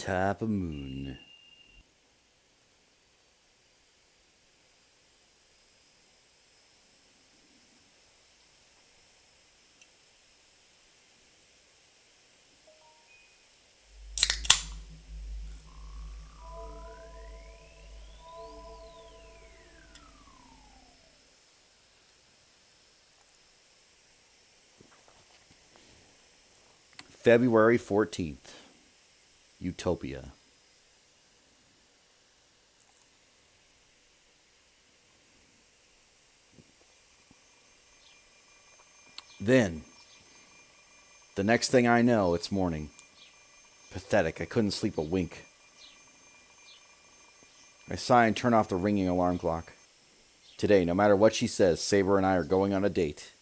type of moon. February 14th. Utopia. Then, the next thing I know, it's morning. Pathetic. I couldn't sleep a wink. I sigh and turn off the ringing alarm clock. Today, no matter what she says, Saber and I are going on a date.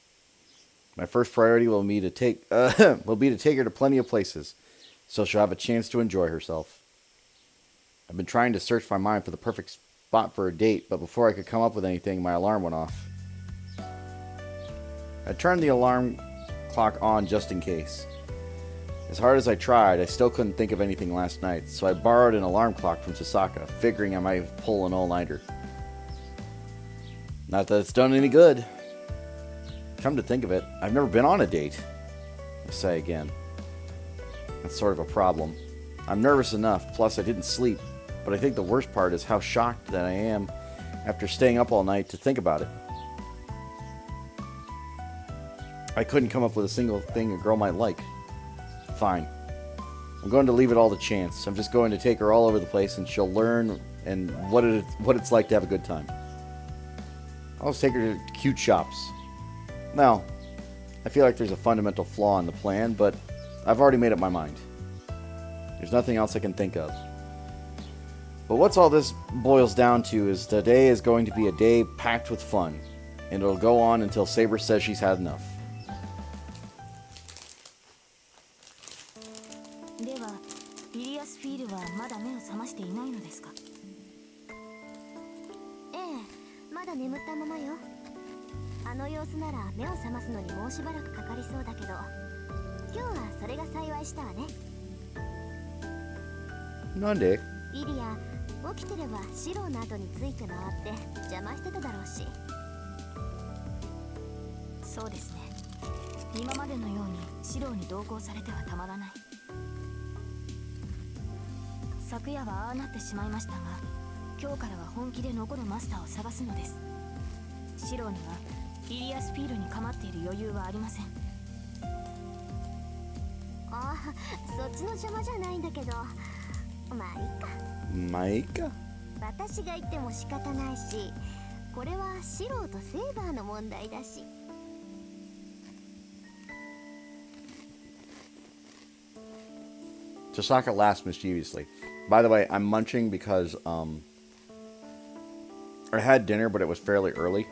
My first priority will be to take her to plenty of places, so she'll have a chance to enjoy herself. I've been trying to search my mind for the perfect spot for a date, but before I could come up with anything, my alarm went off. I turned the alarm clock on just in case. As hard as I tried, I still couldn't think of anything last night, so I borrowed an alarm clock from Tasaka, figuring I might pull an all-nighter. Not that it's done any good. Come to think of it, I've never been on a date. I say again. That's sort of a problem. I'm nervous enough, plus I didn't sleep, but I think the worst part is how shocked that I am after staying up all night to think about it. I couldn't come up with a single thing a girl might like. Fine. I'm going to leave it all to chance. I'm just going to take her all over the place and she'll learn and what it's like to have a good time. I'll just take her to cute shops. Well, I feel like there's a fundamental flaw in the plan, but I've already made up my mind. There's nothing else I can think of. But what's all this boils down to is today is going to be a day packed with fun, and it'll go on until Saber says she's had enough. では、イリアスフィールはまだ目を覚ましていないのですか？ええ、まだ眠ったままよ。あの様子なら目を覚ますのにもうしばらくかかりそうだけど、今日はそれが幸いしたわね。なんで？イリア、起きてればシローの後について回って邪魔してただろうし。そうですね。今までのようにシローに同行されてはたまらない。昨夜はああなってしまいましたが、今日からは本気で残るマスターを探すのです。シローにはイリアスフィールに構っている余裕はありません。ああ、そっちの邪魔じゃないんだけど、まあいいか。まあいいか。私が言っても仕方ないし、これはシローとセーバーの問題だし。Tasaka laughs mischievously. By the way, I'm munching because I had dinner, but it was fairly early,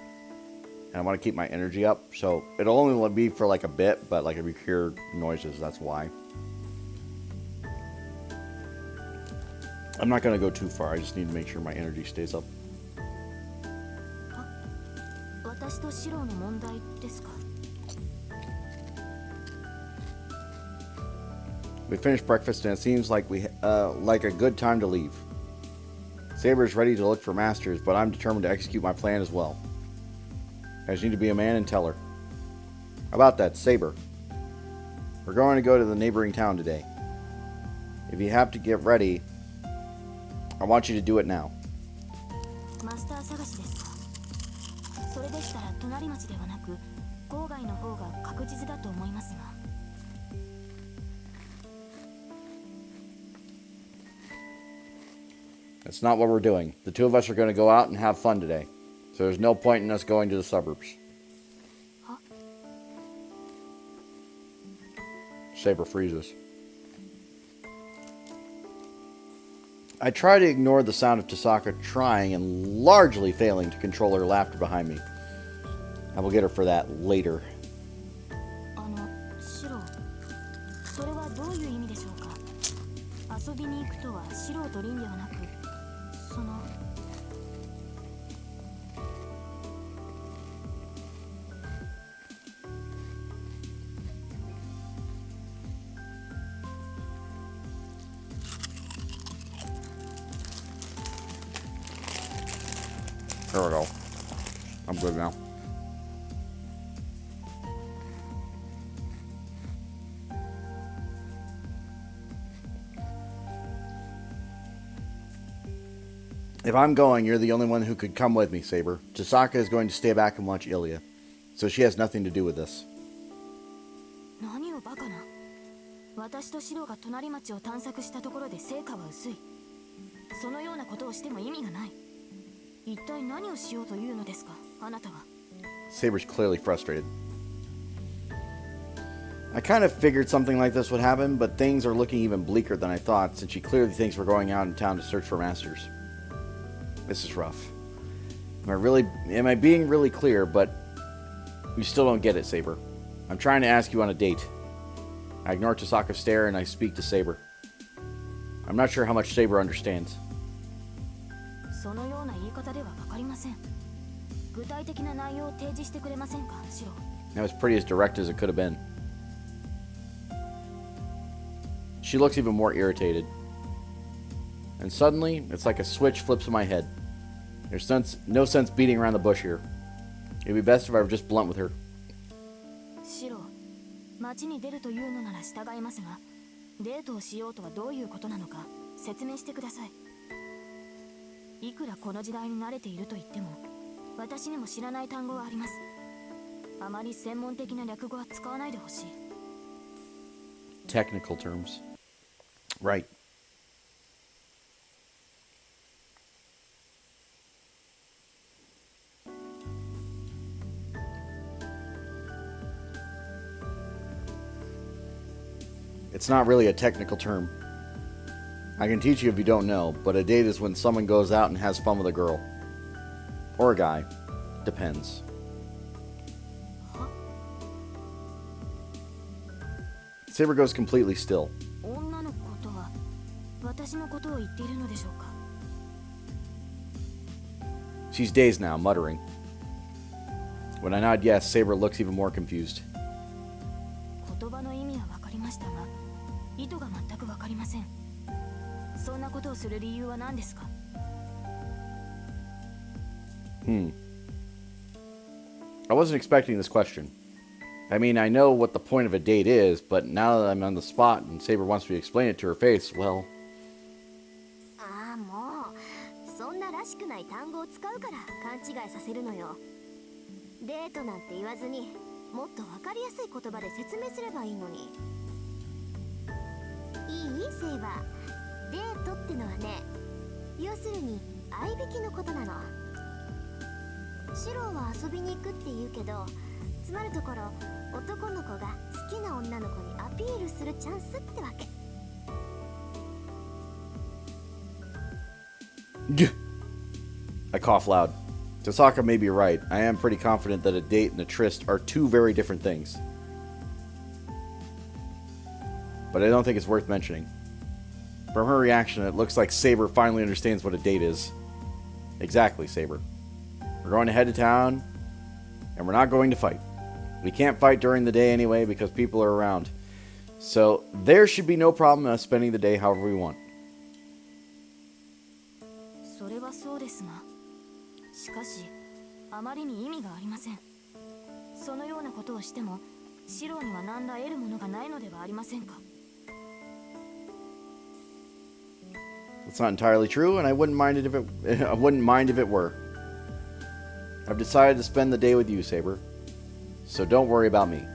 and I want to keep my energy up. So it'll only be for like a bit, but like if you hear noises, that's why. I'm not going to go too far. I just need to make sure my energy stays up. 私とシローの問題ですか? We finished breakfast and it seems like like a good time to leave. Saber's ready to look for masters, but I'm determined to execute my plan as well. I just need to be a man and tell her. How about that, Saber? We're going to go to the neighboring town today. If you have to get ready, I want you to do it now. マスター探しですか。それでしたら隣町ではなく郊外の方が確実だと思いますが。That's not what we're doing. The two of us are going to go out and have fun today. So there's no point in us going to the suburbs. Huh? Saber freezes. I try to ignore the sound of Tasaka trying and largely failing to control her laughter behind me. I will get her for that later. シロー、それはどういう意味でしょうか。遊びに行くとはシローとリンではなく、その。There we go. I'm good now. If I'm going, you're the only one who could come with me, Saber. Chisaka is going to stay back and watch Ilya, so she has nothing to do with this. 何をバカな。私とシロが隣町を探索したところで成果は薄い。そのようなことをしても意味がない。一体何をしようというのですか、あなたは。Saber's clearly frustrated. I kind of figured something like this would happen, but things are looking even bleaker than I thought, since she clearly thinks we're going out in town to search for masters. This is rough. Am I being really clear, but you still don't get it, Saber. I'm trying to ask you on a date. I ignore Chisaka's stare and I speak to Saber. I'm not sure how much Saber understands. そのような言い方ではわかりません。具体的な内容を提示してくれませんか、シロ。That was pretty as direct as it could have been. She looks even more irritated. And suddenly, it's like a switch flips in my head. There's no sense beating around the bush here. It'd be best if I were just blunt with her. シロ、町に出るというのなら従いますが、デートをしようとはどういうことなのか説明してください。いくらこの時代に慣れていると言っても、私にも知らない単語はあります。あまり専門的な略語は使わないでほしい。Technical terms. Right. It's not really a technical term. I can teach you if you don't know, but a date is when someone goes out and has fun with a girl. Or a guy. Depends. Saber goes completely still. 女のことは私のことを言っているのでしょうか。 She's dazed now, muttering. When I nod yes, Saber looks even more confused. 言葉の意味は分かりましたが、意図が全く分かりません。そんなことをする理由は何ですか？ I wasn't expecting this question. I mean, I know what the point of a date is, but now that I'm on the spot and Saber wants me to explain it to her face, well... ああ、もうそんならしくない単語を使うから勘違いさせるのよ。デートなんて言わずにもっと分かりやすい言葉で説明すればいいのに。いいセイバー、デートってのはね、要するに相引きのことなの。シロは遊びに行くって言うけど、つまるところ男の子が好きな女の子にアピールするチャンスってわけ。I cough loud. Chisaka may be right. I am pretty confident that a date and a tryst are two very different things. But I don't think it's worth mentioning. From her reaction, it looks like Saber finally understands what a date is. Exactly, Saber. We're going to head to town, and we're not going to fight. We can't fight during the day anyway because people are around. So there should be no problem in us spending the day however we want. それはそうですが、しかしあまりに意味がありません。そのようなことをしても、シロには何ら得るものがないのではありませんか。It's not entirely true, and I wouldn't mind it if it were. I've decided to spend the day with you, Saber. So don't worry about me.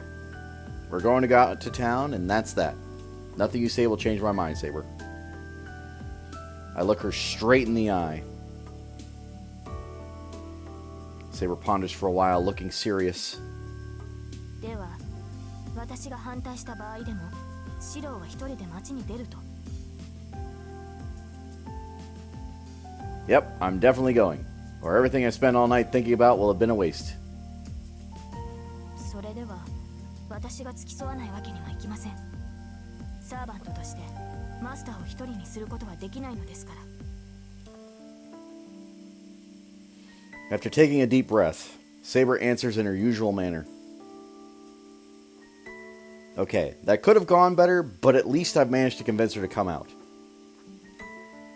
We're going to go out to town, and that's that. Nothing you say will change my mind, Saber. I look her straight in the eye. Saber ponders for a while, looking serious. では、私が反対した場合でも、シロは一人で町に出ると。Yep, I'm definitely going. Or everything I spent all night thinking about will have been a waste. それでは、私が付き添わないわけにはいきません。サーバントとして、マスターを一人にすることはできないのですから。 After taking a deep breath, Saber answers in her usual manner. Okay, that could have gone better, but at least I've managed to convince her to come out.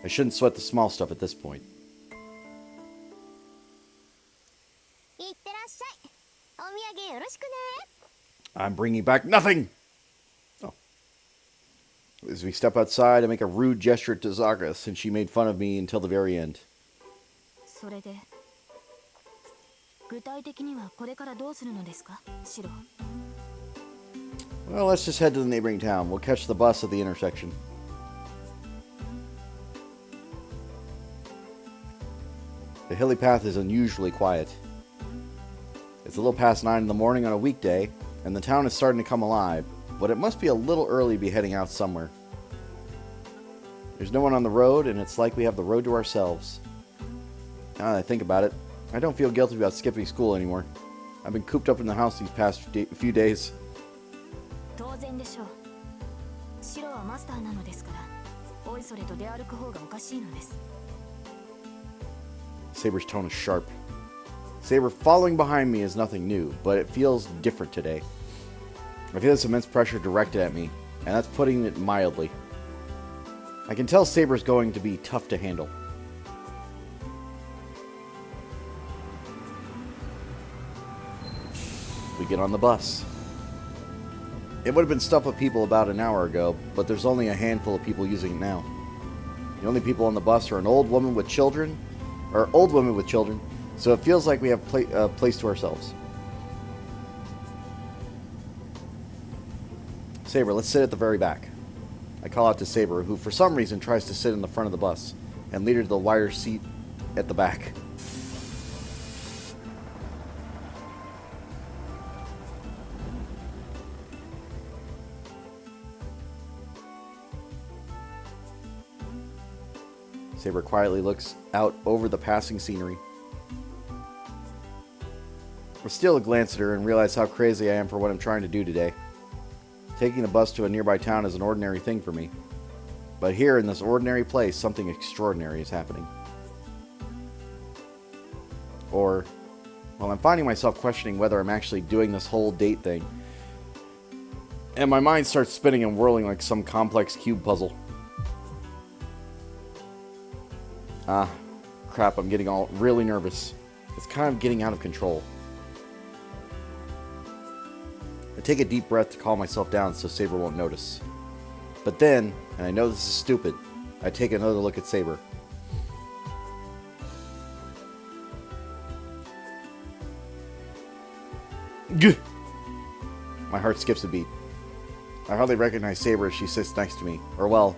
I shouldn't sweat the small stuff at this point. いってらっしゃい。お土産よろしくね。 I'm bringing back nothing! Oh. As we step outside, I make a rude gesture to Zaga since she made fun of me until the very end. それで具体的にはこれからどうするのですか、シロ。 Well, let's just head to the neighboring town. We'll catch the bus at the intersection. The hilly path is unusually quiet. It's a little past 9 in the morning on a weekday, and the town is starting to come alive, but it must be a little early to be heading out somewhere. There's no one on the road, and it's like we have the road to ourselves. Now that I think about it, I don't feel guilty about skipping school anymore. I've been cooped up in the house these past few days. 当然でしょう。シロはマスターなのですから、おいそれと出歩く方がおかしいのです。 Saber's tone is sharp. Saber following behind me is nothing new, but it feels different today. I feel this immense pressure directed at me, and that's putting it mildly. I can tell Saber's going to be tough to handle. We get on the bus. It would have been stuffed with people about an hour ago, but there's only a handful of people using it now. The only people on the bus are an old woman with children, so it feels like we have a place to ourselves. Saber, let's sit at the very back. I call out to Saber, who for some reason tries to sit in the front of the bus, and lead her to the wider seat at the back. Saber quietly looks out over the passing scenery. I steal a glance at her and realize how crazy I am for what I'm trying to do today. Taking the bus to a nearby town is an ordinary thing for me. But here in this ordinary place, something extraordinary is happening. Or, well, I'm finding myself questioning whether I'm actually doing this whole date thing. And my mind starts spinning and whirling like some complex cube puzzle. Ah, crap, I'm getting all really nervous. It's kind of getting out of control. I take a deep breath to calm myself down so Saber won't notice. But then, and I know this is stupid, I take another look at Saber. Gah! My heart skips a beat. I hardly recognize Saber as she sits next to me. Or well,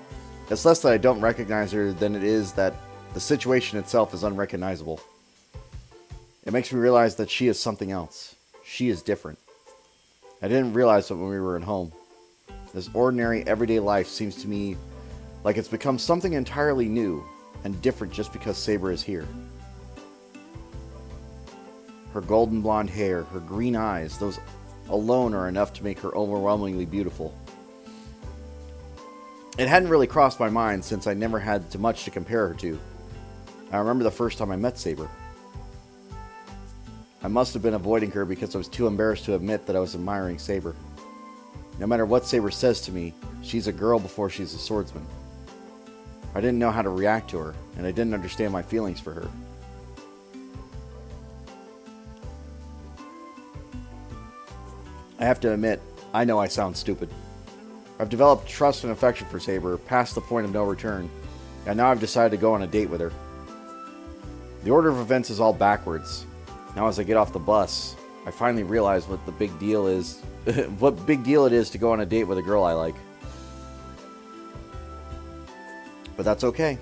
it's less that I don't recognize her than it is that the situation itself is unrecognizable. It makes me realize that she is something else. She is different. I didn't realize it when we were at home. This ordinary, everyday life seems to me like it's become something entirely new and different just because Saber is here. Her golden blonde hair, her green eyes, those alone are enough to make her overwhelmingly beautiful. It hadn't really crossed my mind since I never had too much to compare her to. I remember the first time I met Saber. I must have been avoiding her because I was too embarrassed to admit that I was admiring Saber. No matter what Saber says to me, she's a girl before she's a swordsman. I didn't know how to react to her, and I didn't understand my feelings for her. I have to admit, I know I sound stupid. I've developed trust and affection for Saber past the point of no return, and now I've decided to go on a date with her. The order of events is all backwards. Now as I get off the bus, I finally realize what the big deal is, what big deal it is to go on a date with a girl I like. But that's okay.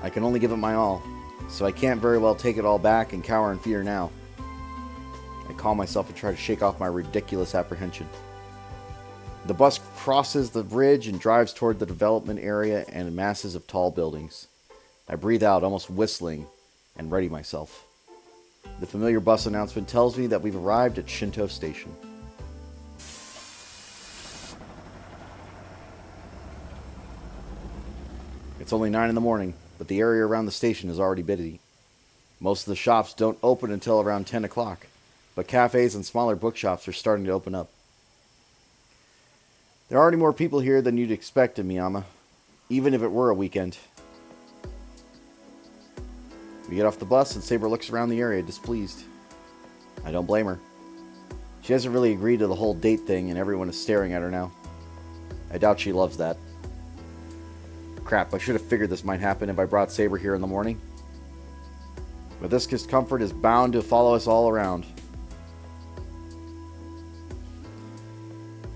I can only give it my all, so I can't very well take it all back and cower in fear now. I calm myself and try to shake off my ridiculous apprehension. The bus crosses the bridge and drives toward the development area and masses of tall buildings. I breathe out, almost whistling, and ready myself. The familiar bus announcement tells me that we've arrived at Shinto Station. It's only 9 in the morning, but the area around the station is already busy. Most of the shops don't open until around 10 o'clock, but cafes and smaller bookshops are starting to open up. There are already more people here than you'd expect in Miyama, even if it were a weekend. We get off the bus and Saber looks around the area displeased. I don't blame her. She hasn't really agreed to the whole date thing, and everyone is staring at her now. I doubt she loves that. Crap, I should have figured this might happen if I brought Saber here in the morning. But this discomfort is bound to follow us all around.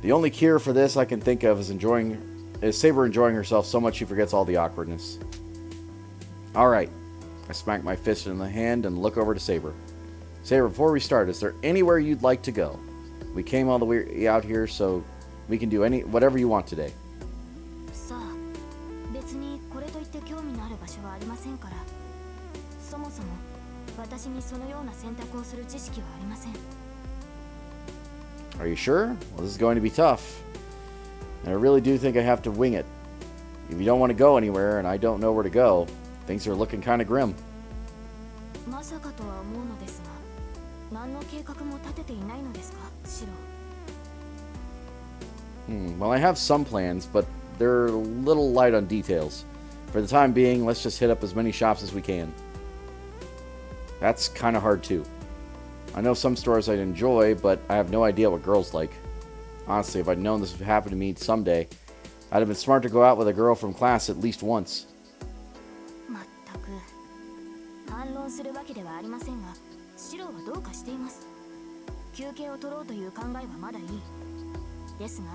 The only cure for this I can think of is Saber enjoying herself so much she forgets all the awkwardness. Alright. I smack my fist in the hand and look over to Saber. Saber, before we start, is there anywhere you'd like to go? We came all the way out here, so we can do whatever you want today. さあ、別にこれといって興味のある場所はありませんから。そもそも私にそのような選択をする知識はありません。Are you sure? Well, this is going to be tough. And I really do think I have to wing it. If you don't want to go anywhere and I don't know where to go, things are looking kind of grim. まさかとは思うのですが、何の計画も立てていないのですか、シロ。Well, I have some plans, but they're a little light on details. For the time being, let's just hit up as many shops as we can. That's kind of hard too. I know some stores I'd enjoy, but I have no idea what girls like. Honestly, if I'd known this would happen to me someday, I'd have been smart to go out with a girl from class at least once. まったく反論するわけではありませんが、シロはどうかしています。休憩を取ろうという考えはまだいい。ですが、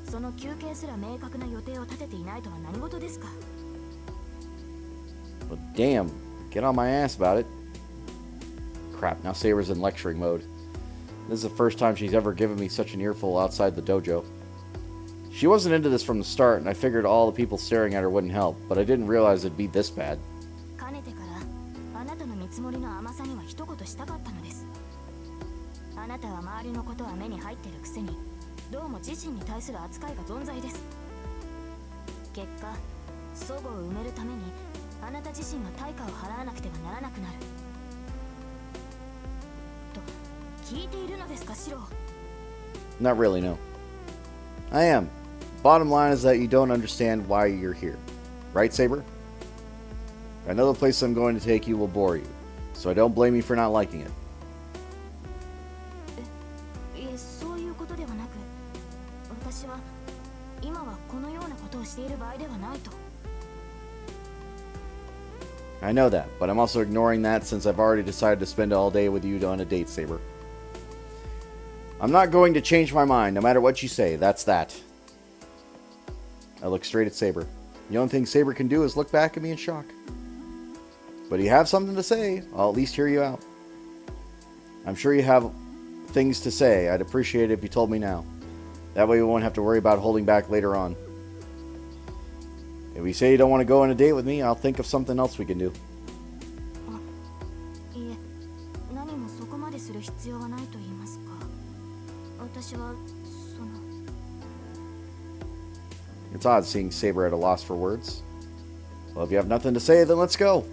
その休憩すら明確な予定を立てていないとは何事ですか。But damn, get on my ass about it. Crap, now Saber's in lecturing mode. This is the first time she's ever given me such an earful outside the dojo. She wasn't into this from the start, and I figured all the people staring at her wouldn't help, but I didn't realize it'd be this bad. かねてからあなたの見積もりの甘さには一言したかったのです。あなたは周りのことは目に入ってるくせに、どうも自身に対する扱いが存在です。結果、齟齬を埋めるためにあなた自身が対価を払わなくてはならなくなる。と聞いているのですか、シロ。Not really, no. I am. Bottom line is that you don't understand why you're here. Right, Saber? I know the place I'm going to take you will bore you, so I don't blame you for not liking it. そういうことではなく、私は今はこのようなことをしている場合ではないと。I know that, but I'm also ignoring that since I've already decided to spend all day with you on a date, Saber. I'm not going to change my mind, no matter what you say. That's that. I look straight at Saber. The only thing Saber can do is look back at me in shock. But if you have something to say, I'll at least hear you out. I'm sure you have things to say. I'd appreciate it if you told me now. That way we won't have to worry about holding back later on. If you say you don't want to go on a date with me, I'll think of something else we can do. いえ、何もそこまでする必要はないと言いますか。私はその。It's odd seeing Saber at a loss for words. Well, if you have nothing to say, then let's go.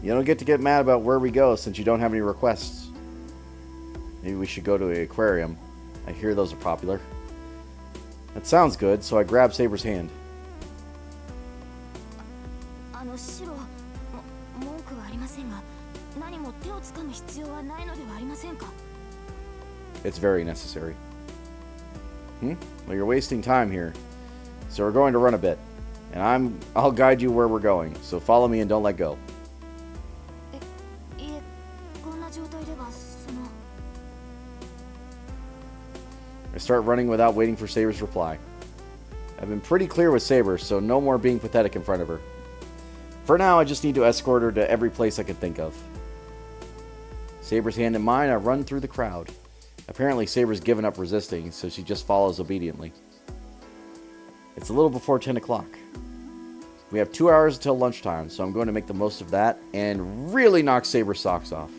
You don't get to get mad about where we go since you don't have any requests. Maybe we should go to an aquarium. I hear those are popular. That sounds good, so I grab Saber's hand. シロ、文句はありませんが、何も手をつかむ必要はないのではありませんか。It's very necessary. Well, you're wasting time here. So we're going to run a bit. And I'll guide you where we're going. So follow me and don't let go. いえ、こんな状態ではその。I start running without waiting for Saber's reply. I've been pretty clear with Saber, so no more being pathetic in front of her. For now, I just need to escort her to every place I can think of. Saber's hand in mine, I run through the crowd. Apparently, Saber's given up resisting, so she just follows obediently. It's a little before 10 o'clock. We have 2 hours until lunchtime, so I'm going to make the most of that and really knock Saber's socks off.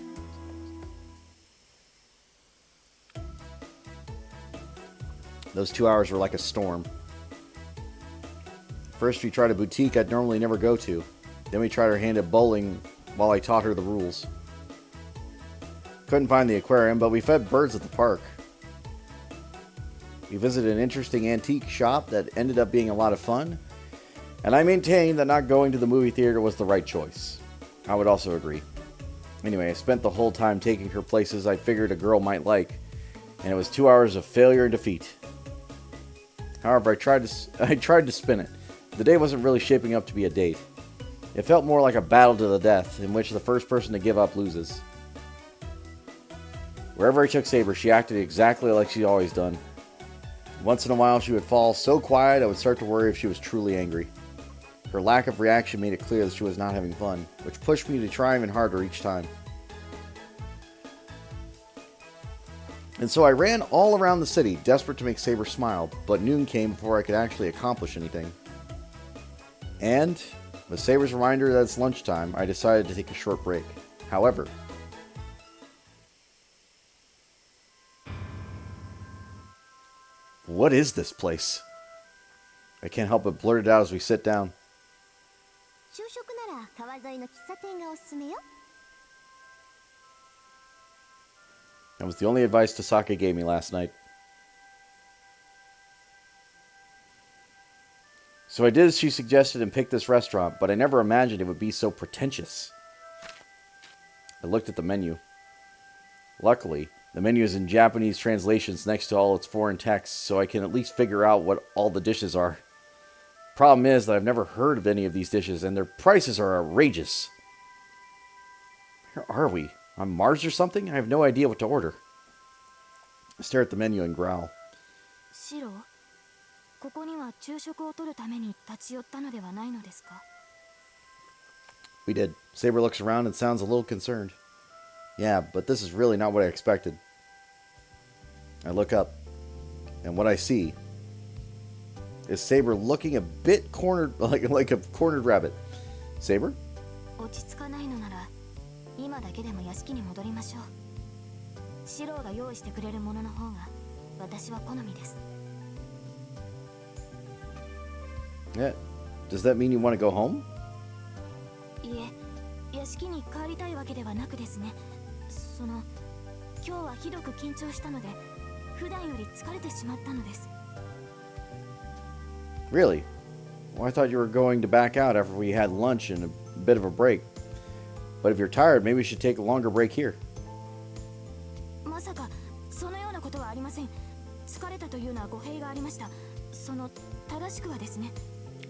Those 2 hours were like a storm. First, we tried a boutique I'd normally never go to. Then we tried our hand at bowling while I taught her the rules. Couldn't find the aquarium, but we fed birds at the park. We visited an interesting antique shop that ended up being a lot of fun, and I maintained that not going to the movie theater was the right choice. I would also agree. Anyway, I spent the whole time taking her places I figured a girl might like, and it was 2 hours of failure and defeat. However, I tried to spin it. The day wasn't really shaping up to be a date. It felt more like a battle to the death, in which the first person to give up loses. Wherever I took Saber, she acted exactly like she'd always done. Once in a while, she would fall so quiet I would start to worry if she was truly angry. Her lack of reaction made it clear that she was not having fun, which pushed me to try even harder each time. And so I ran all around the city, desperate to make Saber smile, but noon came before I could actually accomplish anything. And, with Saber's reminder that it's lunchtime, I decided to take a short break. However, what is this place? I can't help but blurt it out as we sit down. 昼食なら川沿いの喫茶店がおすすめよ。 That was the only advice Tasaka gave me last night. So I did as she suggested and picked this restaurant, but I never imagined it would be so pretentious. I looked at the menu. Luckily, the menu is in Japanese translations next to all its foreign texts, so I can at least figure out what all the dishes are. Problem is that I've never heard of any of these dishes, and their prices are outrageous. Where are we? On Mars or something? I have no idea what to order. I stare at the menu and growl. シロ、ここには昼食をとるために立ち寄ったのではないのですか? We did. Saber looks around and sounds a little concerned. Yeah, but this is really not what I expected. I look up, and what I see is Saber looking a bit cornered, like a cornered rabbit. Saber? 落ち着かないのなら、今だけでも屋敷に戻りましょう。シロが用意してくれるものの方が私は好みです。 Yeah. Does that mean you want to go home? いえ、屋敷に帰りたいわけではなくですね。今日はひどく緊張したので、普段より疲れてしまったのです。 Really? Well, I thought you were going to back out after we had lunch and a bit of a break. But if you're tired, maybe we should take a longer break here. まさかそのようなことはありません。疲れたというのは語弊がありました。正しくはですね。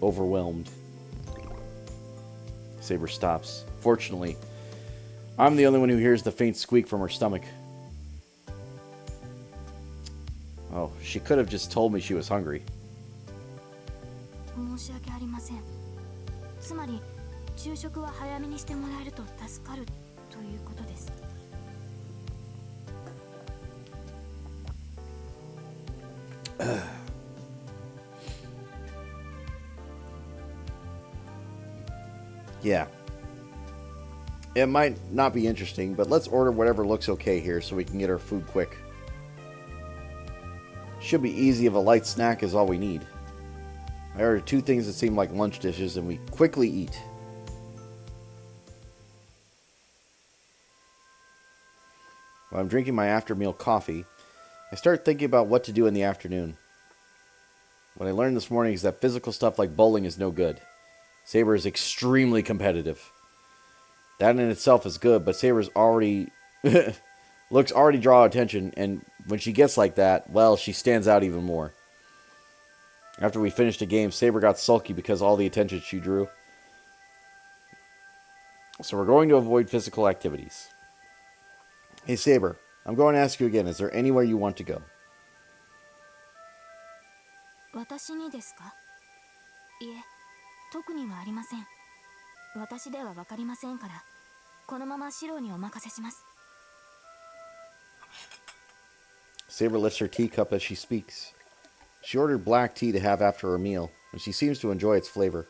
Overwhelmed. Saber stops. Fortunately, I'm the only one who hears the faint squeak from her stomach. Oh, she could have just told me she was hungry. 申し訳ありません。つまり昼食は早めにしてもらえると助かるということです。 Yeah. It might not be interesting, but let's order whatever looks okay here so we can get our food quick. Should be easy if a light snack is all we need. I ordered 2 things that seem like lunch dishes and we quickly eat. While I'm drinking my after-meal coffee, I start thinking about what to do in the afternoon. What I learned this morning is that physical stuff like bowling is no good. Saber is extremely competitive. That in itself is good, but Saber's already looks already draw attention, and when she gets like that, well, she stands out even more. After we finished the game, Saber got sulky because all the attention she drew. So we're going to avoid physical activities. Hey Saber, I'm going to ask you again, is there anywhere you want to go? 私にですか? いえ、特にはありません。私ではわかりませんから、このままシロにお任せします。 Saber lifts her teacup as she speaks. She ordered black tea to have after her meal, and she seems to enjoy its flavor.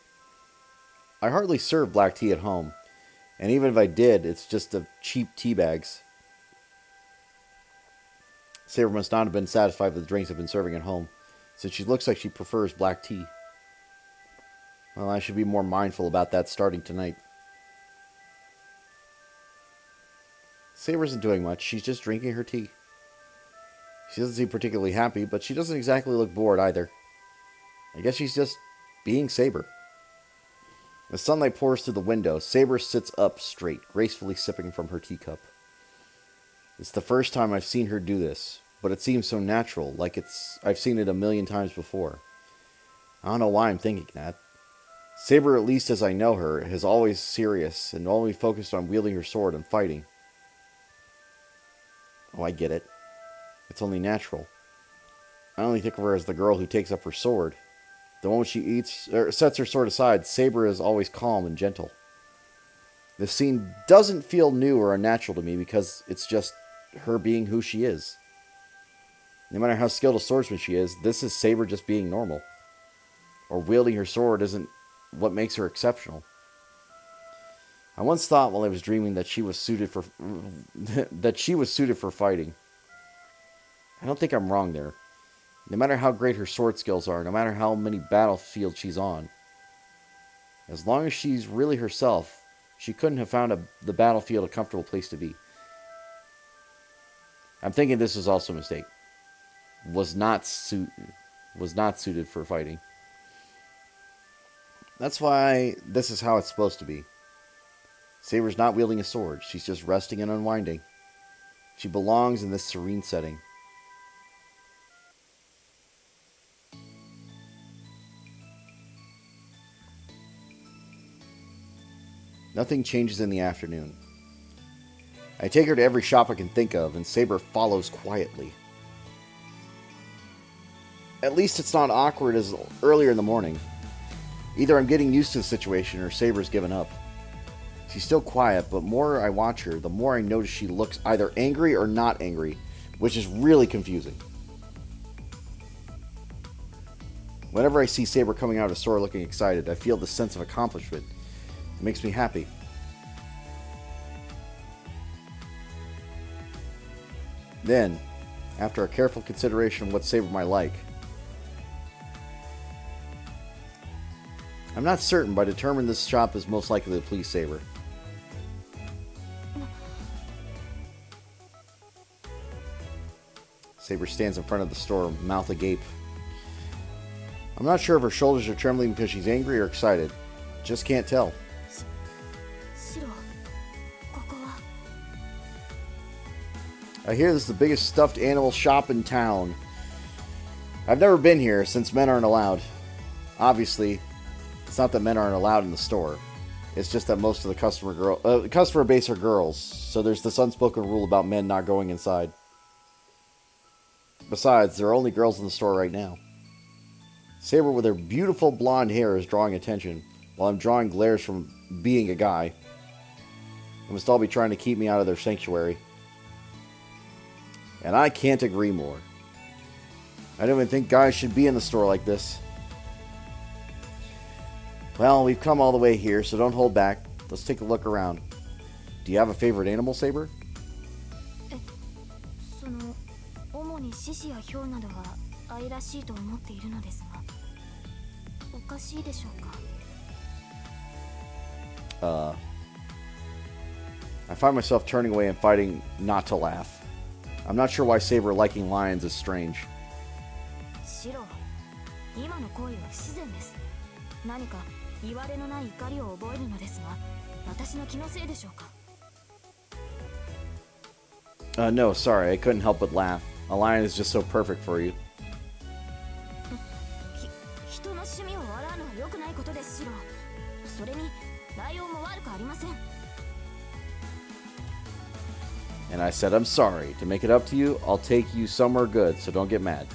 I hardly serve black tea at home, and even if I did, it's just the cheap tea bags. Saber must not have been satisfied with the drinks I've been serving at home, since she looks like she prefers black tea. Well, I should be more mindful about that starting tonight. Saber isn't doing much. She's just drinking her tea. She doesn't seem particularly happy, but she doesn't exactly look bored either. I guess she's just being Saber. As sunlight pours through the window, Saber sits up straight, gracefully sipping from her teacup. It's the first time I've seen her do this, but it seems so natural, like I've seen it a million times before. I don't know why I'm thinking that. Saber, at least as I know her, is always serious and only focused on wielding her sword and fighting. Oh, I get it. It's only natural. I only think of her as the girl who takes up her sword. The moment she sets her sword aside, Saber is always calm and gentle. This scene doesn't feel new or unnatural to me because it's just her being who she is. No matter how skilled a swordsman she is, this is Saber just being normal. Or wielding her sword isn't what makes her exceptional. I once thought while I was dreaming that she was suited for fighting. I don't think I'm wrong there. No matter how great her sword skills are, no matter how many battlefields she's on, as long as she's really herself, she couldn't have found the battlefield a comfortable place to be. I'm thinking this is also a mistake. Was not suited for fighting. That's why this is how it's supposed to be. Saber's not wielding a sword. She's just resting and unwinding. She belongs in this serene setting. Nothing changes in the afternoon. I take her to every shop I can think of, and Saber follows quietly. At least it's not awkward as earlier in the morning. Either I'm getting used to the situation or Saber's given up. She's still quiet, but the more I watch her, the more I notice she looks either angry or not angry, which is really confusing. Whenever I see Saber coming out of the store looking excited, I feel the sense of accomplishment. It makes me happy. Then, after a careful consideration of what Saber might like, I'm not certain, but I determined this shop is most likely to please Saber. Saber stands in front of the store, mouth agape. I'm not sure if her shoulders are trembling because she's angry or excited. Just can't tell. I hear this is the biggest stuffed animal shop in town. I've never been here since men aren't allowed. Obviously, it's not that men aren't allowed in the store. It's just that most of the customer base are girls, so there's this unspoken rule about men not going inside. Besides, there are only girls in the store right now. Saber with her beautiful blonde hair is drawing attention, while I'm drawing glares from being a guy. They must all be trying to keep me out of their sanctuary. And I can't agree more. I don't even think guys should be in the store like this. Well, we've come all the way here, so don't hold back. Let's take a look around. Do you have a favorite animal, Saber? 主に獅子やヒョウなどが愛らしいと思っているのですが、おかしいでしょうか? I find myself turning away and fighting not to laugh. I'm not sure why Saber liking lions is strange. シロ、今の行為は不自然です。何か言われのない怒りを覚えるのですが、私の気のせいでしょうか? No, sorry, I couldn't help but laugh. A lion is just so perfect for you. 人の趣味を笑うのは良くないことです、シロ。それに、ライオンも悪くありません。And I said, I'm sorry. To make it up to you, I'll take you somewhere good, so don't get mad.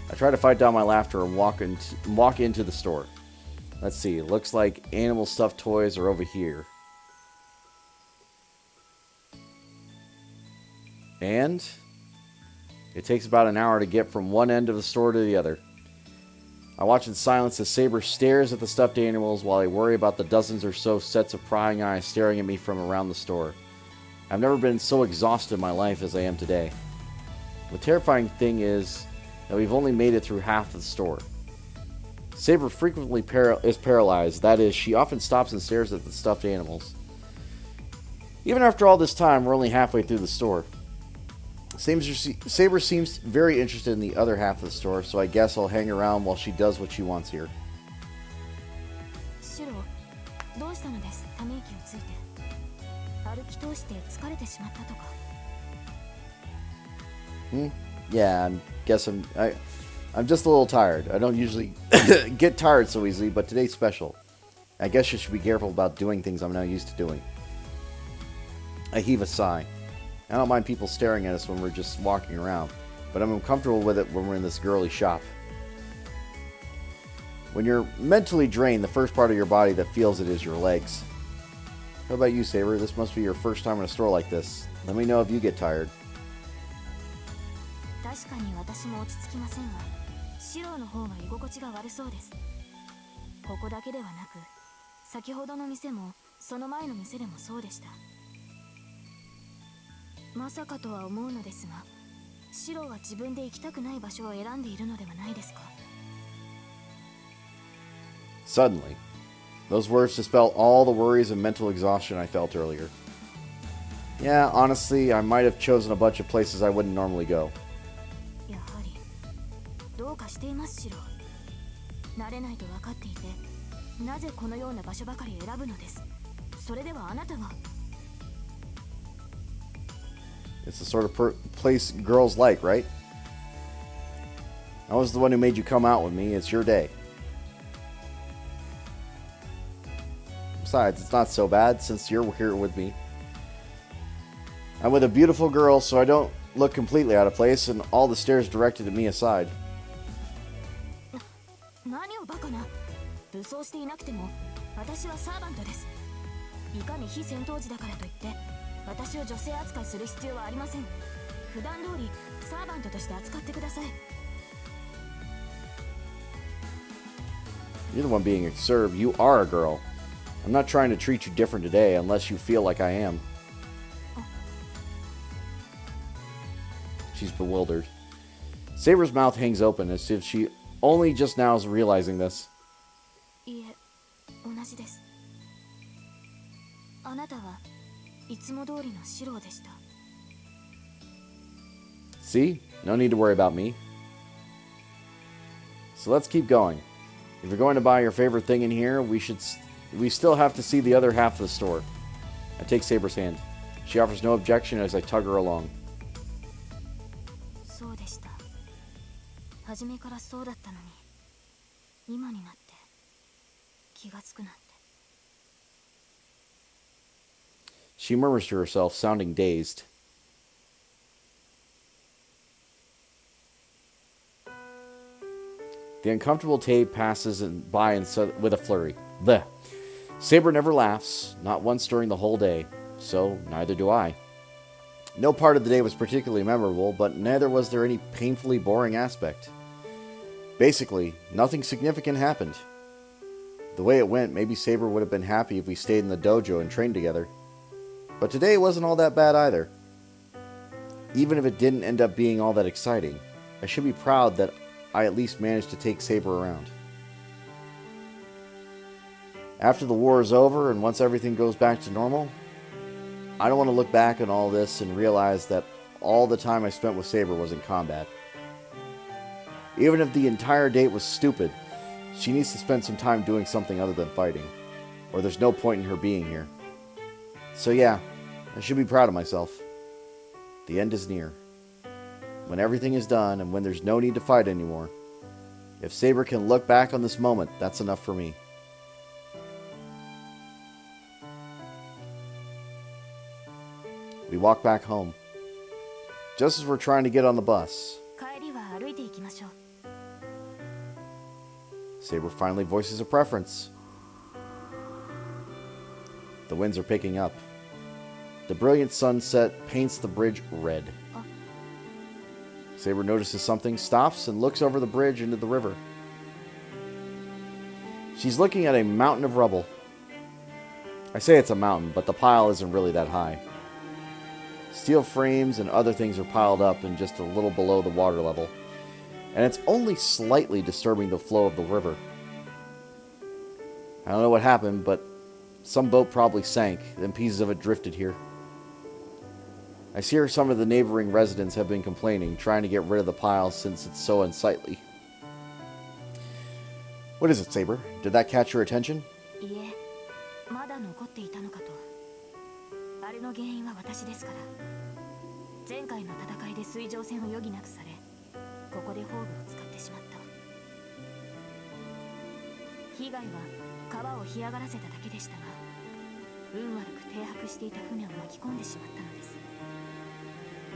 I try to fight down my laughter and walk into the store. Let's see, it looks like animal stuffed toys are over here. And it takes about an hour to get from one end of the store to the other. I watch in silence as Saber stares at the stuffed animals while I worry about the dozens or so sets of prying eyes staring at me from around the store. I've never been so exhausted in my life as I am today. The terrifying thing is that we've only made it through half of the store. Saber frequently is paralyzed. That is, she often stops and stares at the stuffed animals. Even after all this time, we're only halfway through the store. Saber seems very interested in the other half of the store, so I guess I'll hang around while she does what she wants here. どうしたのです、ため息をついて。歩き通して疲れてしまったとか。Yeah, I'm just a little tired. I don't usually get tired so easily, but today's special. I guess you should be careful about doing things I'm not used to doing. I heave a sigh. I don't mind people staring at us when we're just walking around, but I'm uncomfortable with it when we're in this girly shop. When you're mentally drained, the first part of your body that feels it is your legs. How about you, Saber? This must be your first time in a store like this. Let me know if you get tired. 確かに私も落ち着きませんが、シローの方が居心地が悪そうです。ここだけではなく、先ほどの店もその前の店でもそうでした。まさかとは思うのですが、シローは自分で行きたくない場所を選んでいるのではないですか。Suddenly, those words dispel all the worries and mental exhaustion I felt earlier. Yeah, honestly, I might have chosen a bunch of places I wouldn't normally go. やはりどうかしています、シロー。慣れないと分かっていて、なぜこのような場所ばかり選ぶのです。それではあなたが。It's the sort of place girls like, right? I was the one who made you come out with me. It's your day. Besides, it's not so bad since you're here with me. I'm with a beautiful girl, so I don't look completely out of place, and all the stares directed at me aside. 何をバカな。武装していなくても私はサーバントです。いかに非戦闘時だからといって私を女性扱いする必要はありません。普段通りサーバントとして扱ってください。 You're the one being served. You are a girl. I'm not trying to treat you different today unless you feel like I am. She's bewildered. Saber's mouth hangs open as if she only just now is realizing this. いえ、同じです。あなたはいつも通りのシローでした。 See? No need to worry about me. So let's keep going. If you're going to buy your favorite thing in here, we still have to see the other half of the store. I take Saber's hand. She offers no objection as I tug her along. そうでした。初めからそうだったのに、今になって気がつくなんて。 She murmurs to herself, sounding dazed. The uncomfortable tape passes by with a flurry. Blech. Saber never laughs, not once during the whole day, so neither do I. No part of the day was particularly memorable, but neither was there any painfully boring aspect. Basically, nothing significant happened. The way it went, maybe Saber would have been happy if we stayed in the dojo and trained together. But today wasn't all that bad either. Even if it didn't end up being all that exciting, I should be proud that I at least managed to take Saber around. After the war is over and once everything goes back to normal, I don't want to look back on all this and realize that all the time I spent with Saber was in combat. Even if the entire date was stupid, she needs to spend some time doing something other than fighting, or there's no point in her being here. So yeah, I should be proud of myself. The end is near. When everything is done and when there's no need to fight anymore, if Saber can look back on this moment, that's enough for me. We walk back home. Just as we're trying to get on the bus, 帰りは歩いて行きましょう。 Saber finally voices a preference. The winds are picking up. The brilliant sunset paints the bridge red. Saber notices something, stops, and looks over the bridge into the river. She's looking at a mountain of rubble. I say it's a mountain, but the pile isn't really that high. Steel frames and other things are piled up and just a little below the water level, and it's only slightly disturbing the flow of the river. I don't know what happened, but some boat probably sank, then pieces of it drifted here. I see some of the neighboring residents have been complaining, trying to get rid of the pile since it's so unsightly. What is it, Saber? Did that catch your attention? いえ、まだ残っていたのかと。あれの原因は私ですから。前回の戦いで水上戦を余儀なくされ、ここで宝具を使ってしまった。被害は川を干上がらせただけでしたが、運悪く停泊していた船を巻き込んでしまったのです。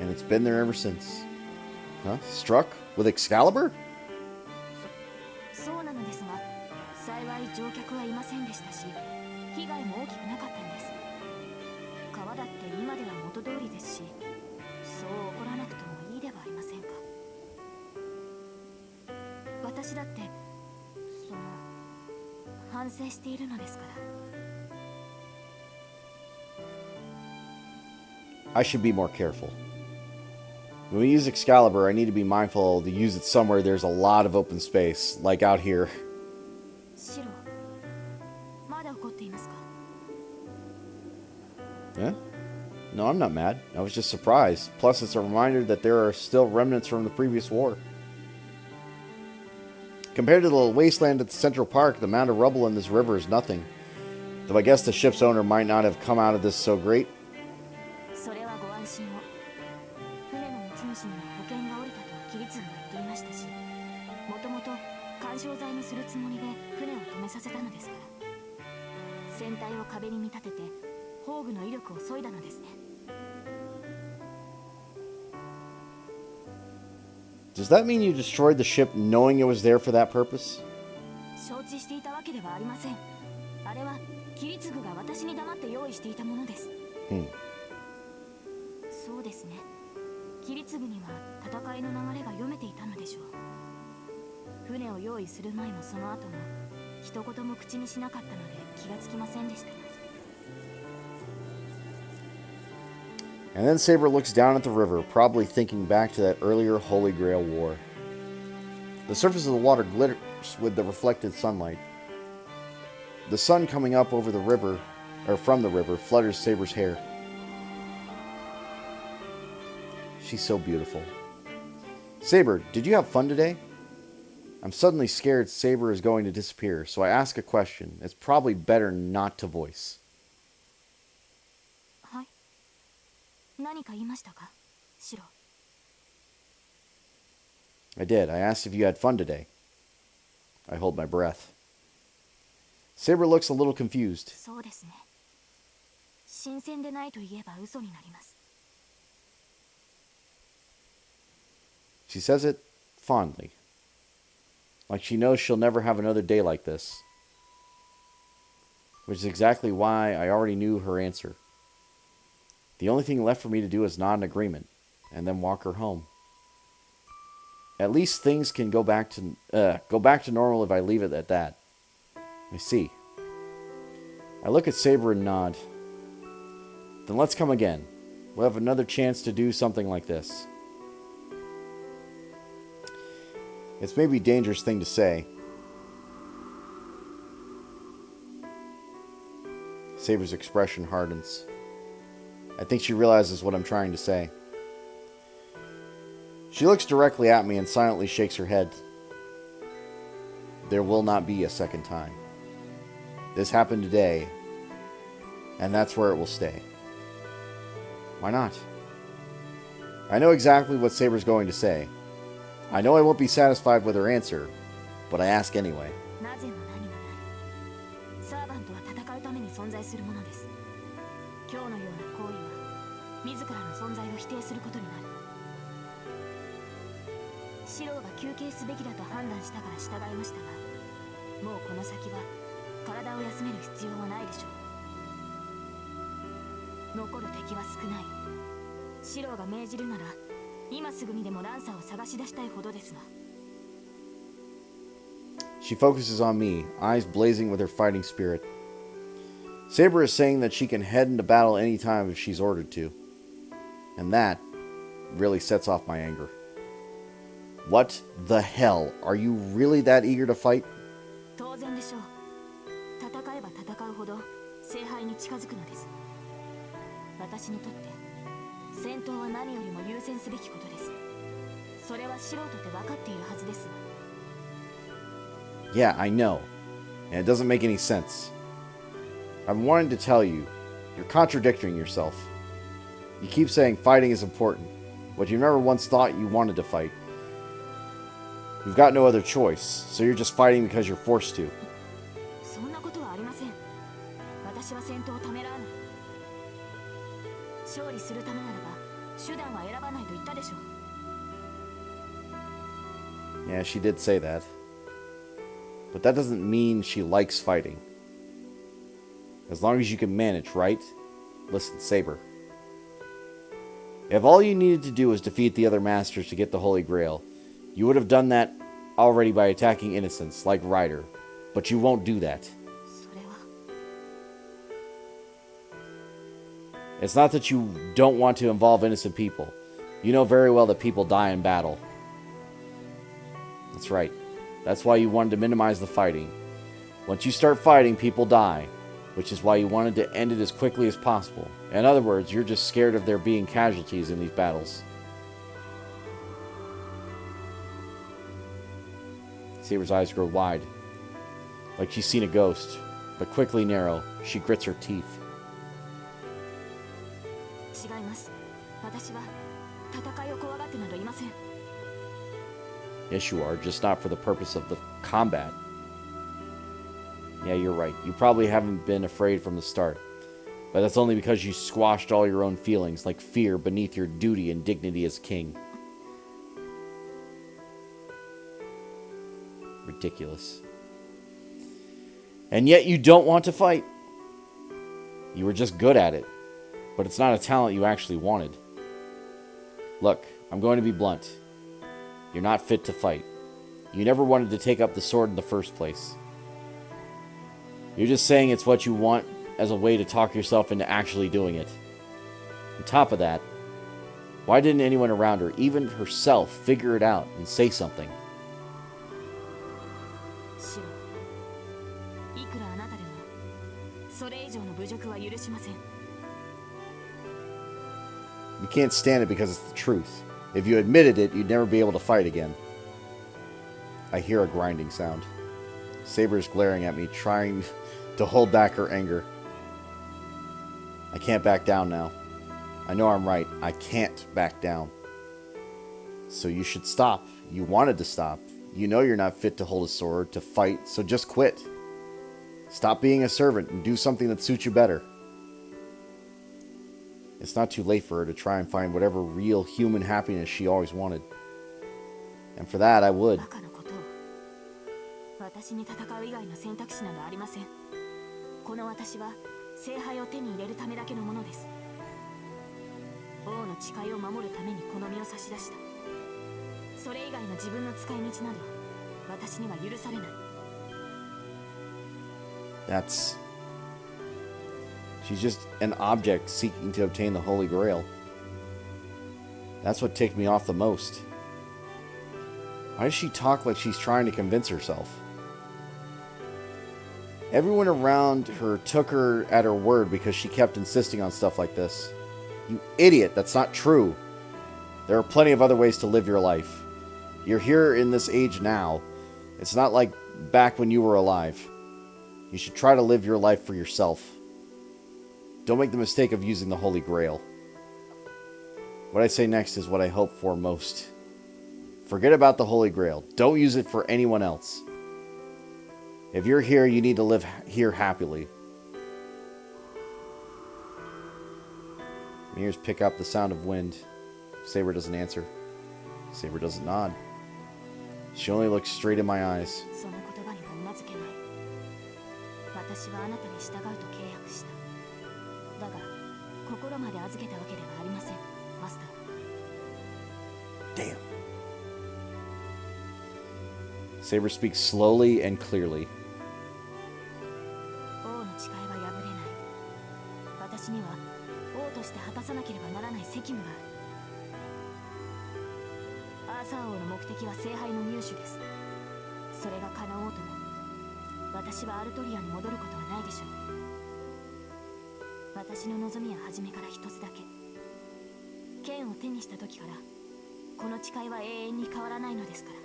And it's been there ever since. Huh? Struck? With Excalibur? そうなのですが、幸い乗客はいませんでしたし、被害も大きくなかったんです。川だって今では元通りですし、そう怒らなくてもいいではありませんか。私だって反省しているのですから。 I should be more careful. When we use Excalibur, I need to be mindful to use it somewhere there's a lot of open space, like out here. シロ、まだ怒っていますか？ Eh? No, I'm not mad. I was just surprised. Plus, it's a reminder that there are still remnants from the previous war. Compared to the wasteland at the Central Park, the amount of rubble in this river is nothing. Though I guess the ship's owner might not have come out of this so great. それはご安心を。船の持ち主には保険が下りたと桐次が言っていましたし、もともと緩衝材にするつもりで船を止めさせたのですから。船体を壁に見立てて宝具の威力を削いだのですね。 Does that mean you destroyed the ship knowing it was there for that purpose? 承知していたわけではありません。あれは桐次が私に黙って用意していたものです。そうですね。桐次には戦いの流れが読めていたのでしょう。船を用意する前もその後も一言も口にしなかったので気がつきませんでしたが。 And then Saber looks down at the river, probably thinking back to that earlier Holy Grail war. The surface of the water glitters with the reflected sunlight. The sun coming up over the river, or from the river, flutters Saber's hair. She's so beautiful. Saber, did you have fun today? I'm suddenly scared Saber is going to disappear, so I ask a question. It's probably better not to voice. はい。何か言いましたか、シロ。 I did. I asked if you had fun today. I hold my breath. Saber looks a little confused. そうですね。新鮮でないと言えば嘘になります。 She says it fondly. Like she knows she'll never have another day like this. Which is exactly why I already knew her answer. The only thing left for me to do is nod in agreement, and then walk her home. At least things can go back to normal if I leave it at that. I see. I look at Saber and nod. Then let's come again. We'll have another chance to do something like this. It's maybe a dangerous thing to say. Saber's expression hardens. I think she realizes what I'm trying to say. She looks directly at me and silently shakes her head. There will not be a second time. This happened today, and that's where it will stay. Why not? I know exactly what Saber's going to say. I know I won't be satisfied with her answer, but I ask anyway. なぜも何もない。サーバントは戦うために存在するものです。今日のような行為は自らの存在を否定することになる。シローが休憩すべきだと判断したから従いましたが、もうこの先は体を休める必要はないでしょう。残る敵は少ない。シローが命じるなら今すぐにでもランサーを探し出したいほどですが。 She focuses on me, eyes blazing with her fighting spirit. Saber is saying that she can head into battle anytime if she's ordered to. And that really sets off my anger. What the hell? Are you really that eager to fight? 当然でしょう。戦えば戦うほど聖杯に近づくのです。私にとって戦闘は何よりも優先すべきことです。それは素人って分かっているはずです。 Yeah, I know. And it doesn't make any sense. I've wanted to tell you, you're contradicting yourself. You keep saying fighting is important, but you never once thought you wanted to fight. You've got no other choice, so you're just fighting because you're forced to. そんなことはありません。私は戦闘をためらわない。勝利するためならば手段は選ばないと言ったでしょう。Yeah, she did say that. But that doesn't mean she likes fighting. As long as you can manage, right? Listen, Saber. If all you needed to do was defeat the other masters to get the Holy Grail, you would have done that already by attacking innocents, like Ryder. But you won't do that. それは It's not that you don't want to involve innocent people. You know very well that people die in battle. That's right. That's why you wanted to minimize the fighting. Once you start fighting, people die, which is why you wanted to end it as quickly as possible. In other words, you're just scared of there being casualties in these battles. Saber's eyes grow wide, like she's seen a ghost, but quickly narrow. She grits her teeth. 違います。私は戦いを怖がってなどいません。 Yes, you are, just not for the purpose of the combat. Yeah, you're right. You probably haven't been afraid from the start. But that's only because you squashed all your own feelings, like fear, beneath your duty and dignity as king. Ridiculous. And yet you don't want to fight. You were just good at it. But it's not a talent you actually wanted. Look, I'm going to be blunt. You're not fit to fight. You never wanted to take up the sword in the first place. You're just saying it's what you want as a way to talk yourself into actually doing it. On top of that, why didn't anyone around her, even herself, figure it out and say something? シロ、いくらあなたでもそれ以上の侮辱は許しません。 You can't stand it because it's the truth. If you admitted it, you'd never be able to fight again. I hear a grinding sound. Saber's glaring at me, trying to hold back her anger. I can't back down now. I know I'm right. I can't back down. So you should stop. You wanted to stop. You know you're not fit to hold a sword, to fight, so just quit. Stop being a servant and do something that suits you better. It's not too late for her to try and find whatever real human happiness she always wanted. And for that, I would. バカなことを。私に戦う以外の選択肢などありません。この私は聖杯を手に入れるためだけのものです。王の誓いを守るためにこの身を差し出した。それ以外の自分の使い道など私には許されない。That's... She's just an object seeking to obtain the Holy Grail. That's what ticked me off the most. Why does she talk like she's trying to convince herself? Everyone around her took her at her word because she kept insisting on stuff like this. You idiot, that's not true. There are plenty of other ways to live your life. You're here in this age now. It's not like back when you were alive. You should try to live your life for yourself. Don't make the mistake of using the Holy Grail. What I say next is what I hope for most. Forget about the Holy Grail. Don't use it for anyone else. If you're here, you need to live here happily. My ears pick up the sound of wind. Saber doesn't answer. Saber doesn't nod. She only looks straight in my eyes. その言葉にはうなずけない。私はあなたに従うと契約した。だが、心まで預けたわけではありません、マスター。 Damn. Saber speaks slowly and clearly. 王の誓いは破れない。私には王として果たさなければならない責務がある。アーサー王の目的は聖杯の入手です。それが叶おうとも、私はアルトリアに戻ることはないでしょう。私の望みは初めから一つだけ。剣を手にした時から、この誓いは永遠に変わらないのですから。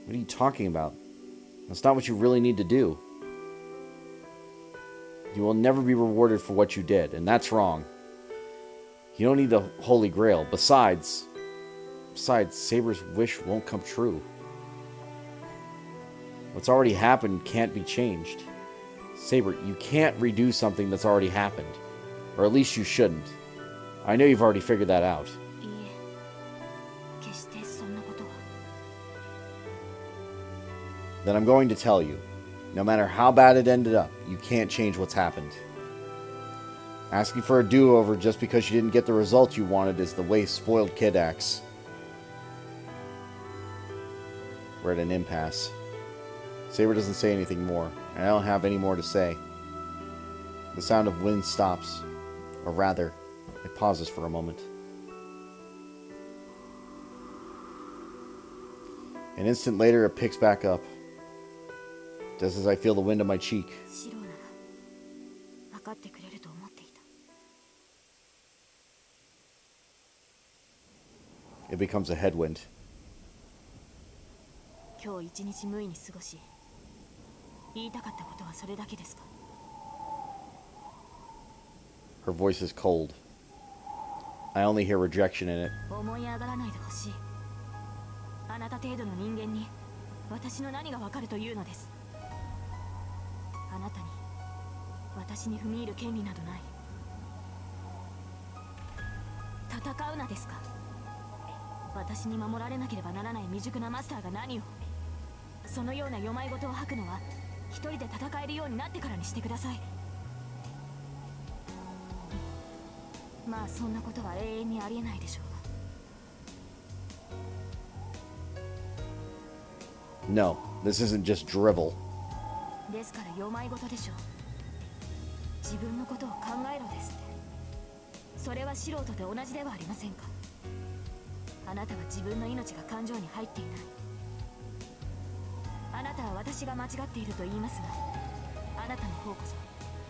What are you talking about? That's not what you really need to do. You will never be rewarded for what you did, and that's wrong. You don't need the Holy Grail. Besides, Saber's wish won't come true. What's already happened can't be changed. Saber, you can't redo something that's already happened. Or at least you shouldn't. I know you've already figured that out. いいえ、決してそんなことは。 Then I'm going to tell you. No matter how bad it ended up, you can't change what's happened. Asking for a do-over just because you didn't get the result you wanted is the way spoiled kid acts. We're at an impasse. Saber doesn't say anything more, and I don't have any more to say. The sound of wind stops, or rather, it pauses for a moment. An instant later, it picks back up. Just as I feel the wind on my cheek. シローなら分かってくれると思っていた。 It becomes a headwind. 今日一日無意に過ごし、言いたかったことはそれだけですか。 Her voice is cold. I only hear rejection in it. 思い上がらないでほしい。あなた程度の人間に私の何が分かるというのです。あなたに私に踏み入る権利などない。戦うなですか。私に守られなければならない未熟なマスターが何を。そのような世まい事を吐くのは一人で戦えるようになってからにしてください。まあそんなことは永遠にありえないでしょう。 No, this isn't just drivel. ですから世まい事でしょう。自分のことを考えろですって。それは素人で同じではありませんか。あなたは自分の命が感情に入っていない。あなたは私が間違っていると言いますが、あなたの方こそ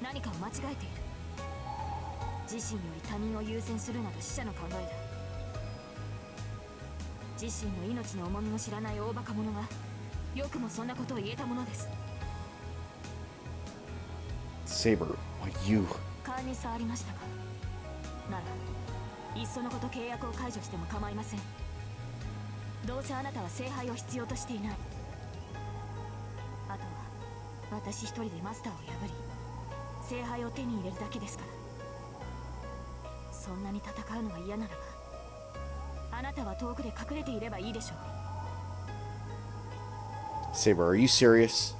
何かを間違えている。自身より他人を優先するなど死者の考えだ。自身の命の重みも知らない大バカ者がよくもそんなことを言えたものです。 Saber, why you? 勘に触りましたか。ならいっそのこと契約を解除しても構いません。どうせあなたは聖杯を必要としていない。あとは私一人でマスターを破り聖杯を手に入れるだけですから。そんなに戦うのが嫌ならばあなたは遠くで隠れていればいいでしょう。 Saber, are you serious?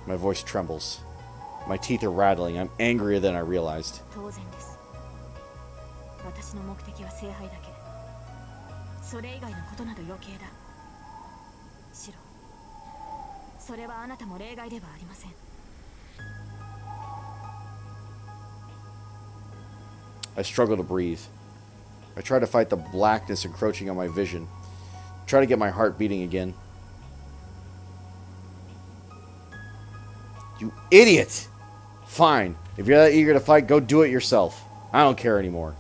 My voice trembles. My teeth are rattling. I'm angrier than I realized. 当然です。私の目的は聖杯だけ。それ以外のことなど余計だ。シロ、それはあなたも例外ではありません。 I struggle to breathe. I try to fight the blackness encroaching on my vision. Try to get my heart beating again. You idiot! Fine. If you're that eager to fight, go do it yourself. I don't care anymore.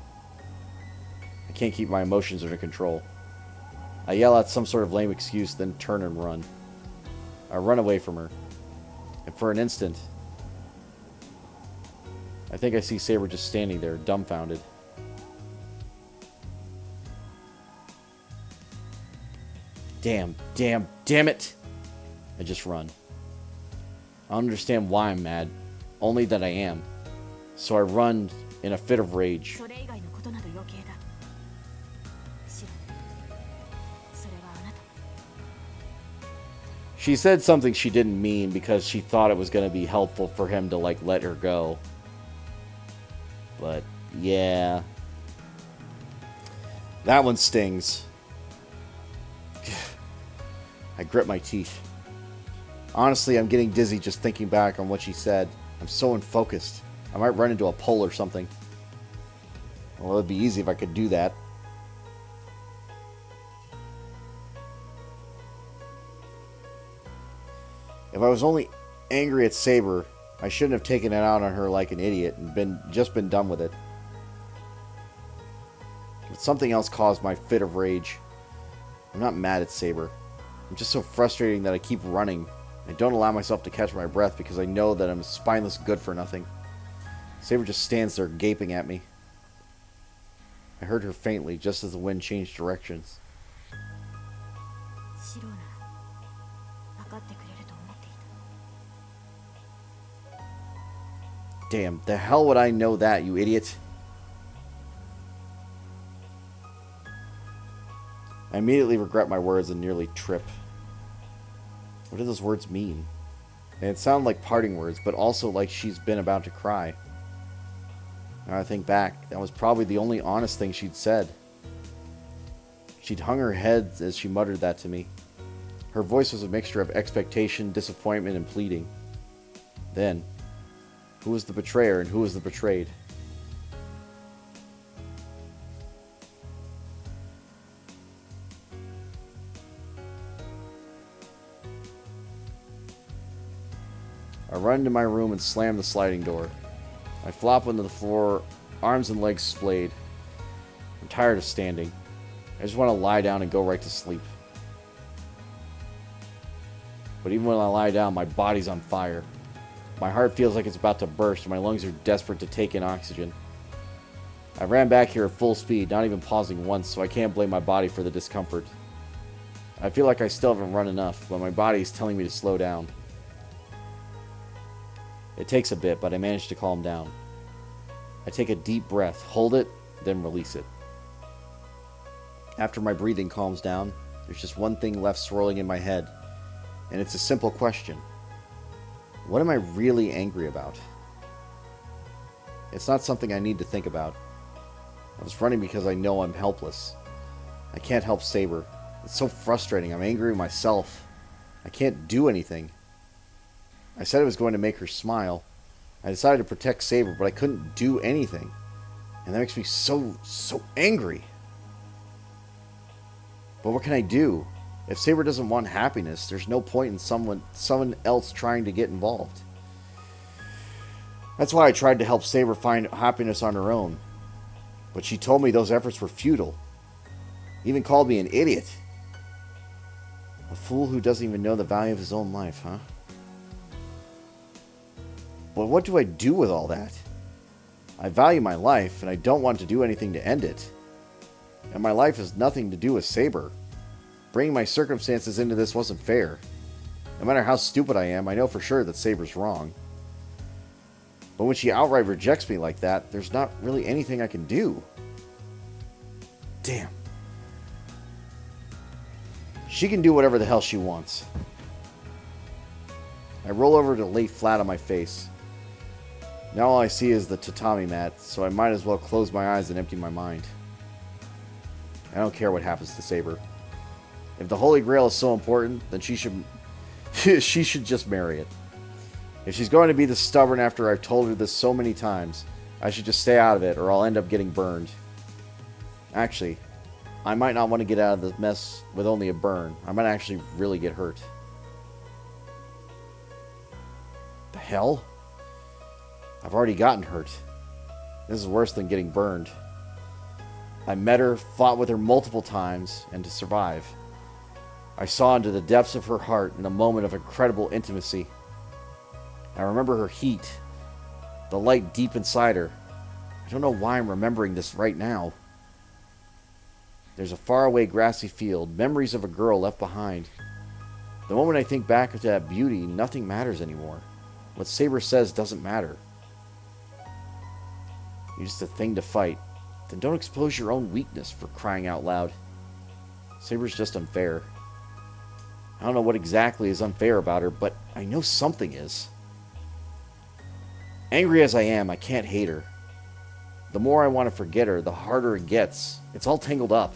I can't keep my emotions under control. I yell out some sort of lame excuse, then turn and run. I run away from her. And for an instant, I think I see Saber just standing there, dumbfounded. Damn it! I just run. I don't understand why I'm mad, only that I am. So I run in a fit of rage. それ以外のことなど余計だ。シロ、それはあなた。 She said something she didn't mean because she thought it was going to be helpful for him to, like, let her go. But, yeah. That one stings. I grip my teeth. Honestly, I'm getting dizzy just thinking back on what she said. I'm so unfocused. I might run into a pole or something. Well, it'd be easy if I could do that. If I was only angry at Saber, I shouldn't have taken it out on her like an idiot and just been done with it. But something else caused my fit of rage. I'm not mad at Saber. I'm just so frustrating that I keep running. I don't allow myself to catch my breath because I know that I'm a spineless good for nothing. Saber just stands there gaping at me. I heard her faintly just as the wind changed directions. シロなら分かってくれると思っていた。 Damn, the hell would I know that, you idiot? I immediately regret my words and nearly trip. What do those words mean? And it sounded like parting words, but also like she's been about to cry. Now I think back, that was probably the only honest thing she'd said. She'd hung her head as she muttered that to me. Her voice was a mixture of expectation, disappointment, and pleading. Then, who was the betrayer and who was the betrayed? I run into my room and slam the sliding door. I flop onto the floor, arms and legs splayed. I'm tired of standing. I just want to lie down and go right to sleep. But even when I lie down, my body's on fire. My heart feels like it's about to burst and my lungs are desperate to take in oxygen. I ran back here at full speed, not even pausing once, so I can't blame my body for the discomfort. I feel like I still haven't run enough, but my body is telling me to slow down. It takes a bit, but I manage to calm down. I take a deep breath, hold it, then release it. After my breathing calms down, there's just one thing left swirling in my head, and it's a simple question. What am I really angry about? It's not something I need to think about. I was running because I know I'm helpless. I can't help Saber. It's so frustrating. I'm angry at myself. I can't do anything. I said I was going to make her smile. I decided to protect Saber, but I couldn't do anything. And that makes me so angry. But what can I do? If Saber doesn't want happiness, there's no point in someone else trying to get involved. That's why I tried to help Saber find happiness on her own. But she told me those efforts were futile. Even called me an idiot. A fool who doesn't even know the value of his own life, huh? But what do I do with all that? I value my life, and I don't want to do anything to end it. And my life has nothing to do with Saber. Bringing my circumstances into this wasn't fair. No matter how stupid I am, I know for sure that Saber's wrong. But when she outright rejects me like that, there's not really anything I can do. Damn. She can do whatever the hell she wants. I roll over to lay flat on my face. Now all I see is the tatami mat, so I might as well close my eyes and empty my mind. I don't care what happens to Saber. If the Holy Grail is so important, then she should she should just marry it. If she's going to be this stubborn after I've told her this so many times, I should just stay out of it or I'll end up getting burned. Actually, I might not want to get out of this mess with only a burn. I might actually really get hurt. The hell? I've already gotten hurt. This is worse than getting burned. I met her, fought with her multiple times, and to survive. I saw into the depths of her heart in a moment of incredible intimacy. I remember her heat, the light deep inside her. I don't know why I'm remembering this right now. There's a faraway grassy field, memories of a girl left behind. The moment I think back to that beauty, nothing matters anymore. What Saber says doesn't matter. You're just a thing to fight. Then don't expose your own weakness, for crying out loud. Saber's just unfair. I don't know what exactly is unfair about her, but I know something is. Angry as I am, I can't hate her. The more I want to forget her, the harder it gets. It's all tangled up.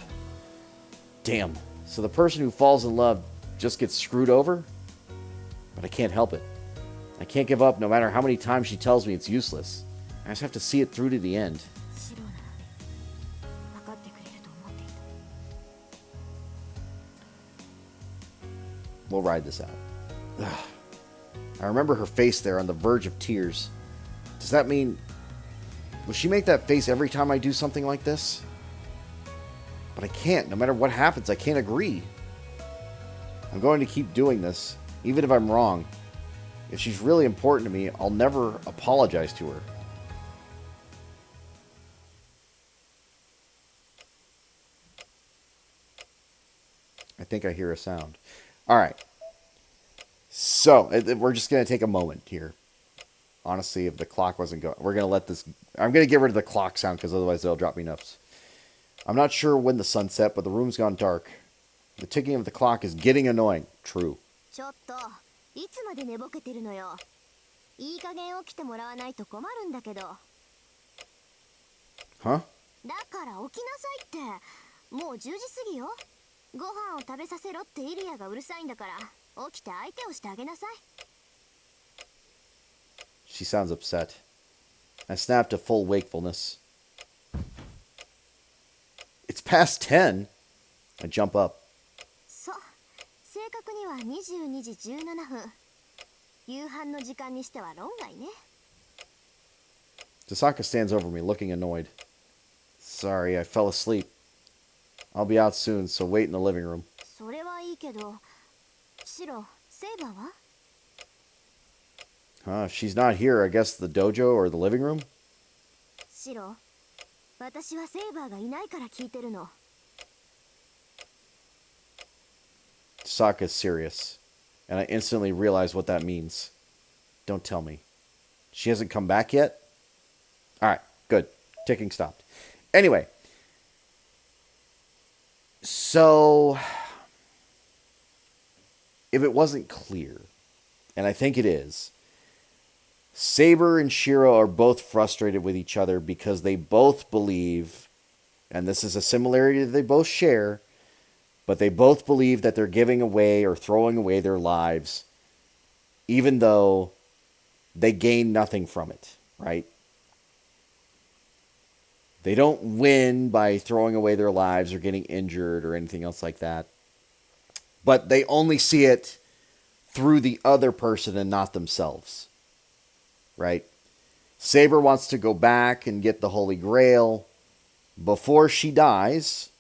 Damn. So the person who falls in love just gets screwed over? But I can't help it. I can't give up no matter how many times she tells me it's useless. I just have to see it through to the end. シロなら分かってくれると思っていた。 We'll ride this out. Ugh. I remember her face there on the verge of tears. Does that mean... Will she make that face every time I do something like this? But I can't. No matter what happens, I can't agree. I'm going to keep doing this, Even if I'm wrong, if she's really important to me, I'll never apologize to her. I think I hear a sound. All right. So, we're just going to take a moment here. Honestly, if the clock wasn't going, we're going to let this... I'm going to get rid of the clock sound because otherwise they'll drop me nuts. I'm not sure when the sun set, but the room's gone dark. The ticking of the clock is getting annoying. True. ちょっといつまで寝ぼけてるのよ。いい加減起きてもらわないと困るんだけど。 Huh? だから起きなさいって。もう10時過ぎよ。ご飯を食べさせろってイリアがうるさいんだから起きて相手をしてあげなさい。 She sounds upset. I snapped to full wakefulness. It's past 10. I jump up. そう、正確には22時17分。夕飯の時間にしては論外ね。 Tasaka stands over me, looking annoyed. Sorry, I fell asleep. I'll be out soon, so wait in the living room. それはいいけど、シロ、セイバーは？ If she's not here, I guess the dojo or the living room? シロ、私はセイバーがいないから聞いてるの。 Tasaka is serious, and I instantly realize what that means. Don't tell me. She hasn't come back yet? Alright, good. Ticking stopped. Anyway. So, if it wasn't clear, and I think it is, Saber and Shiro are both frustrated with each other because they both believe, and this is a similarity that they both share, but they both believe that they're giving away or throwing away their lives, even though they gain nothing from it, right? They don't win by throwing away their lives or getting injured or anything else like that. But they only see it through the other person and not themselves, right? Saber wants to go back and get the Holy Grail before she dies,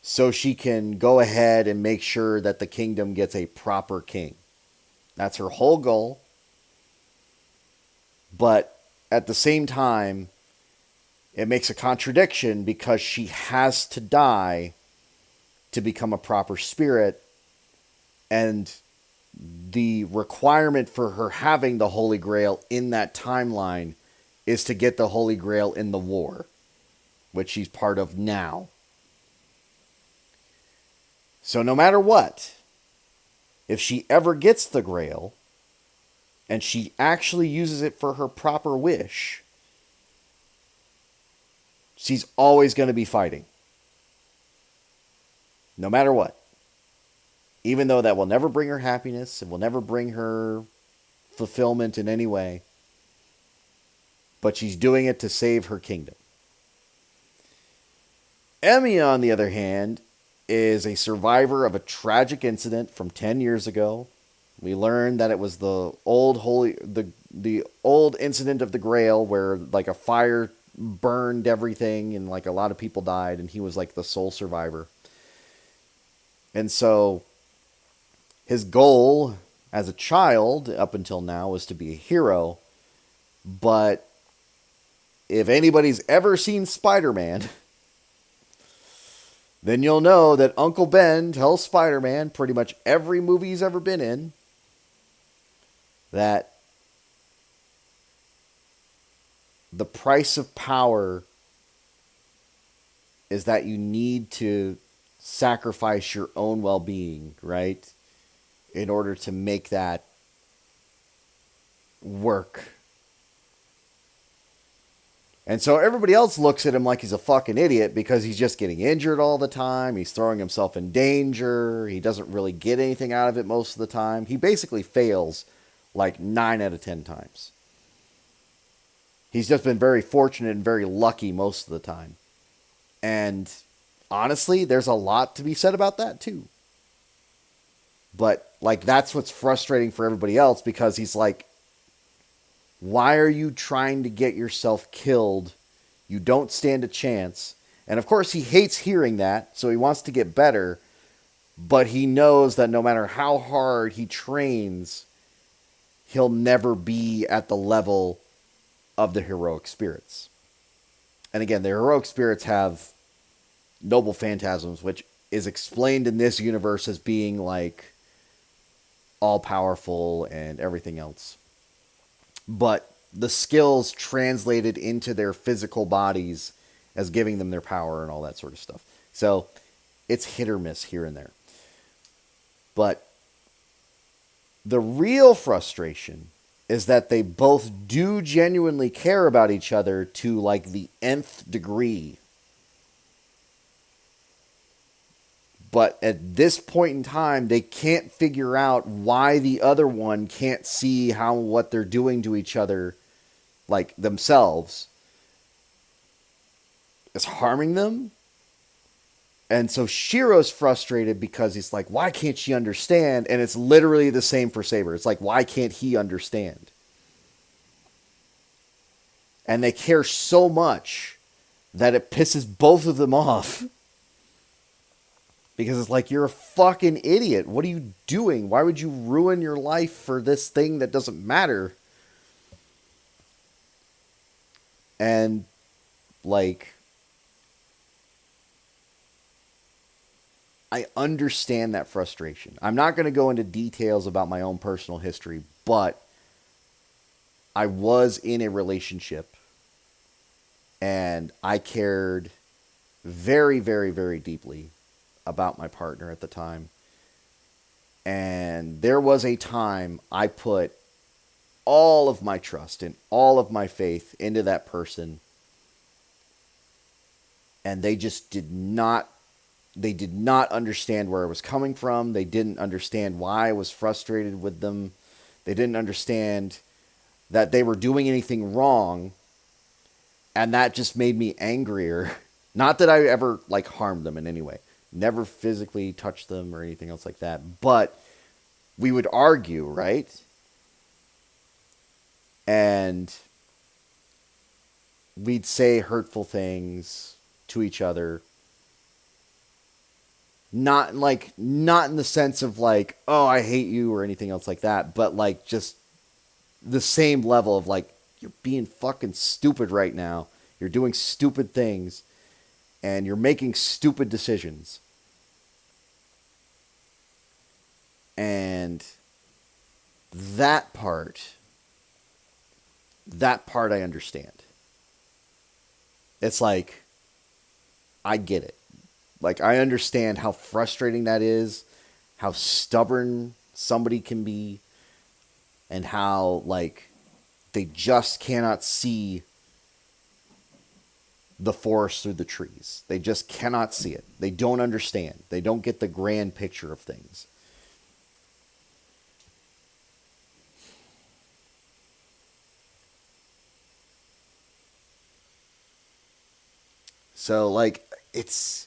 so she can go ahead and make sure that the kingdom gets a proper king. That's her whole goal. But at the same time, it makes a contradiction because she has to die to become a proper spirit. And the requirement for her having the Holy Grail in that timeline is to get the Holy Grail in the war, which she's part of now. So no matter what, if she ever gets the Grail, and she actually uses it for her proper wish, she's always going to be fighting. No matter what. Even though that will never bring her happiness, it will never bring her fulfillment in any way. But she's doing it to save her kingdom. Emiya, on the other hand, is a survivor of a tragic incident from 10 years ago. We learned that it was the old incident of the Grail where like a fire burned everything and like a lot of people died and he was like the sole survivor. And so his goal as a child up until now was to be a hero. But if anybody's ever seen Spider-Man, then you'll know that Uncle Ben tells Spider-Man pretty much every movie he's ever been in that the price of power is that you need to sacrifice your own well-being, right? In order to make that work. And so everybody else looks at him like he's a fucking idiot because he's just getting injured all the time. He's throwing himself in danger. He doesn't really get anything out of it most of the time. He basically fails like 9 out of 10 times. He's just been very fortunate and very lucky most of the time. And honestly, there's a lot to be said about that too. But like that's what's frustrating for everybody else because he's like, why are you trying to get yourself killed? You don't stand a chance. And of course he hates hearing that, so he wants to get better. But he knows that no matter how hard he trains, he'll never be at the level of the heroic spirits. And again, the heroic spirits have noble phantasms, which is explained in this universe as being like all powerful and everything else. But the skills translated into their physical bodies as giving them their power and all that sort of stuff. So it's hit or miss here and there. But the real frustration is that they both do genuinely care about each other to like the nth degree. But at this point in time, they can't figure out why the other one can't see how what they're doing to each other, like themselves, is harming them. And so Shiro's frustrated because he's like, why can't she understand? And it's literally the same for Saber. It's like, why can't he understand? And they care so much that it pisses both of them off. Because it's like, you're a fucking idiot. What are you doing? Why would you ruin your life for this thing that doesn't matter? And, like, I understand that frustration. I'm not going to go into details about my own personal history, but I was in a relationship and I cared very, very, very deeply about my partner at the time. And there was a time I put all of my trust and all of my faith into that person, and they just did not understand where I was coming from. They didn't understand why I was frustrated with them. They didn't understand that they were doing anything wrong, and that just made me angrier. Not that I ever like harmed them in any way. Never physically touched them or anything else like that. But we would argue, right? And we'd say hurtful things to each other. Not in the sense of like, oh, I hate you or anything else like that. But like just the same level of like, you're being fucking stupid right now. You're doing stupid things. And you're making stupid decisions. And that part I understand. It's like, I get it. Like, I understand how frustrating that is, how stubborn somebody can be, and how, like, they just cannot see the forest through the trees. They just cannot see it. They don't understand. They don't get the grand picture of things. So, like, it's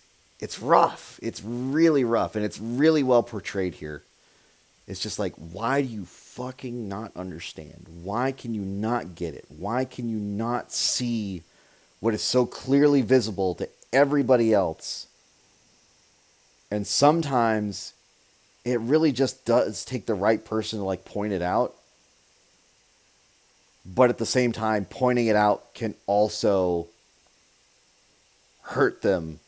rough. It's really rough, and it's really well portrayed here. It's just like, why do you fucking not understand? Why can you not get it? Why can you not see what is so clearly visible to everybody else? And sometimes it really just does take the right person to like point it out. But at the same time, pointing it out can also hurt them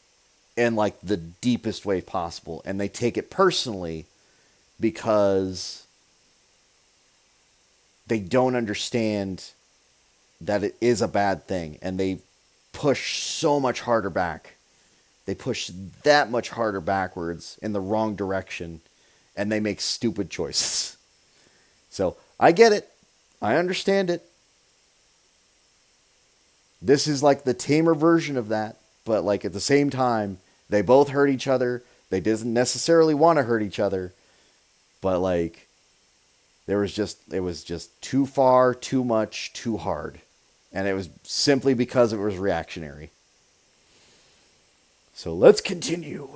in like the deepest way possible. And they take it personally because they don't understand that it is a bad thing. And they push so much harder back. They push that much harder backwards in the wrong direction. And they make stupid choices. So I get it. I understand it. This is like the tamer version of that. But like at the same time, they both hurt each other. They didn't necessarily want to hurt each other. But like, it was just too far, too much, too hard. And it was simply because it was reactionary. So let's continue.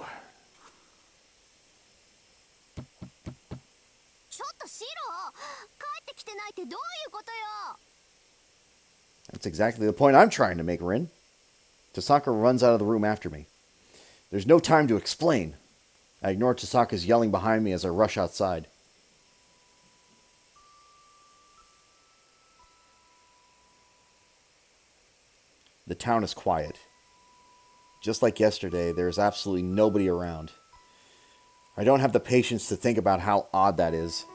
That's exactly the point I'm trying to make, Rin. Tasaka runs out of the room after me. There's no time to explain. I ignore Tasaka's yelling behind me as I rush outside. The town is quiet. Just like yesterday, there is absolutely nobody around. I don't have the patience to think about how odd that is.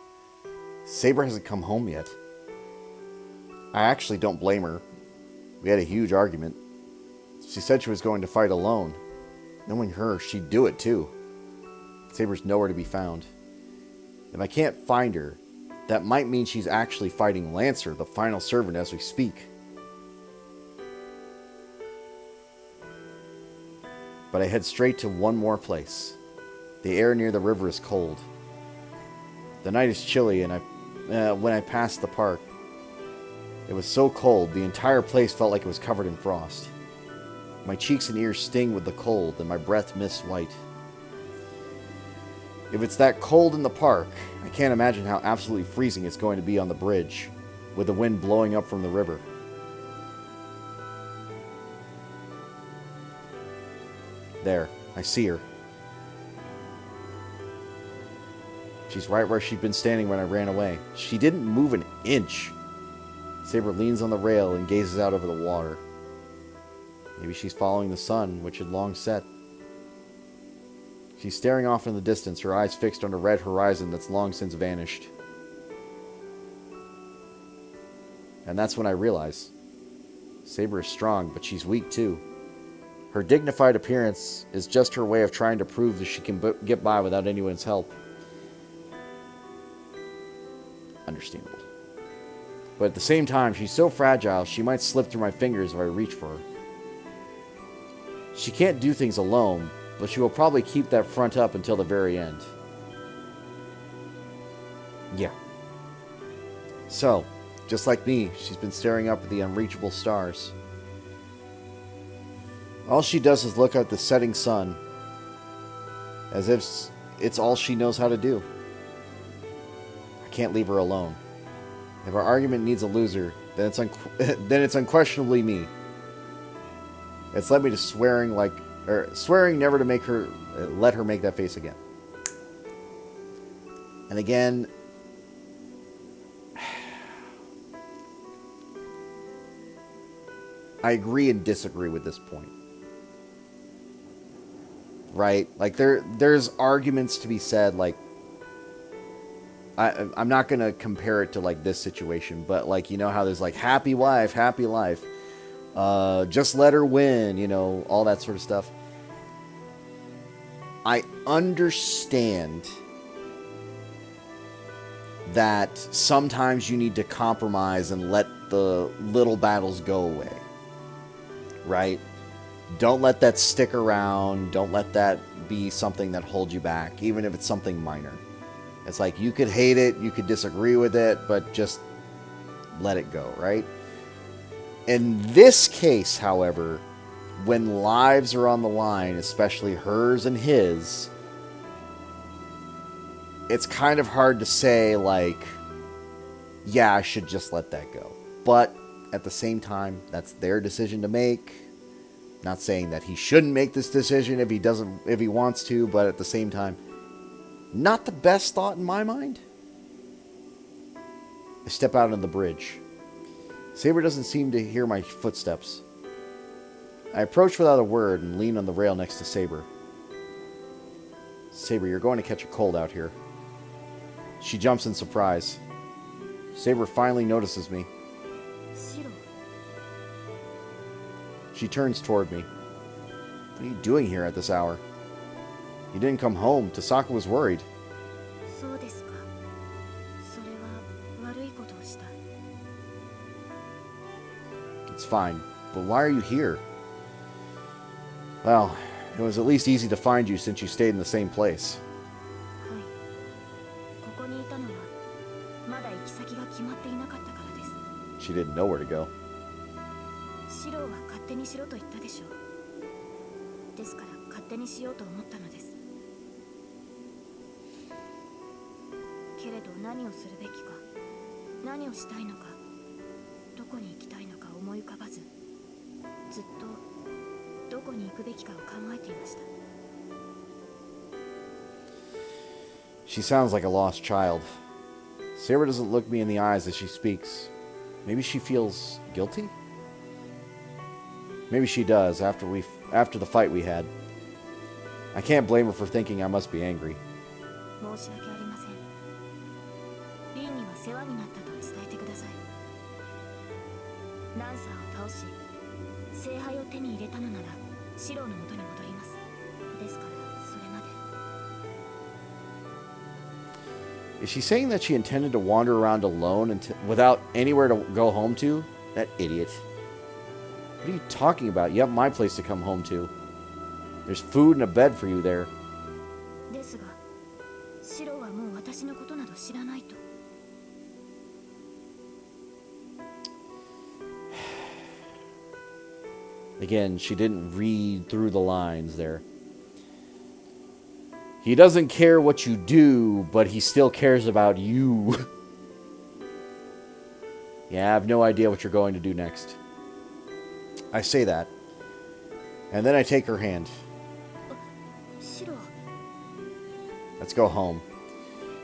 Saber hasn't come home yet. I actually don't blame her. We had a huge argument. She said she was going to fight alone. Knowing her, she'd do it too. Saber's nowhere to be found. If I can't find her, that might mean she's actually fighting Lancer, the final servant, as we speak. But I head straight to one more place. The air near the river is cold. The night is chilly, and when I passed the park, it was so cold, the entire place felt like it was covered in frost. My cheeks and ears sting with the cold, and my breath mists white. If it's that cold in the park, I can't imagine how absolutely freezing it's going to be on the bridge, with the wind blowing up from the river. There, I see her. She's right where she'd been standing when I ran away. She didn't move an inch. Saber leans on the rail and gazes out over the water. Maybe she's following the sun, which had long set. She's staring off in the distance, her eyes fixed on a red horizon that's long since vanished. And that's when I realize Saber is strong, but she's weak too. Her dignified appearance is just her way of trying to prove that she can get by without anyone's help. Understandable. But at the same time, she's so fragile, she might slip through my fingers if I reach for her. She can't do things alone, but she will probably keep that front up until the very end. Yeah. So, just like me, she's been staring up at the unreachable stars. All she does is look at the setting sun, as if it's all she knows how to do. I can't leave her alone. If our argument needs a loser, then it's unquestionably me. It's led me to swearing never to let her make that face again. And again, I agree and disagree with this point. Right? Like there's arguments to be said, like I'm not gonna compare it to like this situation, but like, you know how there's like happy wife, happy life. Just let her win, you know, all that sort of stuff. I understand that sometimes you need to compromise and let the little battles go away. Right? Don't let that stick around. Don't let that be something that holds you back, even if it's something minor. It's like you could hate it, you could disagree with it, but just let it go, right? In this case, however, when lives are on the line, especially hers and his, it's kind of hard to say, like, yeah, I should just let that go. But at the same time, that's their decision to make. Not saying that he shouldn't make this decision if he wants to, but at the same time, not the best thought in my mind. I step out on the bridge. Saber doesn't seem to hear my footsteps. I approach without a word and lean on the rail next to Saber. Saber, you're going to catch a cold out here. She jumps in surprise. Saber finally notices me. Shiro. She turns toward me. What are you doing here at this hour? You didn't come home. Tasaka was worried. そうですか。それは悪いことをした。 It's fine, but why are you here? Well, it was at least easy to find you since you stayed in the same place. はい。ここにいたのはまだ行き先が決まっていなかったからです。 She didn't know where to go. シロは勝手にしろと言ったでしょう。ですから勝手にしようと思ったのです。けれど何をするべきか、何をしたいのか、どこに行きたいのか思い浮かばず、ずっとどこに行くべきかを考えていました。She sounds like a lost child. Saber doesn't look me in the eyes as she speaks. Maybe she feels guilty? Maybe she does after the fight we had. I can't blame her for thinking I must be angry. 申し訳ありません。リンには世話になったと伝えてください。ナンサーを倒し、聖杯を手に入れたのなら、シローの元に戻ります。ですから、それまで。Is she saying that she intended to wander around alone without anywhere to go home to? That idiot. What are you talking about? You have my place to come home to. There's food and a bed for you there. ですが、シローはもう私のことなど知らないと。Again, she didn't read through the lines there. He doesn't care what you do, but he still cares about you. Yeah, I have no idea what you're going to do next. I say that. And then I take her hand. シロー。 Let's go home.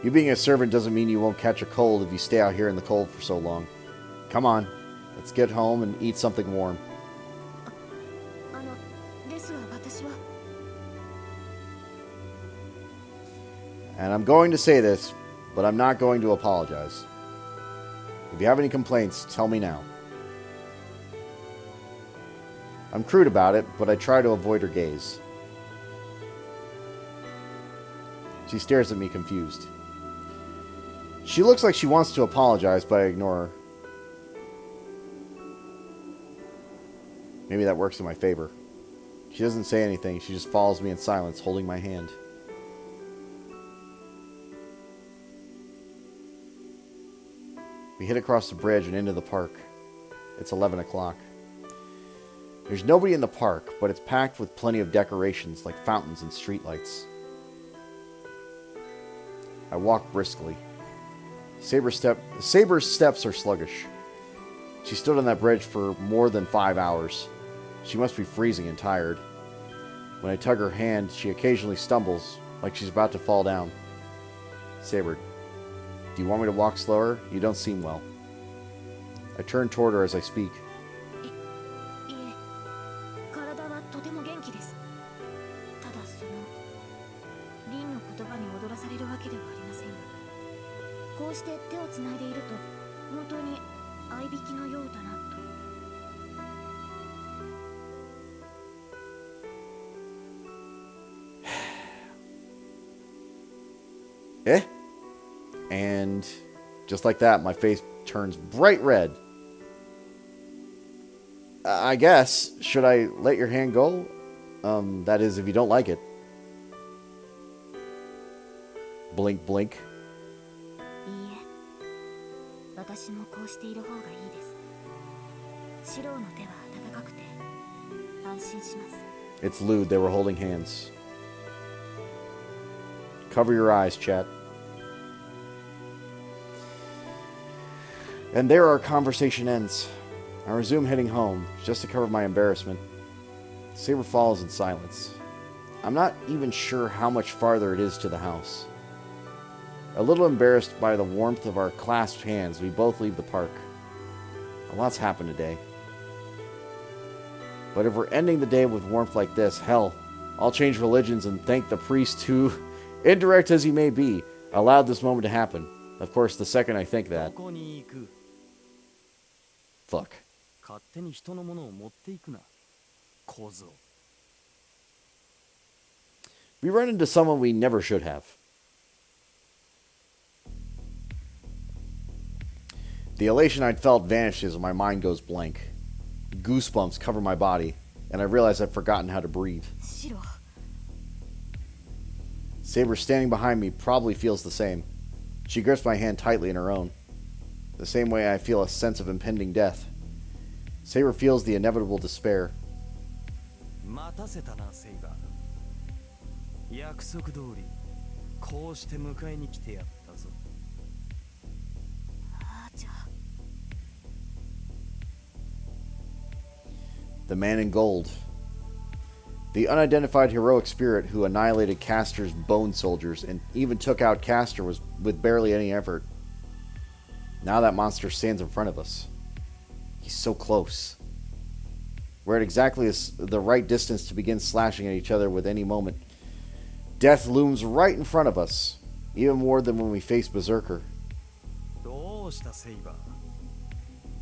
You being a servant doesn't mean you won't catch a cold if you stay out here in the cold for so long. Come on. Let's get home and eat something warm. ですが私は。 And I'm going to say this, but I'm not going to apologize. If you have any complaints, tell me now. I'm crude about it, but I try to avoid her gaze. She stares at me confused. She looks like she wants to apologize, but I ignore her. Maybe that works in my favor. She doesn't say anything. She just follows me in silence, holding my hand. We head across the bridge and into the park. It's 11 o'clock. There's nobody in the park, but it's packed with plenty of decorations like fountains and streetlights. I walk briskly. Saber's steps are sluggish. She stood on that bridge for more than 5 hours. She must be freezing and tired. When I tug her hand, she occasionally stumbles, like she's about to fall down. Saber, do you want me to walk slower? You don't seem well. I turn toward her as I speak. いえ、体はとても元気です。ただリンの言葉に踊らされるわけではありませんが、こうして手をつないでいると本当に合いびきのようだなと。Eh? And just like that, my face turns bright red. I guess, should I let your hand go? That is, if you don't like it. Blink, blink. いいえ、私もこうしている方がいいです。シローの手は温かくて安心します。 It's lewd. They were holding hands. Cover your eyes, chat. And there our conversation ends. I resume heading home, just to cover my embarrassment. Saber follows in silence. I'm not even sure how much farther it is to the house. A little embarrassed by the warmth of our clasped hands, we both leave the park. A lot's happened today. But if we're ending the day with warmth like this, hell, I'll change religions and thank the priest who, indirect as he may be, allowed this moment to happen. Of course, the second I think that... Fuck. We run into someone we never should have. The elation I'd felt vanishes and my mind goes blank. Goosebumps cover my body, and I realize I've forgotten how to breathe. シロー。 Saber standing behind me probably feels the same. She grips my hand tightly in her own. The same way I feel a sense of impending death. Saber feels the inevitable despair. 待たせたな、セイバー。約束通り、こうして迎えに来てやったぞ。あーちゃ。 The man in gold. The unidentified heroic spirit who annihilated Castor's bone soldiers and even took out Castor was with barely any effort. Now that monster stands in front of us. He's so close. We're at exactly the right distance to begin slashing at each other with any moment. Death looms right in front of us, even more than when we faced Berserker. どうしたセイバー。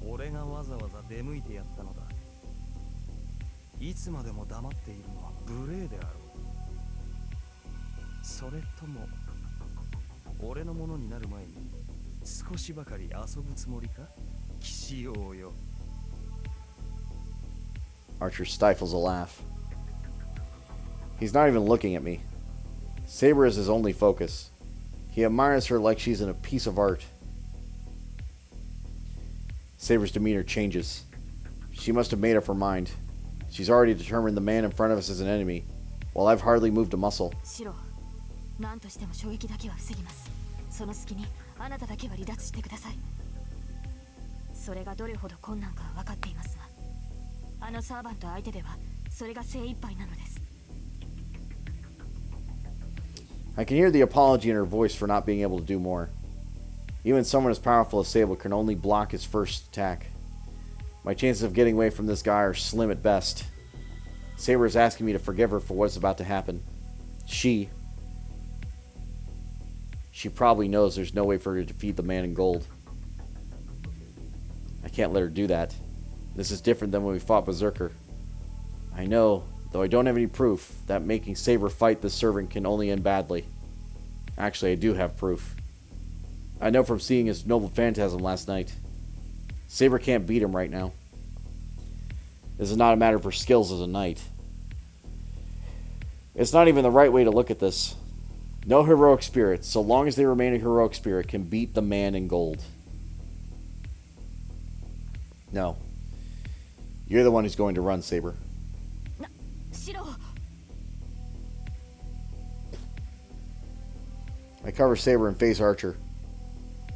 俺がわざわざ出向いてやったのだ。いつまでも黙っているのは無礼であろう。それとも俺のものになる前に少しばかり遊ぶつもりか？騎士王よ。Archer stifles a laugh. He's not even looking at me. Saber is his only focus. He admires her like she's in a piece of art. Saber's demeanor changes. She must have made up her mind. She's already determined the man in front of us is an enemy, while I've hardly moved a muscle. シロ、何としても衝撃だけは防ぎます。その隙にあなただけは離脱してください。それがどれほど困難かは分かっていますが、あのサーバント相手ではそれが精一杯なのです。I can hear the apology in her voice for not being able to do more. Even someone as powerful as Sable can only block his first attack. My chances of getting away from this guy are slim at best. Saber is asking me to forgive her for what's about to happen. She probably knows there's no way for her to defeat the man in gold. I can't let her do that. This is different than when we fought Berserker. I know, though I don't have any proof, that making Saber fight this servant can only end badly. Actually, I do have proof. I know from seeing his noble phantasm last night. Saber can't beat him right now. This is not a matter of her skills as a knight. It's not even the right way to look at this. No heroic spirit, so long as they remain a heroic spirit, can beat the man in gold. No. You're the one who's going to run, Saber. シロ、 I cover Saber and face Archer.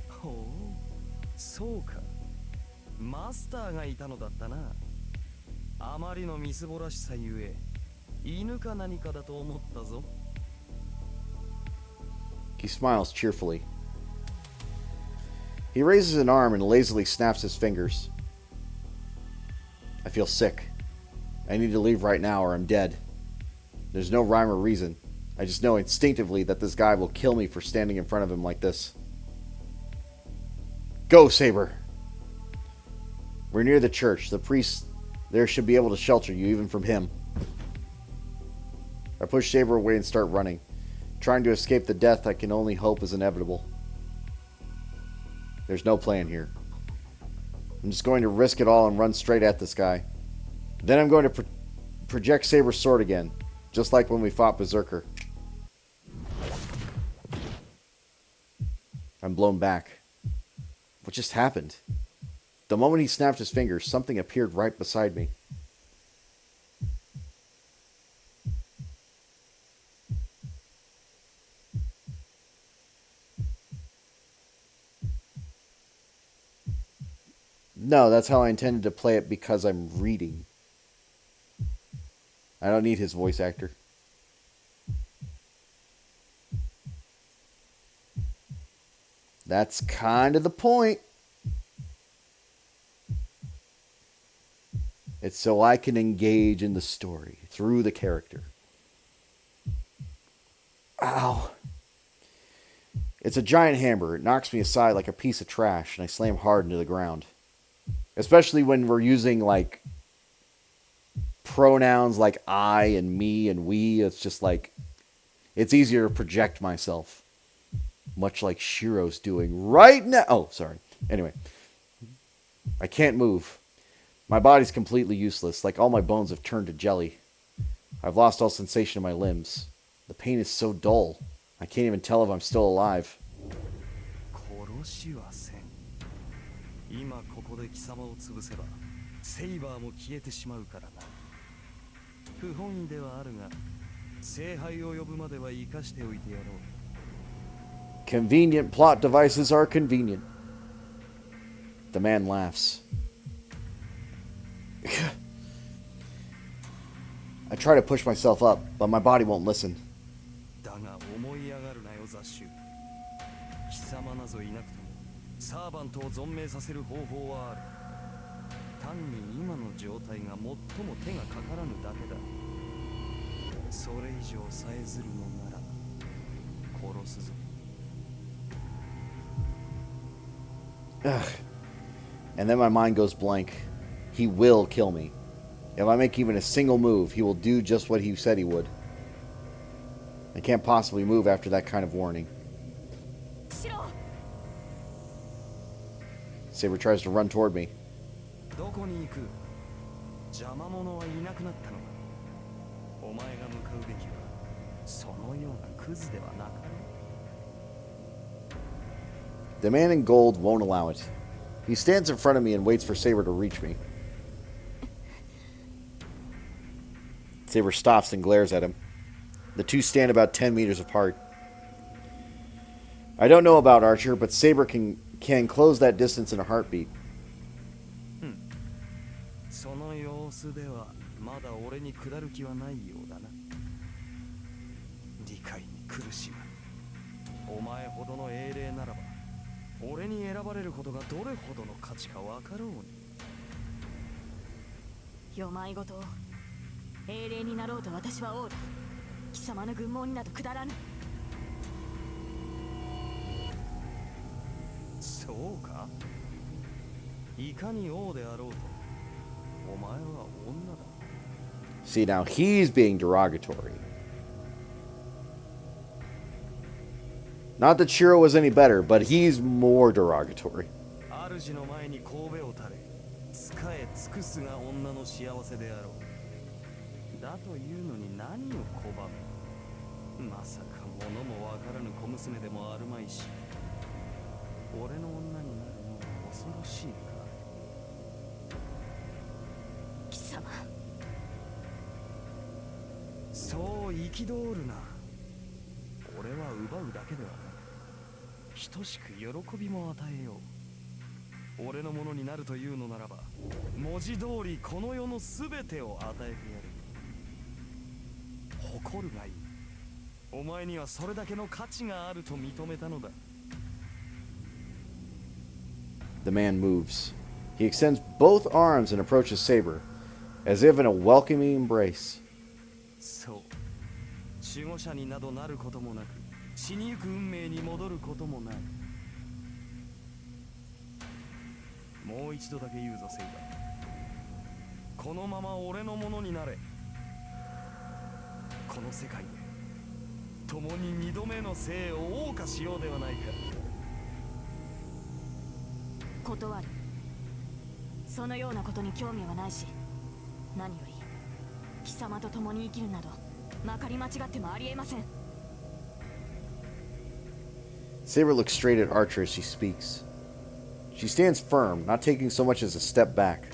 ほう、そうか。マスターがいたのだったな。あまりのみすぼらしさゆえ、犬か何かだと思ったぞ。He smiles cheerfully. He raises an arm and lazily snaps his fingers. I feel sick. I need to leave right now or I'm dead. There's no rhyme or reason. I just know instinctively that this guy will kill me for standing in front of him like this. Go, Saber! We're near the church. The priest there should be able to shelter you even from him. I push Saber away and start running, trying to escape the death I can only hope is inevitable. There's no plan here. I'm just going to risk it all and run straight at this guy. Then I'm going to project Saber's sword again, just like when we fought Berserker. I'm blown back. What just happened? The moment he snapped his fingers, something appeared right beside me. No, that's how I intended to play it because I'm reading. I don't need his voice actor. That's kind of the point. It's so I can engage in the story through the character. Ow. It's a giant hammer. It knocks me aside like a piece of trash, and I slam hard into the ground. Especially when we're using, like, pronouns like I and me and we. It's just like, it's easier to project myself. Much like Shiro's doing right now. Oh, sorry. Anyway. I can't move. My body's completely useless. Like all my bones have turned to jelly. I've lost all sensation in my limbs. The pain is so dull. I can't even tell if I'm still alive. 殺しはせん。今ここで貴様を潰せばセイバーも消えてしまうからな。不本意ではあるが聖杯を呼ぶまでは生かしておいてやろう。 Convenient plot devices are convenient. The man laughs. I try to push myself up, but my body won't listen. だが思い上がるなよ雑種。貴様なぞいなくともサーバントを存命させる方法はある。単に今の状態が最も手がかからぬだけだ。それ以上さえずるのなら殺すぞ。Ugh. And then my mind goes blank. He will kill me. If I make even a single move, he will do just what he said he would. I can't possibly move after that kind of warning. Saber tries to run toward me. どこに行く？邪魔者はいなくなったのか。お前が向かうべきはそのようなクズではなかろう。 The man in gold won't allow it. He stands in front of me and waits for Saber to reach me. Saber stops and glares at him. The two stand about 10 meters apart. I don't know about Archer, but Saber can close that distance in a heartbeat. その様子ではまだ俺に下る気はないようだな。理解に苦しむ。お前ほどの英霊ならば俺に選ばれることがどれほどの価値かわかろうに。よまいごと英霊になろうと私は王だ。貴様の軍門になどくだらぬ。そうか。いかに王であろうとお前は女だ。 See, now he's being derogatory. Not that Shiro was any better, but he's more derogatory. 主の前に神戸を垂れ仕え尽くすが女の幸せであろう。だというのに何を拒む。まさか物もわからぬ小娘でもあるまいし、俺の女になるのは恐ろしいか。貴様、そう憤るな。俺は奪うだけではない。等しく喜びも与えよう。俺のものになるというのならば、文字通りこの世のすべてを与えてやる。誇るがいい。お前にはそれだけの価値があると認めたのだ。 The man moves. He extends both arms and approaches Saber, as if in a welcoming embrace. そう。守護者になどなることもなく、死にゆく運命に戻ることもない。もう一度だけ言うぞ、セイバー。このまま俺のものになれ。この世界で共に二度目の生を謳歌しようではないか。断る。そのようなことに興味はないし、何より貴様と共に生きるなどまかり間違ってもありえません。 Saber looks straight at Archer as she speaks. She stands firm, not taking so much as a step back.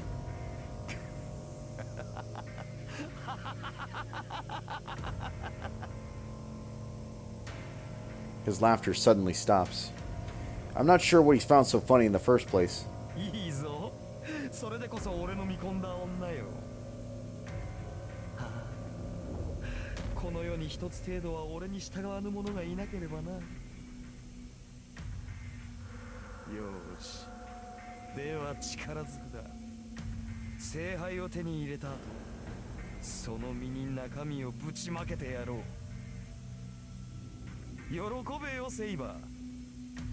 His laughter suddenly stops. I'm not sure what he's found so funny in the first place. いいぞ。それでこそ俺の見込んだ女よ。はあ、この世に一つ程度は俺に従わぬ者がいなければな。よーし。では力ずくだ。聖杯を手に入れた後、その身に中身をぶちまけてやろう。喜べよ、セイバー。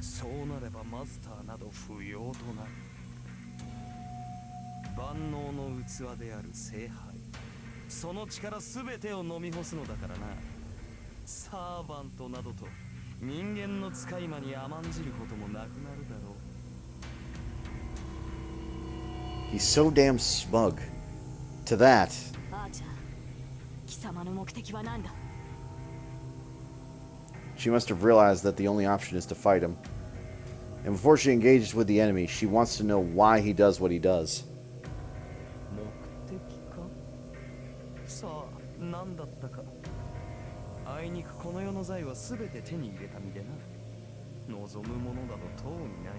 そうなればマスターなど不要となる。万能の器である聖杯、その力すべてを飲み干すのだからな。サーバントなどと人間の使い魔に甘んじることもなくなるだろう。 He's so damn smug. To that, アーチャー、貴様の目的は何だ？ she must have realized that the only option is to fight him. And before she engages with the enemy, she wants to know why he does what he does. 目的か。さあ、何だったか。あいにくこの世の財はすべて手に入れた身でな。望むものなどとうにない。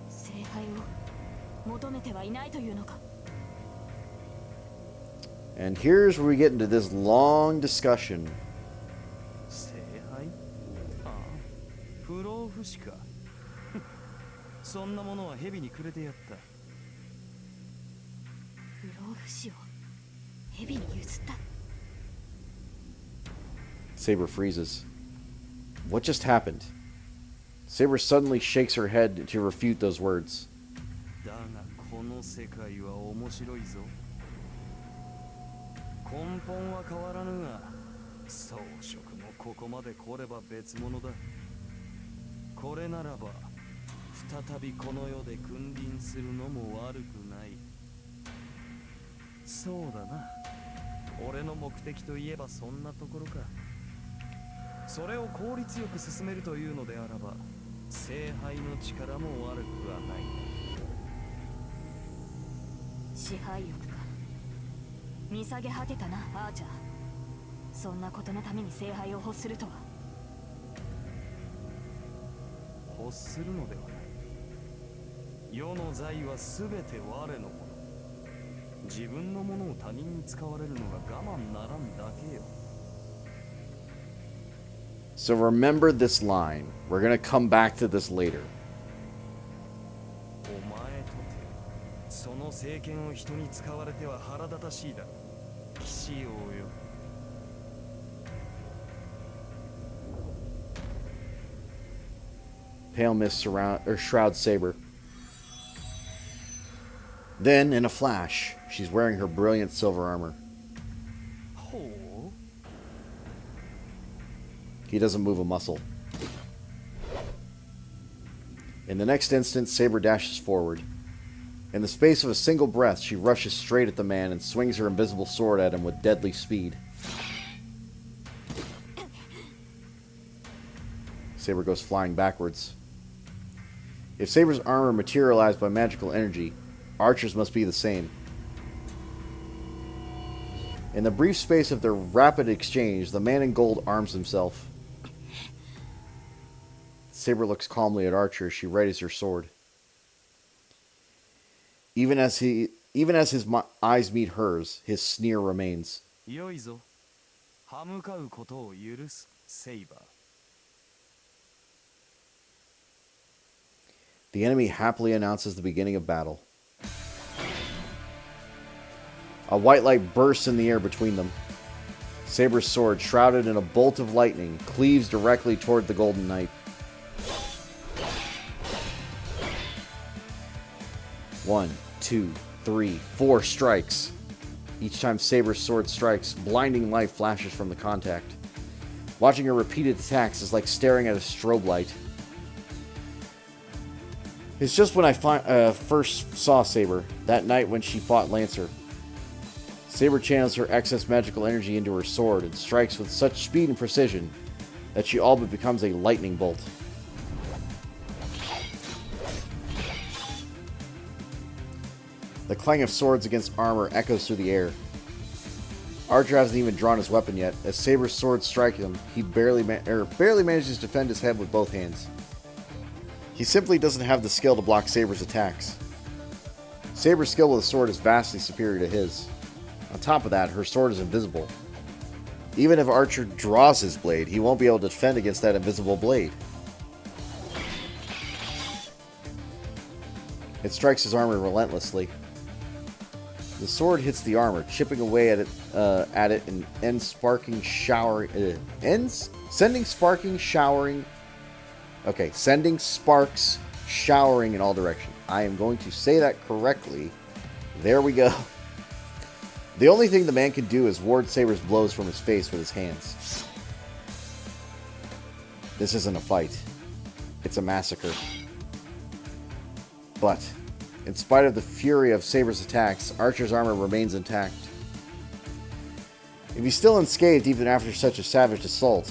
聖杯を求めてはいないというのか。And here's where we get into this long discussion. 聖杯？ああ、不老不死か。そんなものは蛇にくれてやった。不老不死を蛇に譲った。 Saber freezes. What just happened? Saber suddenly shakes her head to refute those words. だがこの世界は面白いぞ。根本は変わらぬが、装飾もここまで来れば別物だ。これならば再びこの世で君臨するのも悪くない。そうだな。俺の目的といえばそんなところか。それを効率よく進めるというのであらば、聖杯の力も悪くはない。支配欲か。見下げ果てたな、アーチャー。そんなことのために聖杯を欲するとは。欲するのではない。世の財は全て我のもの。自分のものを他人に使われるのが我慢ならんだけよ。So remember this line. We're gonna come back to this later. お前とてその政権を人に使われては腹立たしいだろう。騎士王よ。Pale mist shrouds Saber. Then, in a flash, she's wearing her brilliant silver armor. ほう。 He doesn't move a muscle. In the next instant, Saber dashes forward. In the space of a single breath, she rushes straight at the man and swings her invisible sword at him with deadly speed. Saber goes flying backwards. If Saber's armor materialized by magical energy, Archer's must be the same. In the brief space of their rapid exchange, the man in gold arms himself. Saber looks calmly at Archer as she readies her sword. Even as his eyes meet hers, his sneer remains. よいぞ。歯向かうことを許す、セイバー。 The enemy happily announces the beginning of battle. A white light bursts in the air between them. Saber's sword, shrouded in a bolt of lightning, cleaves directly toward the Golden Knight. 1, 2, 3, 4 strikes. Each time Saber's sword strikes, blinding light flashes from the contact. Watching her repeated attacks is like staring at a strobe light. It's just when I first saw Saber, that night when she fought Lancer. Saber channels her excess magical energy into her sword and strikes with such speed and precision that she all but becomes a lightning bolt. The clang of swords against armor echoes through the air. Archer hasn't even drawn his weapon yet. As Saber's sword strikes him, he barely manages to defend his head with both hands. He simply doesn't have the skill to block Saber's attacks. Saber's skill with a sword is vastly superior to his. On top of that, her sword is invisible. Even if Archer draws his blade, he won't be able to defend against that invisible blade. It strikes his armor relentlessly. The sword hits the armor, chipping away at it and sending sparking sparks showering in all directions. I am going to say that correctly. There we go. The only thing the man can do is ward Saber's blows from his face with his hands. This isn't a fight. It's a massacre. But, in spite of the fury of Saber's attacks, Archer's armor remains intact. If he's still unscathed even after such a savage assault,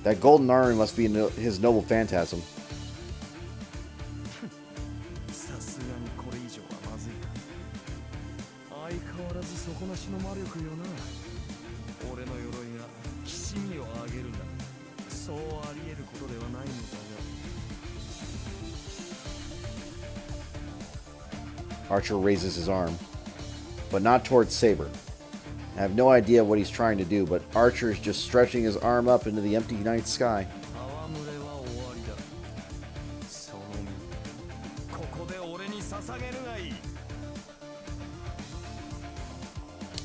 that golden armor must be his noble phantasm. さすがにこれ以上はまずいか。相変わらず底なしの魔力よな。俺の鎧がきしみを上げるんだ。そうあり得ることではないのだが。 Archer raises his arm, but not towards Saber. I have no idea what he's trying to do, but Archer is just stretching his arm up into the empty night sky. 戯れは終わりだ。その身、ここで俺に捧げるがいい。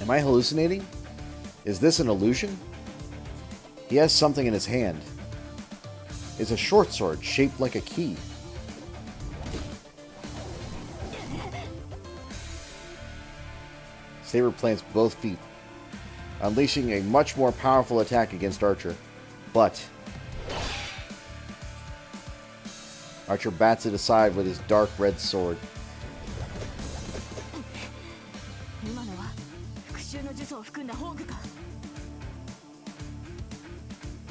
Am I hallucinating? Is this an illusion? He has something in his hand. It's a short sword shaped like a key. Saber plants both feet, unleashing a much more powerful attack against Archer. But Archer bats it aside with his dark red sword. 今のは復讐の術を含んだ宝具か。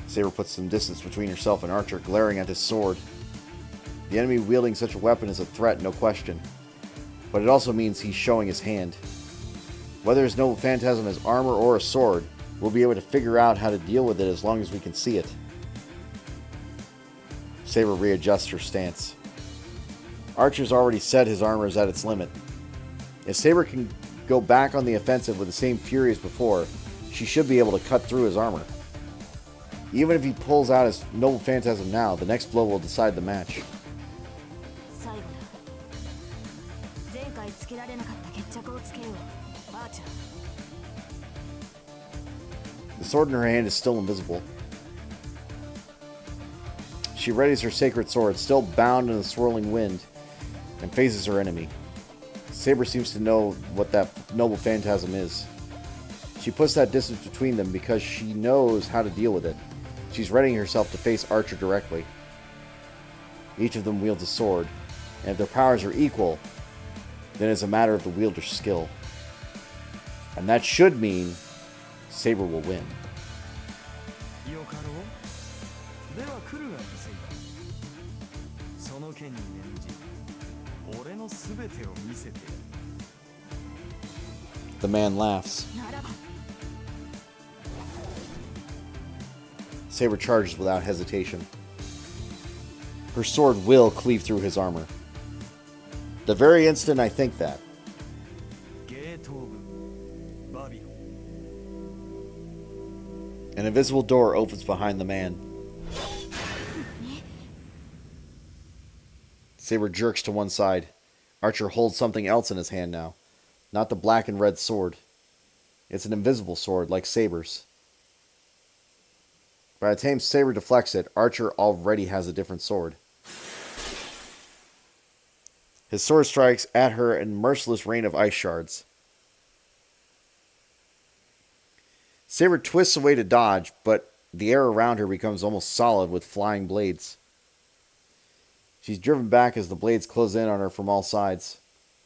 Saber puts some distance between herself and Archer, glaring at his sword. The enemy wielding such a weapon is a threat, no question. But it also means he's showing his hand. Whether his noble phantasm has armor or a sword, we'll be able to figure out how to deal with it as long as we can see it. Saber readjusts her stance. Archer's already said his armor is at its limit. If Saber can go back on the offensive with the same fury as before, she should be able to cut through his armor. Even if he pulls out his noble phantasm now, the next blow will decide the match. 最後だ。前回つけられなかった決着をつけよう。アーチャー。 The sword in her hand is still invisible. She readies her sacred sword, still bound in the swirling wind, and faces her enemy. Saber seems to know what that noble phantasm is. She puts that distance between them because she knows how to deal with it. She's readying herself to face Archer directly. Each of them wields a sword, and if their powers are equal, then it's a matter of the wielder's skill. And that should mean Saber will win. よかろう。では来るがいいせいだ。その剣に免じ、俺のすべてを見せてやる。 The man laughs. ならば。 Saber charges without hesitation. Her sword will cleave through his armor. The very instant I think that, ゲートオブバビロン。 an invisible door opens behind the man. Saber jerks to one side. Archer holds something else in his hand now. Not the black and red sword. It's an invisible sword like Saber's. By the time Saber deflects it, Archer already has a different sword. His sword strikes at her in merciless rain of ice shards. Saber twists away to dodge, but the air around her becomes almost solid with flying blades. She's driven back as the blades close in on her from all sides.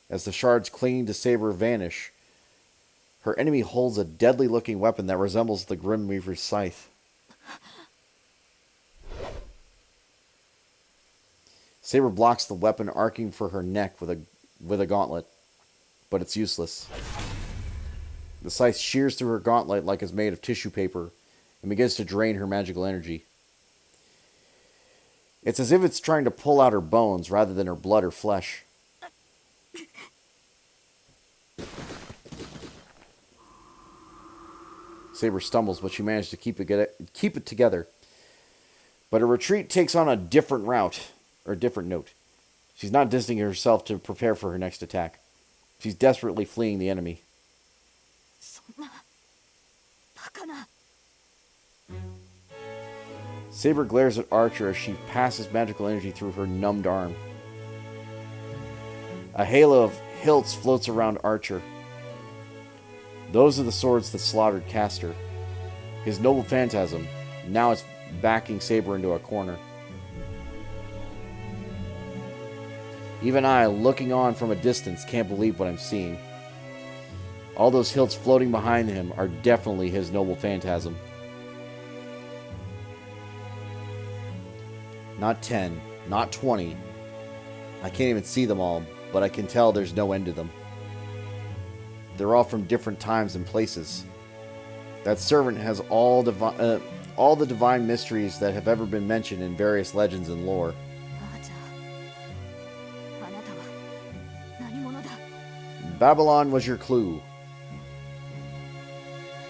As the shards clinging to Saber vanish, her enemy holds a deadly-looking weapon that resembles the Grim Reaper's scythe. Saber blocks the weapon arcing for her neck with a gauntlet, but it's useless. The scythe shears through her gauntlet like it's made of tissue paper and begins to drain her magical energy. It's as if it's trying to pull out her bones rather than her blood or flesh. Saber stumbles, but she manages to keep it together. But her retreat takes on a different route, or different note. She's not distancing herself to prepare for her next attack. She's desperately fleeing the enemy. そんなバカな。 Saber glares at Archer as she passes magical energy through her numbed arm. A halo of hilts floats around Archer. Those are the swords that slaughtered Castor. His noble phantasm. Now it's backing Saber into a corner. Even I, looking on from a distance, can't believe what I'm seeing. All those hilts floating behind him are definitely his noble phantasm. Not 10, not 20. I can't even see them all, but I can tell there's no end to them. They're all from different times and places. That servant has all the divine mysteries that have ever been mentioned in various legends and lore. アーチャー。あなたは何者だ。 Babylon was your clue.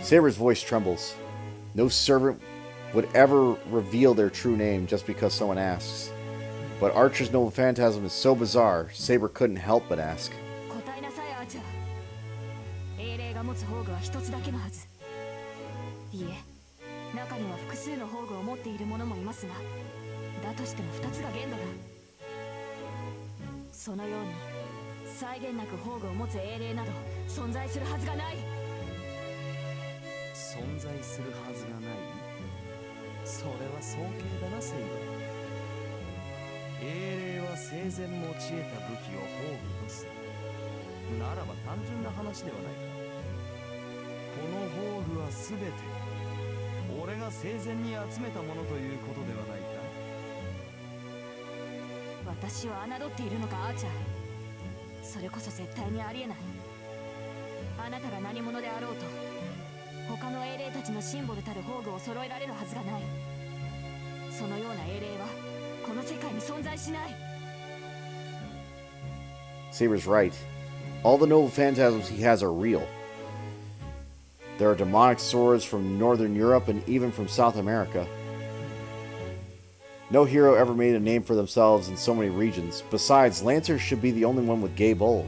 Saber's voice trembles. No servant would ever reveal their true name just because someone asks. But Archer's noble phantasm is so bizarre, Saber couldn't help but ask. 答えなさいアーチャー。英霊が持つ宝具は一つだけのはず。いえ、中には複数の宝具を持っている者もいますが、だとしても二つが限度だ。そのように際限なく宝具を持つ英霊など存在するはずがない。存在するはずがない。それは早計だな、セイバー。英霊は生前用いた武器を宝具とする。ならば単純な話ではないか。この宝具は全て俺が生前に集めたものということではないか。私を侮っているのかアーチャー。それこそ絶対にありえない。あなたが何者であろうと他の英霊たちのシンボルたる宝具を揃えられるはずがない。そのような英霊はこの世界に存在しない。 Saber's right. All the noble phantasms he has are real. There are demonic swords from Northern Europe and even from South America. No hero ever made a name for themselves in so many regions. Besides, Lancers should be the only one with gay bulg.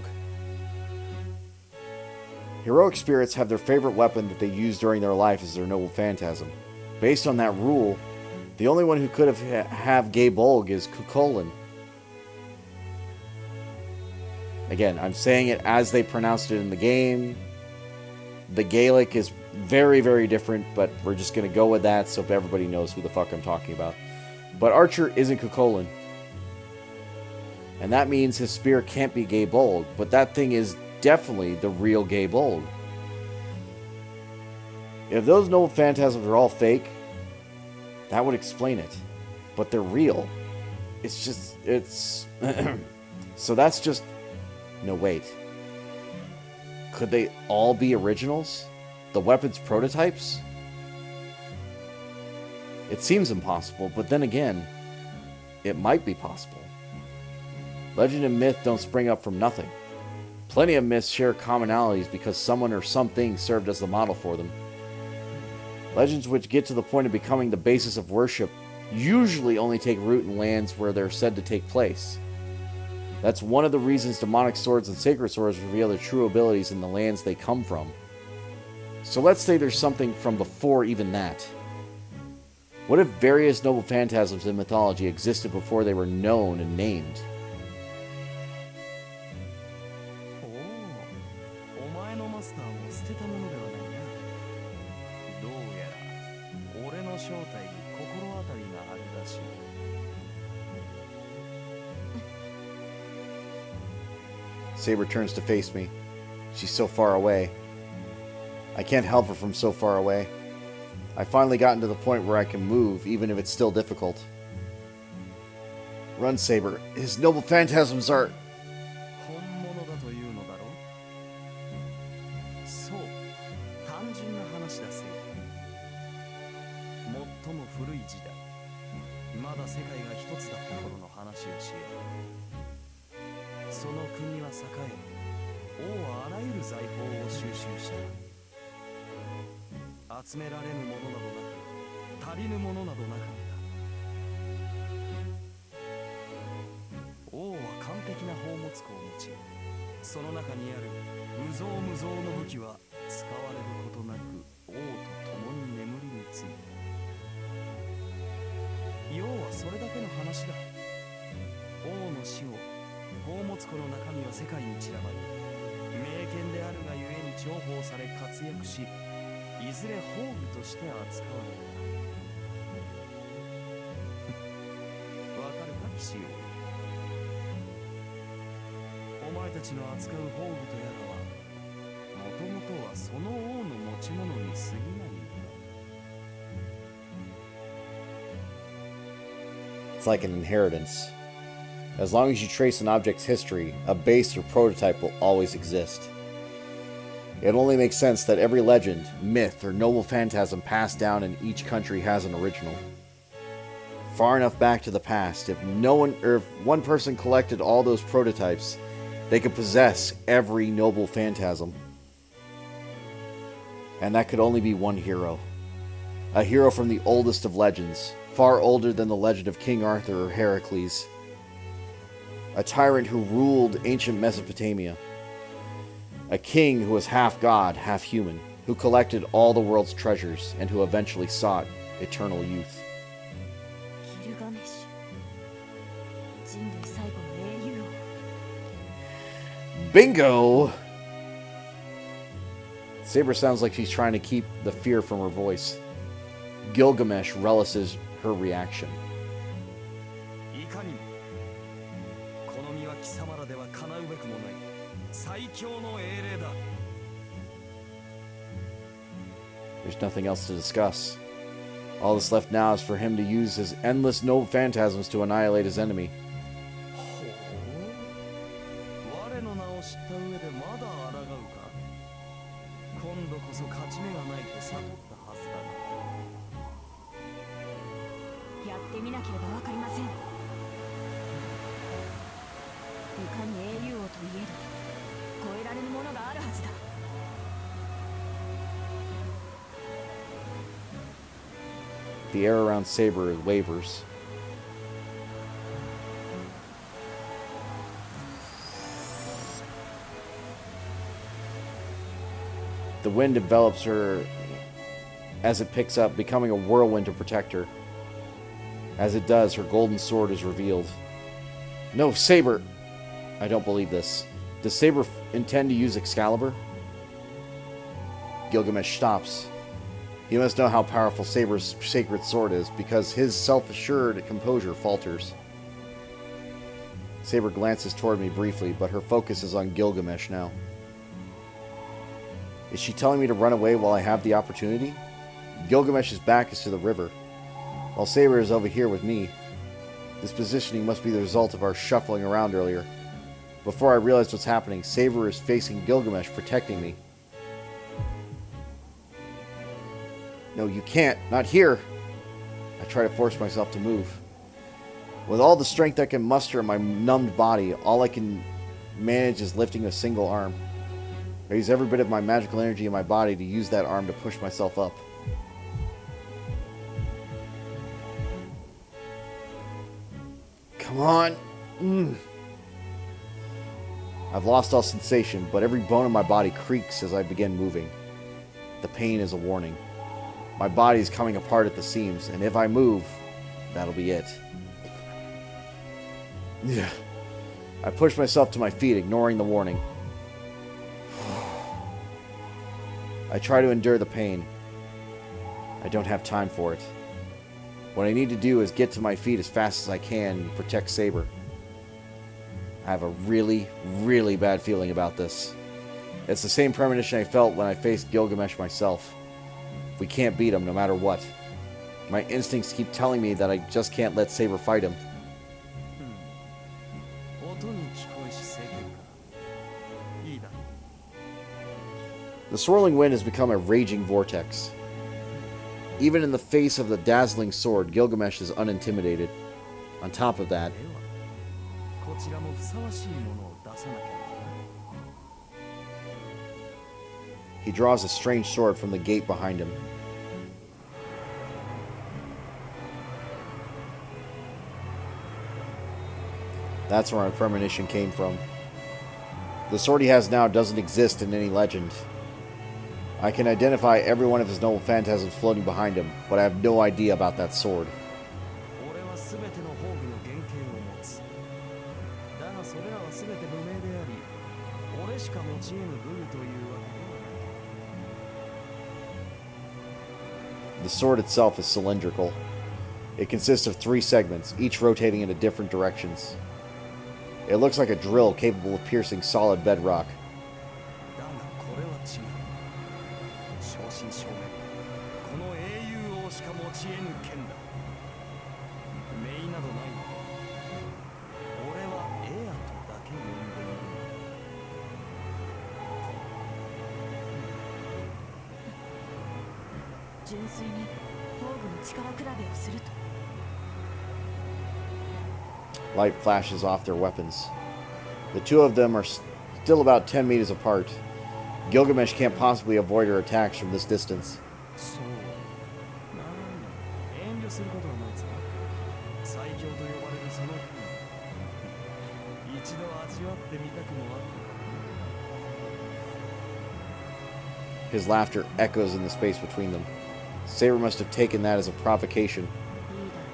Heroic spirits have their favorite weapon that they use during their life as their noble phantasm. Based on that rule, the only one who could have gay bulg is Cuchulainn. Again, I'm saying it as they pronounced it in the game. The Gaelic is very, very different, but we're just going to go with that so everybody knows who the fuck I'm talking about. But Archer isn't Cuchulainn. And that means his spear can't be gay bulg, but that thing is definitely the real gay bulg. If those noble phantasms are all fake, that would explain it. But they're real. It's just, it's... So that's just... No, wait. Could they all be originals? The weapons prototypes? It seems impossible, but then again, it might be possible. Legend and myth don't spring up from nothing. Plenty of myths share commonalities because someone or something served as the model for them. Legends which get to the point of becoming the basis of worship usually only take root in lands where they're said to take place. That's one of the reasons demonic swords and sacred swords reveal their true abilities in the lands they come from. So let's say there's something from before even that. What if various noble phantasms in mythology existed before they were known and named? おお、お前のマスターを捨てたものではないな。どうやら俺の正体に心当たりがあるらしい。Saber turns to face me. She's so far away. I can't help her from so far away. I finally gotten to the point where I can move, even if it's still difficult. Run, Saber. His noble phantasms are... 本物だというのだろう。そう、単純な話だせ。最も古い時代、まだ世界が一つだった頃の話をしよう。その国は栄え、王はあらゆる財宝を収集した。集められぬものなどなく、足りぬものなどなかった。王は完璧な宝物庫を持ち、その中にある無造無造の武器は使われることなく王と共に眠りについた。要はそれだけの話だ。王の死後、宝物庫の中身は世界に散らばり、名剣であるがゆえに重宝され活躍し、いずれ宝具として扱われた。わかるか、騎士王。お前たちの扱う宝具とやらは、もともとはその王の持ち物に過ぎないのだ。It's like an inheritance. As long as you trace an object's history, a base or prototype will always exist. It only makes sense that every legend, myth, or noble phantasm passed down in each country has an original. Far enough back to the past, if one person collected all those prototypes, they could possess every noble phantasm. And that could only be one hero. A hero from the oldest of legends, far older than the legend of King Arthur or Heracles. A tyrant who ruled ancient Mesopotamia. A king who was half god, half human, who collected all the world's treasures and who eventually sought eternal youth. ギルガメッシュ、人類最後の英雄王。 Bingo! Saber sounds like she's trying to keep the fear from her voice. Gilgamesh relishes her reaction. いかにもこの身は貴様らでは叶うべくもない最強の英霊だ。 There's nothing else to discuss. All that's left now is for him to use his endless no phantasms to annihilate his enemy. ほう我の名を知った上でまだ抗うか。今度こそ勝ち目がないと悟ったはずだが。 やってみなければわかりません。いかに英雄王といえど超えられるものがあるはずだ。 The air around Saber wavers. The wind envelops her as it picks up, becoming a whirlwind to protect her. As it does, her golden sword is revealed. No, Saber! I don't believe this. Does Saber intend to use Excalibur? Gilgamesh stops. He must know how powerful Saber's sacred sword is, because his self-assured composure falters. Saber glances toward me briefly, but her focus is on Gilgamesh now. Is she telling me to run away while I have the opportunity? Gilgamesh's back is to the river, while Saber is over here with me. This positioning must be the result of our shuffling around earlier. Before I realize what's happening, Saber is facing Gilgamesh, protecting me. No, you can't. Not here. I try to force myself to move. With all the strength I can muster in my numbed body, all I can manage is lifting a single arm. I use every bit of my magical energy in my body to use that arm to push myself up. Come on. I've lost all sensation, but every bone in my body creaks as I begin moving. The pain is a warning. My body is coming apart at the seams, and if I move, that'll be it. I push myself to my feet, ignoring the warning. I try to endure the pain. I don't have time for it. What I need to do is get to my feet as fast as I can and protect Saber. I have a really, really bad feeling about this. It's the same premonition I felt when I faced Gilgamesh myself. We can't beat him no matter what. My instincts keep telling me that I just can't let Saber fight him. The swirling wind has become a raging vortex. Even in the face of the dazzling sword, Gilgamesh is unintimidated. On top of that, he draws a strange sword from the gate behind him. That's where my premonition came from. The sword he has now doesn't exist in any legend. I can identify every one of his noble phantasms floating behind him, but I have no idea about that sword. The sword itself is cylindrical. It consists of 3 segments, each rotating in different directions. It looks like a drill capable of piercing solid bedrock. Light flashes off their weapons. The two of them are still about 10 meters apart. Gilgamesh can't possibly avoid her attacks from this distance. そうなん遠慮することはないさ最強と呼ばれるその剣一度味わってみたくもあった His laughter echoes in the space between them. Saber must have taken that as a provocation. いいだろ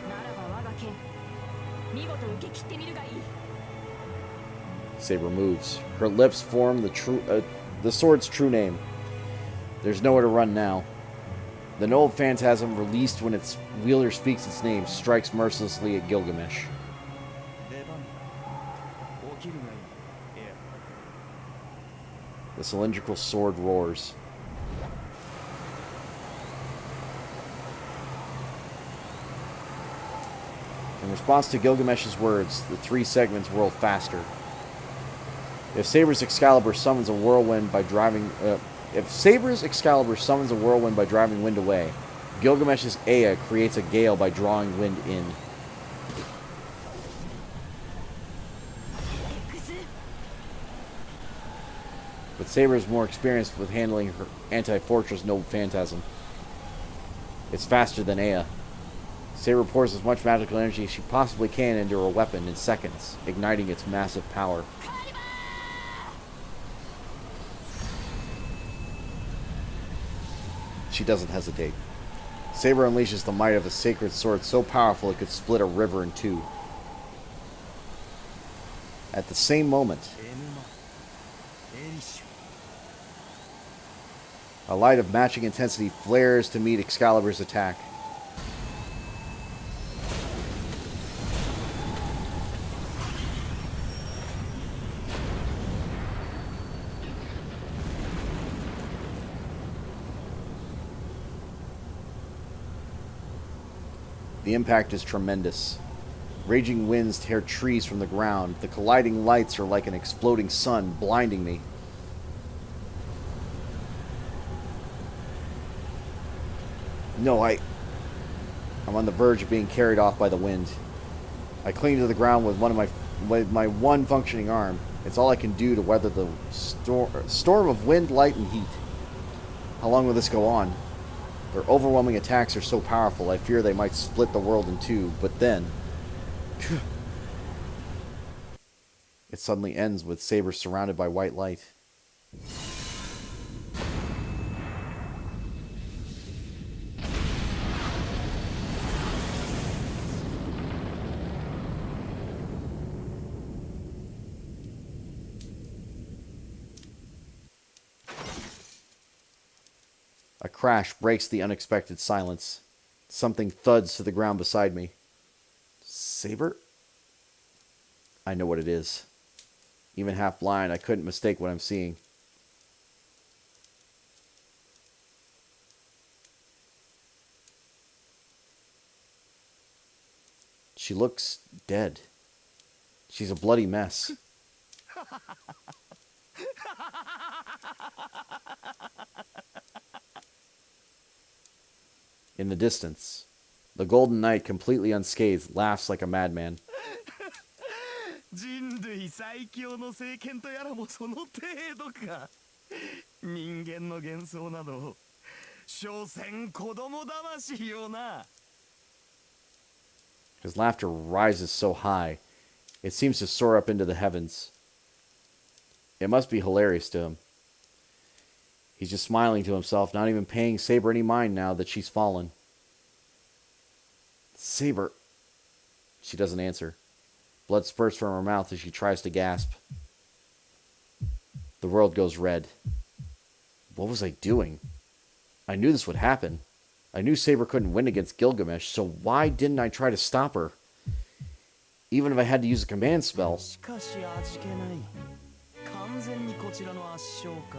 うならば我が剣見事受け切ってみるがいい Saber moves. Her lips form the sword's true name. There's nowhere to run now. The old phantasm, released when its wielder speaks its name, strikes mercilessly at Gilgamesh. 出番だ起きるがいいいや The cylindrical sword roars. In response to Gilgamesh's words, the three segments whirl faster. If Saber's Excalibur summons a whirlwind by driving wind away, Gilgamesh's Ea creates a gale by drawing wind in. But Saber is more experienced with handling her anti-fortress Noble Phantasm. It's faster than Ea. Saber pours as much magical energy as she possibly can into her weapon in seconds, igniting its massive power. She doesn't hesitate. Saber unleashes the might of a sacred sword so powerful it could split a river in two. At the same moment, a light of matching intensity flares to meet Excalibur's attack. The impact is tremendous. Raging winds tear trees from the ground. The colliding lights are like an exploding sun, blinding me. No, I'm on the verge of being carried off by the wind. I cling to the ground with my one functioning arm. It's all I can do to weather the storm of wind, light, and heat. How long will this go on? Their overwhelming attacks are so powerful, I fear they might split the world in two, but then... It suddenly ends with Saber surrounded by white light. A crash breaks the unexpected silence. Something thuds to the ground beside me. Saber? I know what it is. Even half blind, I couldn't mistake what I'm seeing. She looks dead. She's a bloody mess. In the distance, the Golden Knight, completely unscathed, laughs like a madman. 人類最強の聖剣とやらもその程度か人間の幻想など所詮子供魂よな His laughter rises so high, it seems to soar up into the heavens. It must be hilarious to him. He's just smiling to himself, not even paying Saber any mind now that she's fallen. Saber. She doesn't answer. Blood spurts from her mouth as she tries to gasp. The world goes red. What was I doing? I knew this would happen. I knew Saber couldn't win against Gilgamesh, so why didn't I try to stop her? Even if I had to use a command spell. しかし味気ない完全にこちらの圧勝か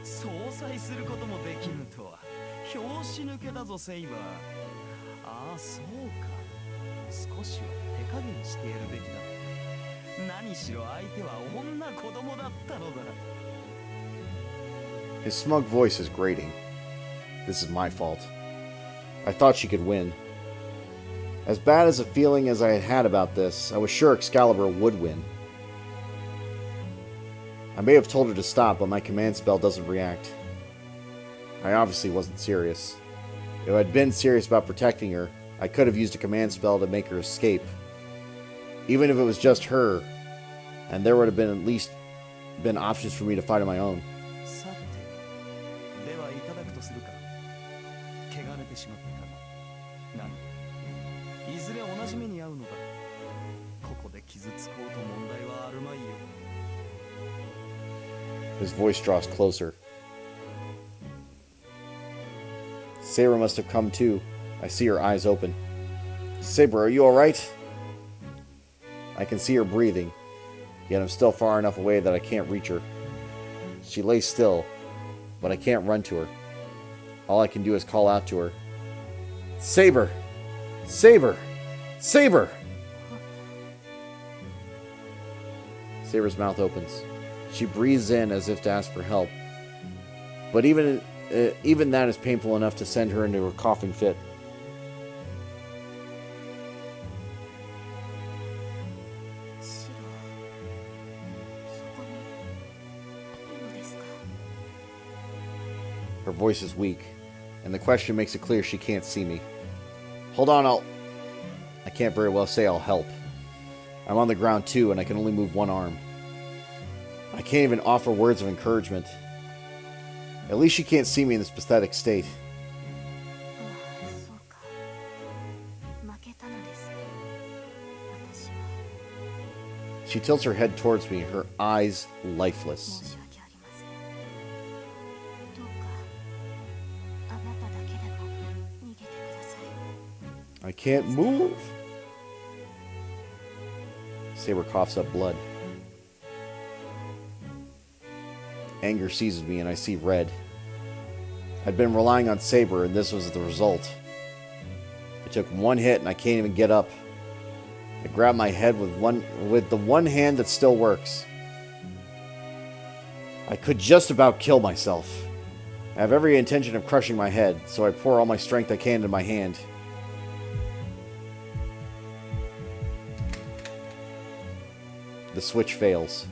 相殺することもできぬとは拍子抜けだぞセイバーああそうか少しは手加減してやるべきだった何しろ相手は女子供だったのだ His smug voice is grating. This is my fault. I thought she could win. As bad as a feeling as I had about this, I was sure Excalibur would win. I may have told her to stop, but my command spell doesn't react. I obviously wasn't serious. If I'd been serious about protecting her, I could have used a command spell to make her escape. Even if it was just her, and there would have been at least been options for me to fight on my own. さて、ではいただくとするか。汚れてしまったが。何？いずれ同じ目に遭うのだ。ここで傷つこうと問題はあるまいよ。His voice draws closer. Saber must have come too. I see her eyes open. Saber, are you alright? I can see her breathing, yet I'm still far enough away that I can't reach her. She lays still, but I can't run to her. All I can do is call out to her. Saber! Saber! Saber! Saber's mouth opens. She breathes in as if to ask for help. But even that is painful enough to send her into a coughing fit. Her voice is weak, and the question makes it clear she can't see me. Hold on, I can't very well say I'll help. I'm on the ground too, and I can only move one arm. I can't even offer words of encouragement. At least she can't see me in this pathetic state. She tilts her head towards me, her eyes lifeless. I can't move. Saber coughs up blood. Anger seizes me and I see red. I'd been relying on Saber and this was the result. I took one hit and I can't even get up. I grab my head with the one hand that still works. I could just about kill myself. I have every intention of crushing my head, so I pour all my strength I can into my hand. The switch fails.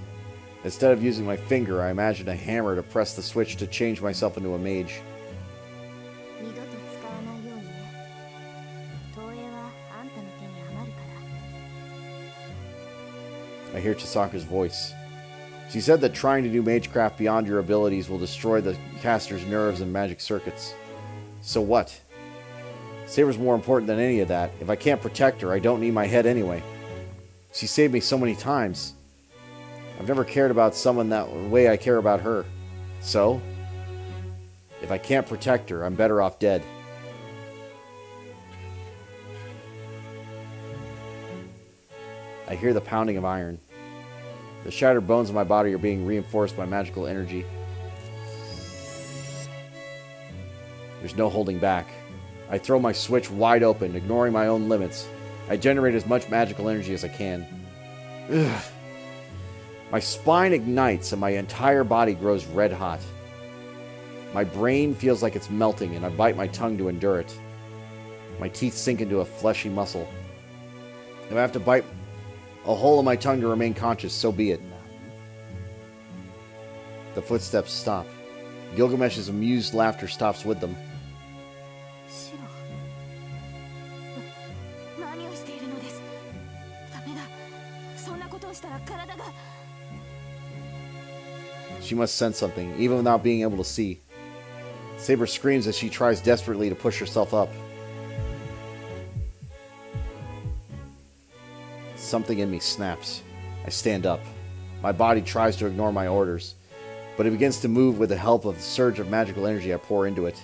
Instead of using my finger, I imagine a hammer to press the switch to change myself into a mage. I hear Chisaka's voice. She said that trying to do magecraft beyond your abilities will destroy the caster's nerves and magic circuits. So what? Saber's more important than any of that. If I can't protect her, I don't need my head anyway. She saved me so many times. I've never cared about someone that way I care about her. So, if I can't protect her, I'm better off dead. I hear the pounding of iron. The shattered bones of my body are being reinforced by magical energy. There's no holding back. I throw my switch wide open, ignoring my own limits. I generate as much magical energy as I can. Ugh. My spine ignites and my entire body grows red hot. My brain feels like it's melting and I bite my tongue to endure it. My teeth sink into a fleshy muscle. If I have to bite a hole in my tongue to remain conscious, so be it. The footsteps stop. Gilgamesh's amused laughter stops with them. She must sense something, even without being able to see. Saber screams as she tries desperately to push herself up. Something in me snaps. I stand up. My body tries to ignore my orders, but it begins to move with the help of the surge of magical energy I pour into it.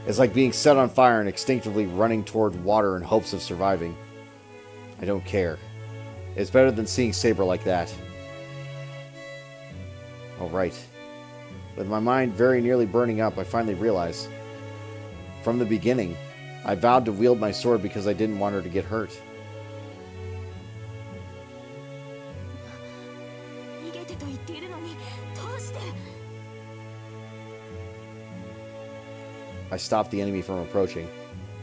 It's like being set on fire and instinctively running toward water in hopes of surviving. I don't care. It's better than seeing Saber like that. Alright. With my mind very nearly burning up, I finally realize. From the beginning, I vowed to wield my sword because I didn't want her to get hurt. I stopped the enemy from approaching.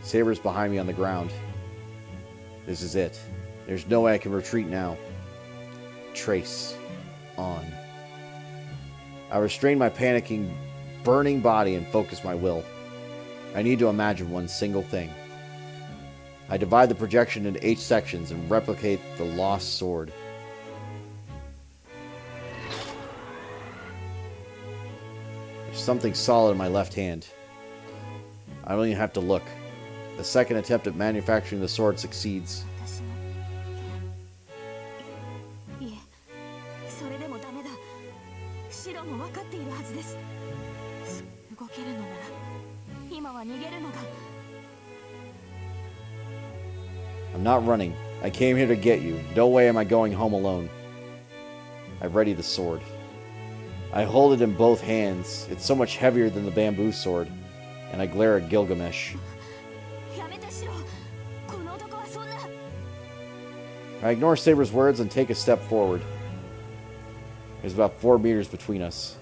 Saber's behind me on the ground. This is it. There's no way I can retreat now. Trace. on. I restrain my panicking, burning body and focus my will. I need to imagine one single thing. I divide the projection into 8 sections and replicate the lost sword. There's something solid in my left hand. I don't even have to look. The second attempt at manufacturing the sword succeeds. 私のいえ、それでもダメだ。シロも分かっているはずです。動けるのなら今は逃げるのが。 I'm not running. I came here to get you. No way am I going home alone. I ready the sword. I hold it in both hands. It's so much heavier than the bamboo sword. And I glare at Gilgamesh. やめてシロ。この男はそんな。 I ignore Saber's words and take a step forward. There's about 4 meters between us.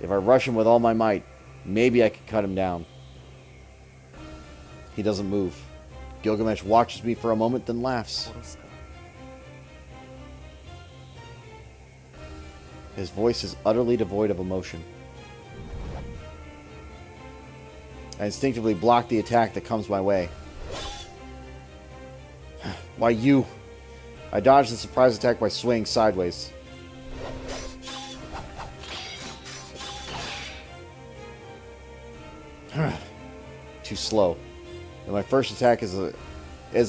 If I rush him with all my might, maybe I could cut him down. He doesn't move. Gilgamesh watches me for a moment, then laughs. 殺すか His voice is utterly devoid of emotion. I instinctively block the attack that comes my way. Why you? I dodge the surprise attack by swaying sideways. Too slow. And my first attack is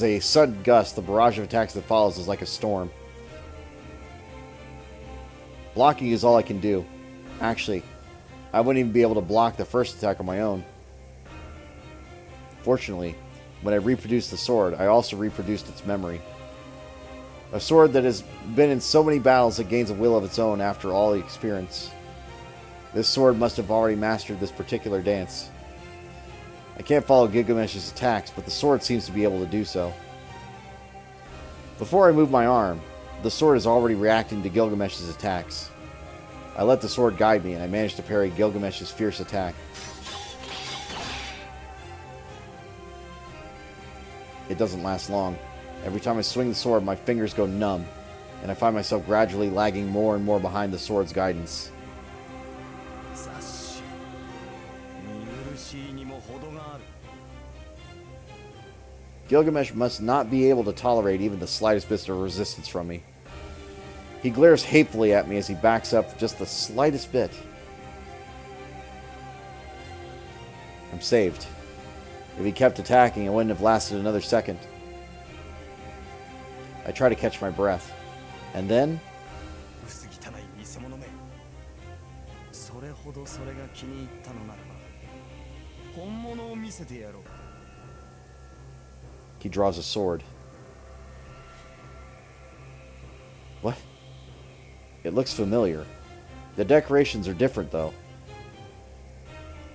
a sudden gust. The barrage of attacks that follows is like a storm. Blocking is all I can do. Actually, I wouldn't even be able to block the first attack on my own. Fortunately, when I reproduced the sword, I also reproduced its memory. A sword that has been in so many battles it gains a will of its own after all the experience. This sword must have already mastered this particular dance. I can't follow Gilgamesh's attacks, but the sword seems to be able to do so. Before I move my arm, the sword is already reacting to Gilgamesh's attacks. I let the sword guide me, and I manage to parry Gilgamesh's fierce attack. It doesn't last long. Every time I swing the sword, my fingers go numb, and I find myself gradually lagging more and more behind the sword's guidance. 雑種見苦しいにも程がある Gilgamesh must not be able to tolerate even the slightest bit of resistance from me. He glares hatefully at me as he backs up just the slightest bit. I'm saved. If he kept attacking, it wouldn't have lasted another second. I try to catch my breath. And then, 薄汚い偽物めそれほどそれが気に入ったのならば本物を見せてやろう he draws a sword. What? It looks familiar. The decorations are different, though.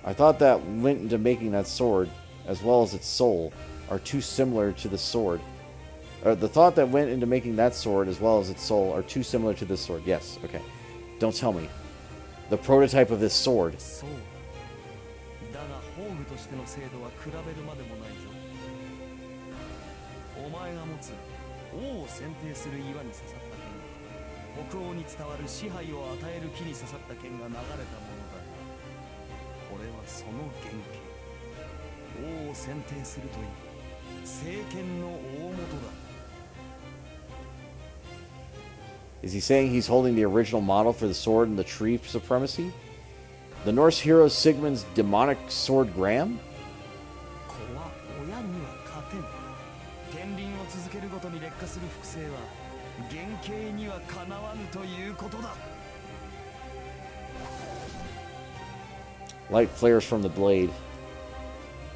I thought that went into making that sword, as well as its soul, are too similar to the sword. The thought that went into making that sword, as well as its soul, are too similar to this sword. Yes, okay. Don't tell me. The prototype of this sword. そうだが宝具としての精度は比べるまでもないぞお前が持つ王を選定する岩に刺さった剣北欧に伝わる支配を与える木に刺さった剣が流れたものだこれはその原型王を選定するという聖剣の大元だ Is he saying he's holding the original model for the sword and the tree supremacy? The Norse hero Sigmund's demonic sword Graham? 子は親には勝てん天輪を続けるごとに劣化する複製は原型にはかなわぬということだ Light flares from the blade.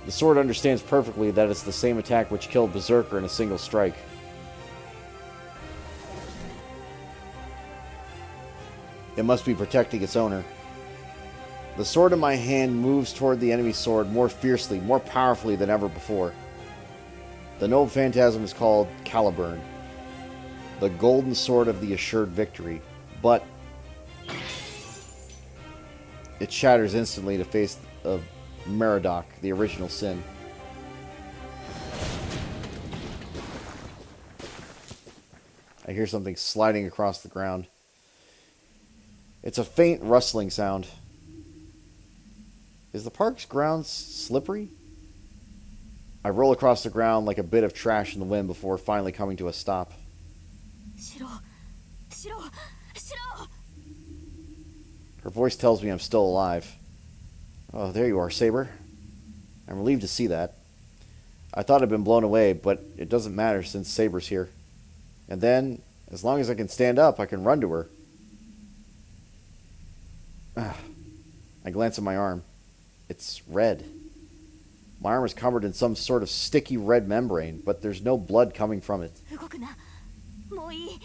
The sword understands perfectly that it's the same attack which killed Berserker in a single strike. It must be protecting its owner. The sword in my hand moves toward the enemy's sword more fiercely, more powerfully than ever before. The noble phantasm is called Caliburn, the golden sword of the assured victory, but it shatters instantly to face of Merodach, the original sin. I hear something sliding across the ground. It's a faint rustling sound. Is the park's grounds slippery? I roll across the ground like a bit of trash in the wind before finally coming to a stop. シロシロシロ Her voice tells me I'm still alive. Oh, there you are, Saber. I'm relieved to see that. I thought I'd been blown away, but it doesn't matter since Saber's here. And then, as long as I can stand up, I can run to her. I glance at my arm. It's red. My arm is covered in some sort of sticky red membrane, but there's no blood coming from it. 動くなもうい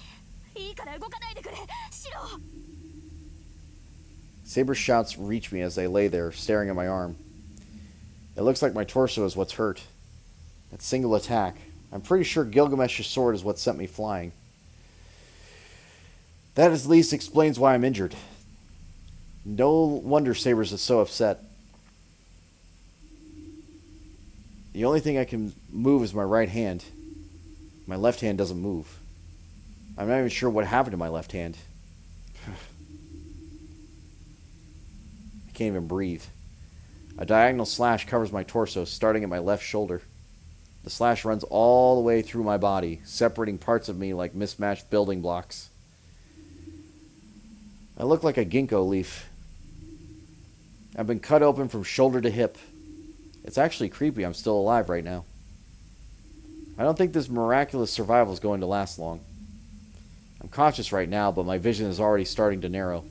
いから動かないでくれシロ Saber's shouts reach me as I lay there, staring at my arm. It looks like my torso is what's hurt. That single attack. I'm pretty sure Gilgamesh's sword is what sent me flying. That at least explains why I'm injured. No wonder Saber's is so upset. The only thing I can move is my right hand. My left hand doesn't move. I'm not even sure what happened to my left hand. I can't even breathe. A diagonal slash covers my torso, starting at my left shoulder. The slash runs all the way through my body, separating parts of me like mismatched building blocks. I look like a ginkgo leaf. I've been cut open from shoulder to hip. It's actually creepy I'm still alive right now. I don't think this miraculous survival is going to last long. I'm conscious right now, but my vision is already starting to narrow.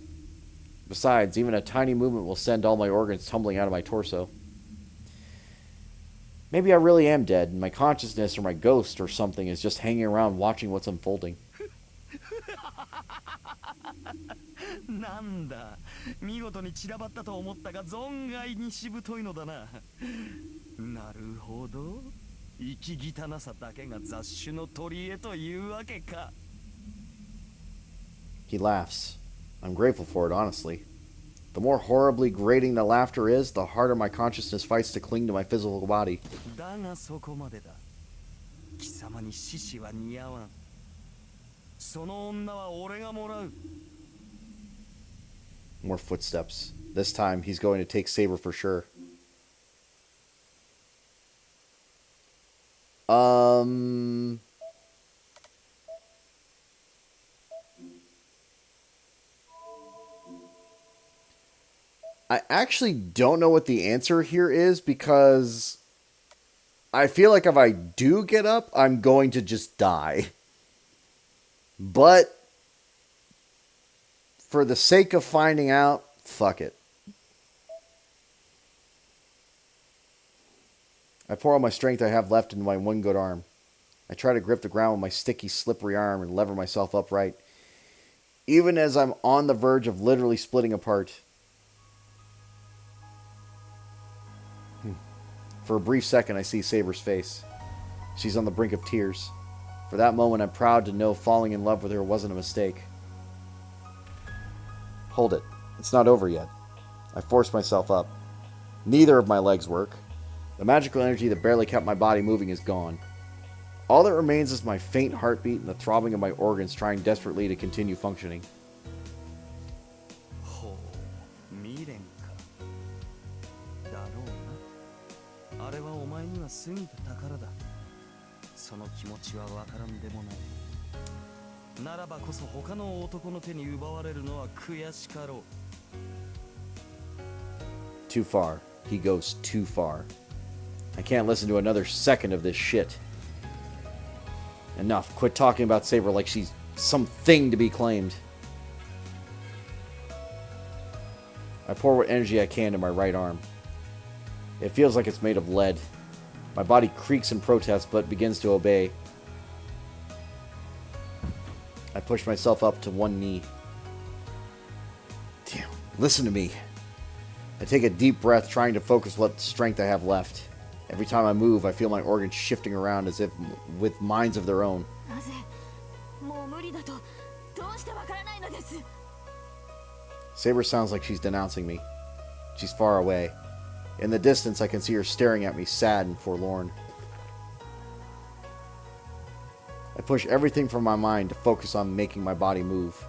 Besides, even a tiny movement will send all my organs tumbling out of my torso. Maybe I really am dead, and my consciousness or my ghost or something is just hanging around watching what's unfolding. なんだ見事に散らばったと思ったが存外にしぶといのだななるほど生き汚さだけが雑種の取り柄というわけか He laughs. I'm grateful for it, honestly. The more horribly grating the laughter is, the harder my consciousness fights to cling to my physical body. だがそこまでだ貴様に獅子は似合わんその女は俺がもらう More footsteps. This time, he's going to take Saber for sure. I actually don't know what the answer here is because I feel like if I do get up, I'm going to just die. But for the sake of finding out, fuck it. I pour all my strength I have left into my one good arm. I try to grip the ground with my sticky, slippery arm and lever myself upright, even as I'm on the verge of literally splitting apart. For a brief second, I see Saber's face. She's on the brink of tears. For that moment, I'm proud to know falling in love with her wasn't a mistake. Hold it. It's not over yet. I force myself up. Neither of my legs work. The magical energy that barely kept my body moving is gone. All that remains is my faint heartbeat and the throbbing of my organs trying desperately to continue functioning. ほう未練かだろうなあれはお前には過ぎた宝だその気持ちはわからんでもないならばこそ他の男の手に奪われるのは悔しかろう Too far. He goes too far. I can't listen to another second of this shit. Enough. Quit talking about Saber like she's something to be claimed. I pour what energy I can to my right arm. It feels like it's made of lead. My body creaks in protest but begins to obey. I push myself up to one knee. Damn, listen to me. I take a deep breath, trying to focus what strength I have left. Every time I move, I feel my organs shifting around as if with minds of their own. なぜもう無理だとどうしてわからないのです Saber sounds like she's denouncing me. She's far away. In the distance, I can see her staring at me, sad and forlorn. I push everything from my mind to focus on making my body move.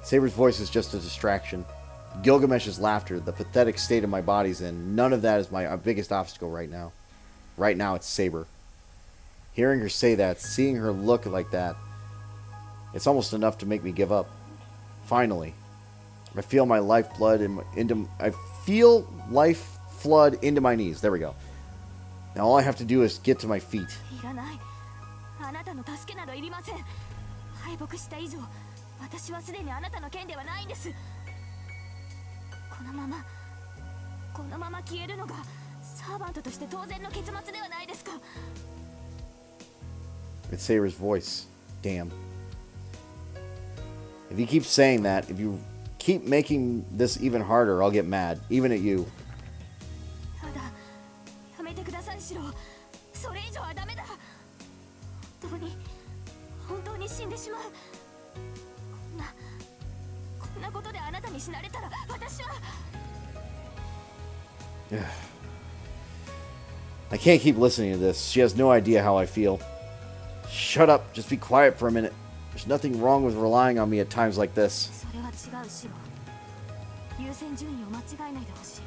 Saber's voice is just a distraction. Gilgamesh's laughter, the pathetic state of my body's in, none of that is my biggest obstacle right now. Right now, it's Saber. Hearing her say that, seeing her look like that, it's almost enough to make me give up. Finally, I feel my lifeblood I feel life flood into my knees. There we go. Now all I have to do is get to my feet. いらない。あなたの助けなどいりません。敗北した以上、私はすでにあなたの剣ではないんです。このまま消えるのがサーバントとして当然の結末ではないですか。It's Saber's voice. Damn. If you keep saying that, if you keep making this even harder, I'll get mad, even at you. ただ、やめてください、シロ。それ以上はダメだ。本当に死んでしまう。こんなことであなたに死なれたら、私は。I can't keep listening to this. She has no idea how I feel. Shut up. Just be quiet for a minute. There's nothing wrong with relying on me at times like this. それは違う、シロ。優先順位を間違えないでほしい。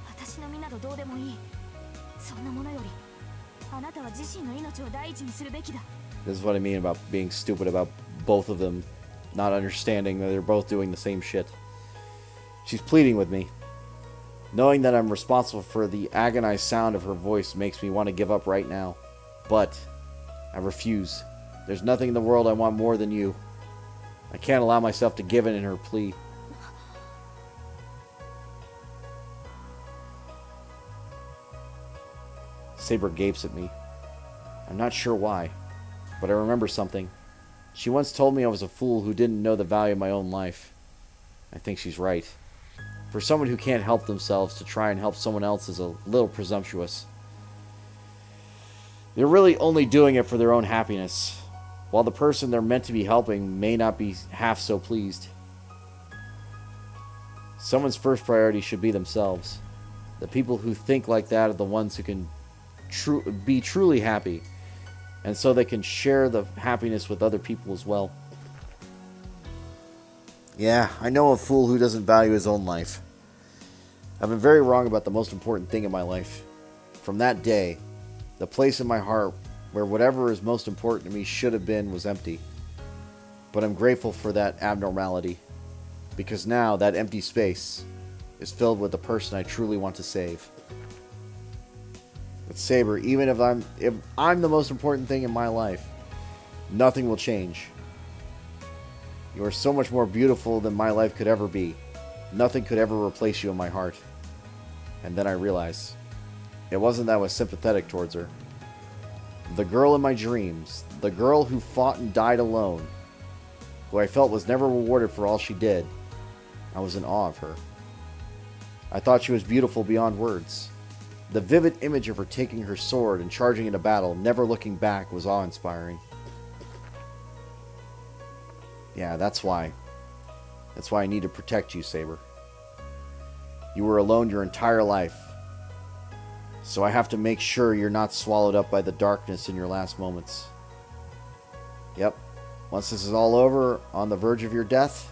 私の身などどうでもいい。そんなものより、あなたは自身の命を第一にするべきだ。This is what I mean about being stupid about both of them not understanding that they're both doing the same shit. She's pleading with me. Knowing that I'm responsible for the agonized sound of her voice makes me want to give up right now. But I refuse. There's nothing in the world I want more than you. I can't allow myself to give in her plea. Saber gapes at me. I'm not sure why, but I remember something. She once told me I was a fool who didn't know the value of my own life. I think she's right. For someone who can't help themselves to try and help someone else is a little presumptuous. They're really only doing it for their own happiness, while the person they're meant to be helping may not be half so pleased. Someone's first priority should be themselves. The people who think like that are the ones who can be truly happy, and so they can share the happiness with other people as well. Yeah, I know a fool who doesn't value his own life. I've been very wrong about the most important thing in my life. From that day, the place in my heart where whatever is most important to me should have been was empty. But I'm grateful for that abnormality, because now that empty space is filled with the person I truly want to save. But Saber, even if I'm the most important thing in my life, nothing will change. You are so much more beautiful than my life could ever be. Nothing could ever replace you in my heart. And then I realized, it wasn't that I was sympathetic towards her. The girl in my dreams, the girl who fought and died alone, who I felt was never rewarded for all she did, I was in awe of her. I thought she was beautiful beyond words. The vivid image of her taking her sword and charging into battle, never looking back, was awe-inspiring. Yeah, that's why. That's why I need to protect you, Saber. You were alone your entire life. So I have to make sure you're not swallowed up by the darkness in your last moments. Yep. Once this is all over, on the verge of your death,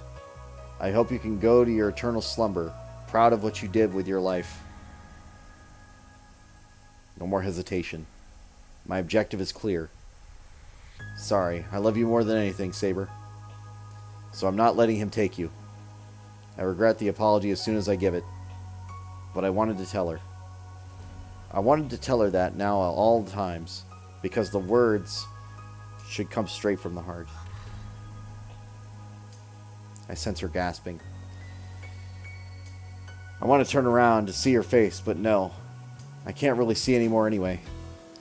I hope you can go to your eternal slumber, proud of what you did with your life. No more hesitation. My objective is clear. Sorry, I love you more than anything, Saber. So I'm not letting him take you. I regret the apology as soon as I give it. But I wanted to tell her. I wanted to tell her that now at all times, because the words should come straight from the heart. I sense her gasping. I want to turn around to see her face, but no. I can't really see anymore anyway.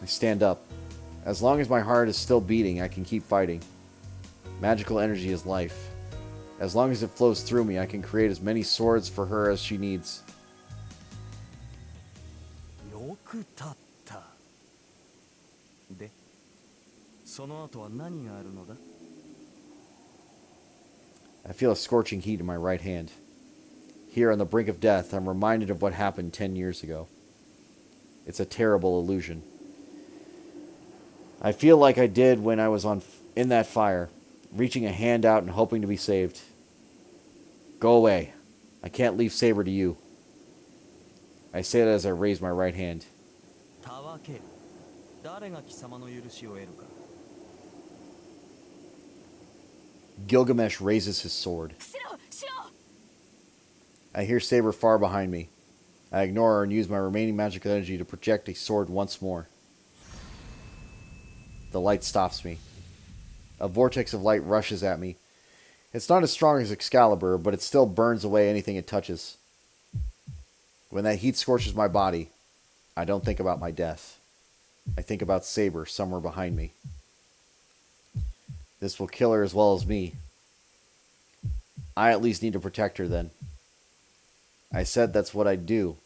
I stand up. As long as my heart is still beating, I can keep fighting. Magical energy is life. As long as it flows through me, I can create as many swords for her as she needs. よく立った。で、その後は何があるのだ? I feel a scorching heat in my right hand. Here on the brink of death, I'm reminded of what happened 10 years ago. It's a terrible illusion. I feel like I did when I was in that fire. reaching a hand out and hoping to be saved. Go away. I can't leave Saber to you. I say it as I raise my right hand. たわける。誰が貴様の許しを得るか。 Gilgamesh raises his sword. シロシロ I hear Saber far behind me. I ignore her and use my remaining magical energy to project a sword once more. The light stops me. A vortex of light rushes at me. It's not as strong as Excalibur, but it still burns away anything it touches. When that heat scorches my body, I don't think about my death. I think about Saber somewhere behind me. This will kill her as well as me. I at least need to protect her then. I said that's what I'd do.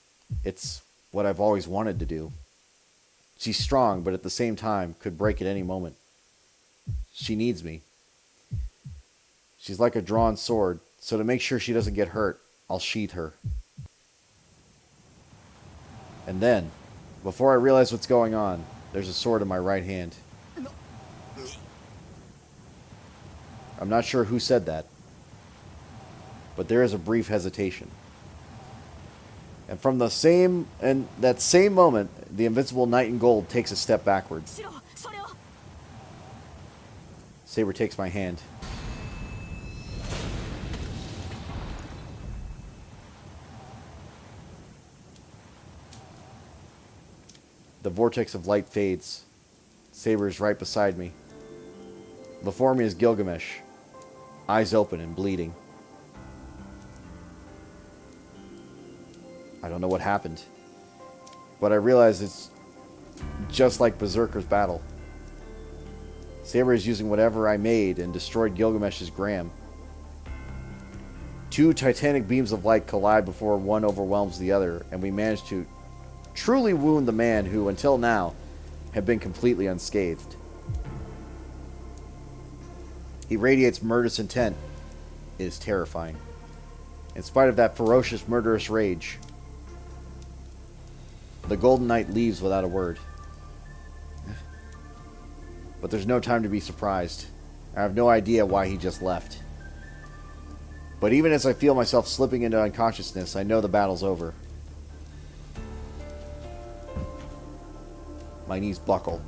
It's what I've always wanted to do. She's strong, but at the same time could break at any moment. She needs me. She's like a drawn sword, so to make sure she doesn't get hurt, I'll sheath her. And then, before I realize what's going on, there's a sword in my right hand. I'm not sure who said that, but there is a brief hesitation. And from that same moment, the invincible knight in gold takes a step backward. シロそれを Saber takes my hand. The vortex of light fades. Saber is right beside me. Before me is Gilgamesh, eyes open and bleeding. I don't know what happened, but I realize it's just like Berserker's battle. Saber is using whatever I made and destroyed Gilgamesh's gram. Two titanic beams of light collide before one overwhelms the other, and we manage to truly wound the man who, until now, had been completely unscathed. He radiates murderous intent. It is terrifying. In spite of that ferocious, murderous rage, the Golden Knight leaves without a word. But there's no time to be surprised. I have no idea why he just left. But even as I feel myself slipping into unconsciousness, I know the battle's over. My knees buckle.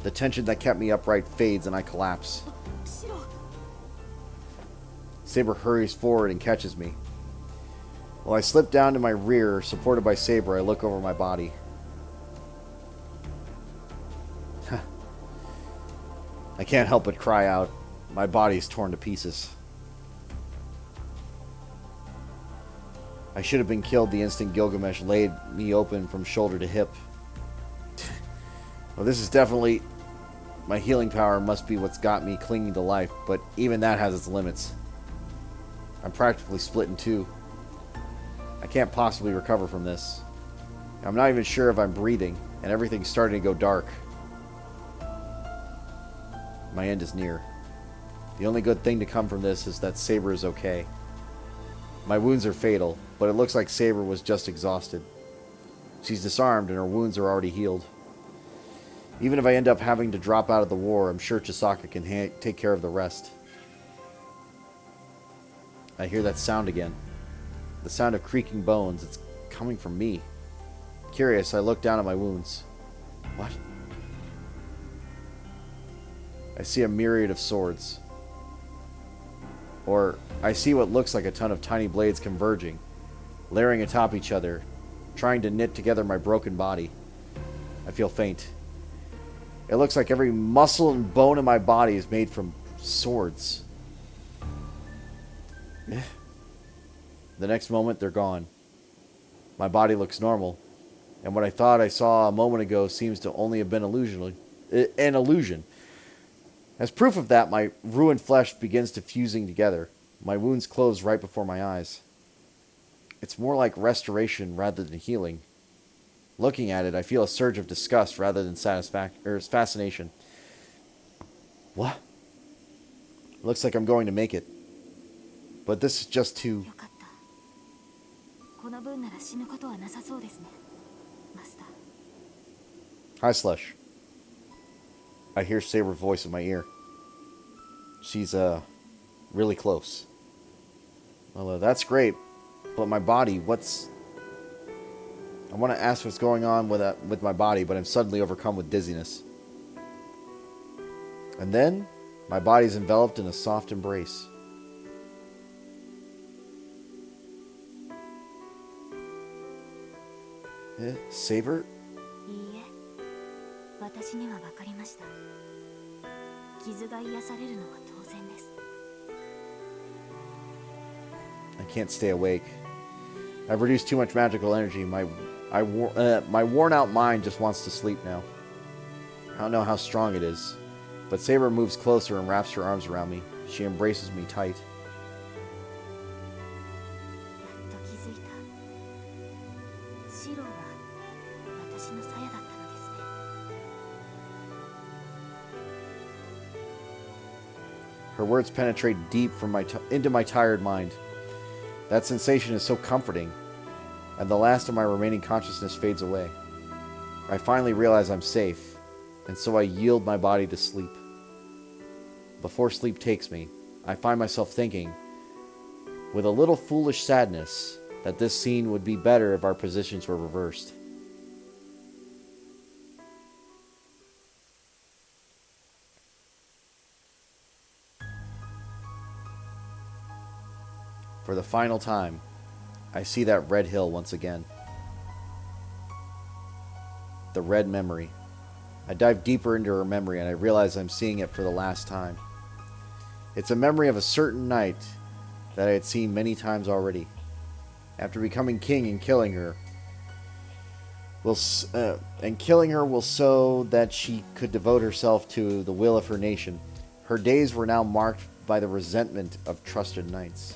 The tension that kept me upright fades and I collapse. シロ Saber hurries forward and catches me. While I slip down to my rear, supported by Saber, I look over my body. I can't help but cry out. My body is torn to pieces. I should have been killed the instant Gilgamesh laid me open from shoulder to hip. Well, this is definitely... My healing power must be what's got me clinging to life, but even that has its limits. I'm practically split in two. I can't possibly recover from this. I'm not even sure if I'm breathing, and everything's starting to go dark. My end is near. The only good thing to come from this is that Saber is okay. My wounds are fatal, but it looks like Saber was just exhausted. She's disarmed and her wounds are already healed. Even if I end up having to drop out of the war, I'm sure Chisaka can take care of the rest. I hear that sound again. The sound of creaking bones. It's coming from me. Curious, I look down at my wounds. What? I see a myriad of swords. Or, I see what looks like a ton of tiny blades converging, layering atop each other, trying to knit together my broken body. I feel faint. It looks like every muscle and bone in my body is made from swords. The next moment, they're gone. My body looks normal, and what I thought I saw a moment ago seems to only have been an illusion. As proof of that, my ruined flesh begins to fusing together. My wounds close right before my eyes. It's more like restoration rather than healing. Looking at it, I feel a surge of disgust rather than fascination. What? Looks like I'm going to make it. But this is just too... よかったこの分なら死ぬことはなさそうですねマスター Hi, Slush. I hear Saber's voice in my ear. She's really close. Well, that's great. But my body, I want to ask what's going on with my body, but I'm suddenly overcome with dizziness. And then, my body's enveloped in a soft embrace. Saber? いいえ、私には分かりました。傷が癒されるのは当然です。I can't stay awake. I've reduced too much magical energy. My worn out mind just wants to sleep now. I don't know how strong it is, but Saber moves closer and wraps her arms around me. She embraces me tight. やっと気づいた。シロは私の鞘だったのですね。Her words penetrate deep into my tired mind. That sensation is so comforting, and the last of my remaining consciousness fades away. I finally realize I'm safe, and so I yield my body to sleep. Before sleep takes me, I find myself thinking, with a little foolish sadness, that this scene would be better if our positions were reversed. For the final time, I see that red hill once again. The red memory. I dive deeper into her memory and I realize I'm seeing it for the last time. It's a memory of a certain night that I had seen many times already. After becoming king and killing her will so that she could devote herself to the will of her nation. Her days were now marked by the resentment of trusted knights.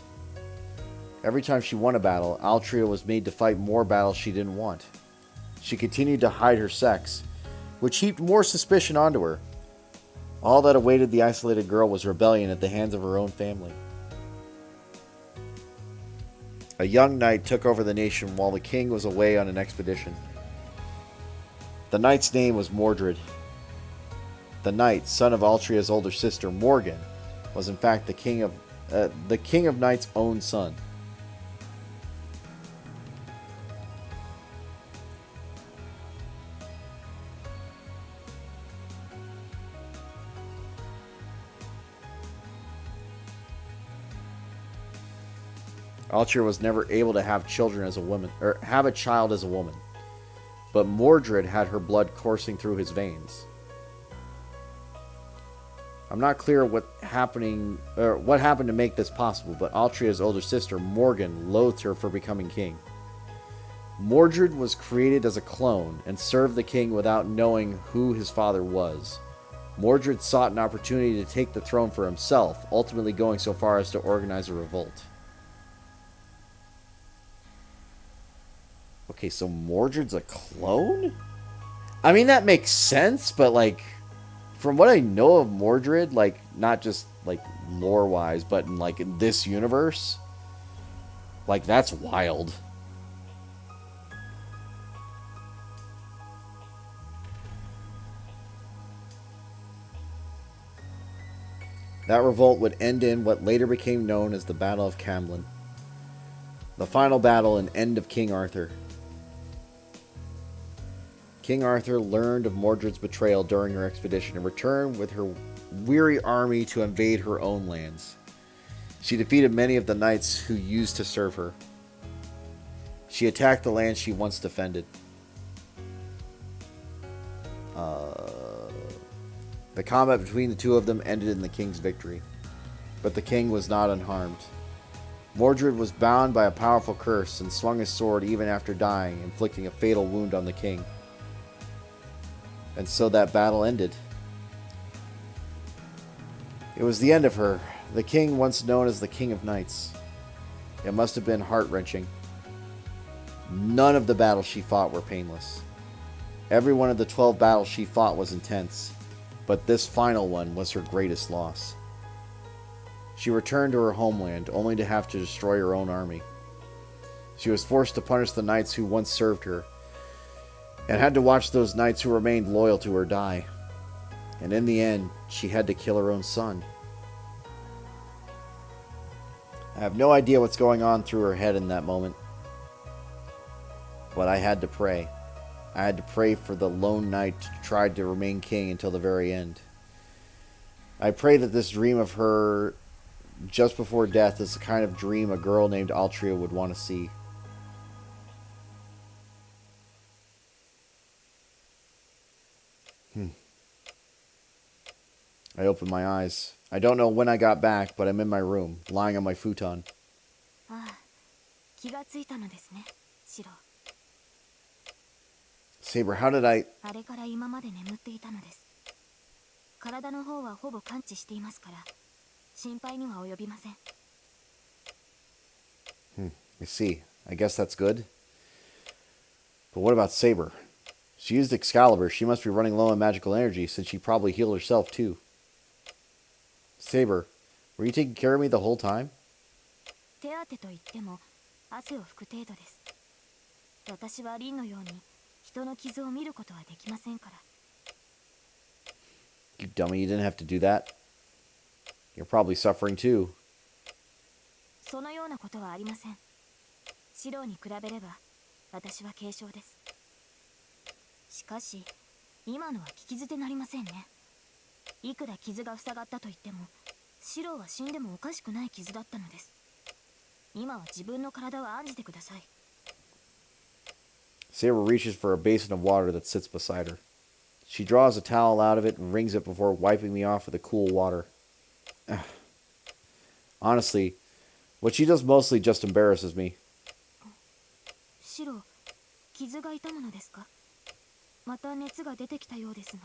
Every time she won a battle, Altria was made to fight more battles she didn't want. She continued to hide her sex, which heaped more suspicion onto her. All that awaited the isolated girl was rebellion at the hands of her own family. A young knight took over the nation while the king was away on an expedition. The knight's name was Mordred. The knight, son of Altria's older sister, Morgan, was in fact the king of Knight's own son. Altria was never able to have children as a woman, or have a child as a woman. But Mordred had her blood coursing through his veins. I'm not clear what happened to make this possible, but Altria's older sister, Morgan, loathed her for becoming king. Mordred was created as a clone and served the king without knowing who his father was. Mordred sought an opportunity to take the throne for himself, ultimately going so far as to organize a revolt. Okay, so Mordred's a clone? I mean, that makes sense, but, like, from what I know of Mordred, like, not just, like, lore-wise, but in, like, in this universe, like, that's wild. That revolt would end in what later became known as the Battle of Camlann, the final battle and end of King Arthur. King Arthur learned of Mordred's betrayal during her expedition and returned with her weary army to invade her own lands. She defeated many of the knights who used to serve her. She attacked the land she once defended. The combat between the two of them ended in the king's victory, but the king was not unharmed. Mordred was bound by a powerful curse and swung his sword even after dying, inflicting a fatal wound on the king. And so that battle ended. It was the end of her, the king once known as the King of Knights. It must have been heart-wrenching. None of the battles she fought were painless. Every one of the 12 battles she fought was intense, but this final one was her greatest loss. She returned to her homeland, only to have to destroy her own army. She was forced to punish the knights who once served her, and had to watch those knights who remained loyal to her die. And in the end, she had to kill her own son. I have no idea what's going on through her head in that moment. But I had to pray. I had to pray for the lone knight who tried to remain king until the very end. I pray that this dream of her just before death is the kind of dream a girl named Altria would want to see. I opened my eyes. I don't know when I got back, but I'm in my room, lying on my futon. ああ、気がついたのですね、シロ。 Saber, how did I... あれから今まで眠っていたのです。体の方はほぼ完治していますから、心配には及びません。 I see. I guess that's good. But what about Saber? She used Excalibur. She must be running low on magical energy, since she probably healed herself too. Saber, were you taking care of me the whole time? 手当てと言っても汗を拭く程度です。私はリンのように人の傷を見ることはできませんから。 You dummy, you didn't have to do that. You're probably suffering too. そのようなことはありません。シロに比べれば私は軽傷です。しかし今のは聞き捨てなりませんね。いくら傷が塞がったと言ってもシロは死んでもおかしくない傷だったのです。今は自分の体を案じてください。 Saber reaches for a basin of water that sits beside her. She draws a towel out of it and wrings it before wiping me off with the cool water. Honestly, what she does mostly just embarrasses me. シロ、傷が痛むのですか？また熱が出てきたようですが。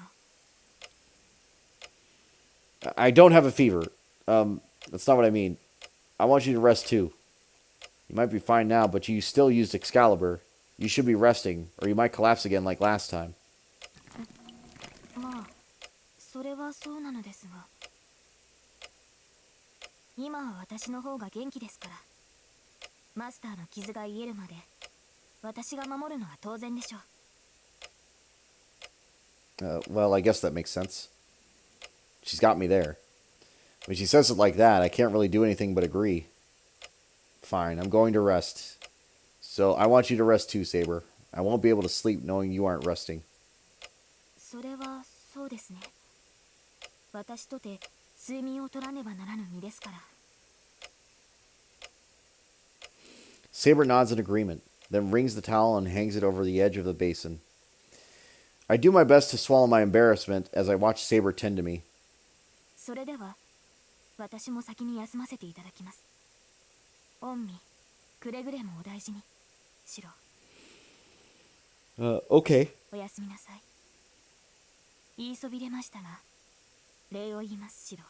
I don't have a fever. That's not what I mean. I want you to rest too. You might be fine now, but you still used Excalibur. You should be resting, or you might collapse again like last time. まあ、それはそうなのですが。今は私の方が元気ですから。マスターの傷が癒えるまで、私が守るのは当然でしょう。 Well, I guess that makes sense. She's got me there. When she says it like that, I can't really do anything but agree. Fine, I'm going to rest. So I want you to rest too, Saber. I won't be able to sleep knowing you aren't resting. それはそうですね。私とて睡眠を取らねばならぬ身ですから。 Saber nods in agreement, then wrings the towel and hangs it over the edge of the basin. I do my best to swallow my embarrassment as I watch Saber tend to me. それでは私も先に休ませていただきます。御身くれぐれもお大事に、シロ。 Okay. おやすみなさい。言いそびれましたが、礼を言います、シロ。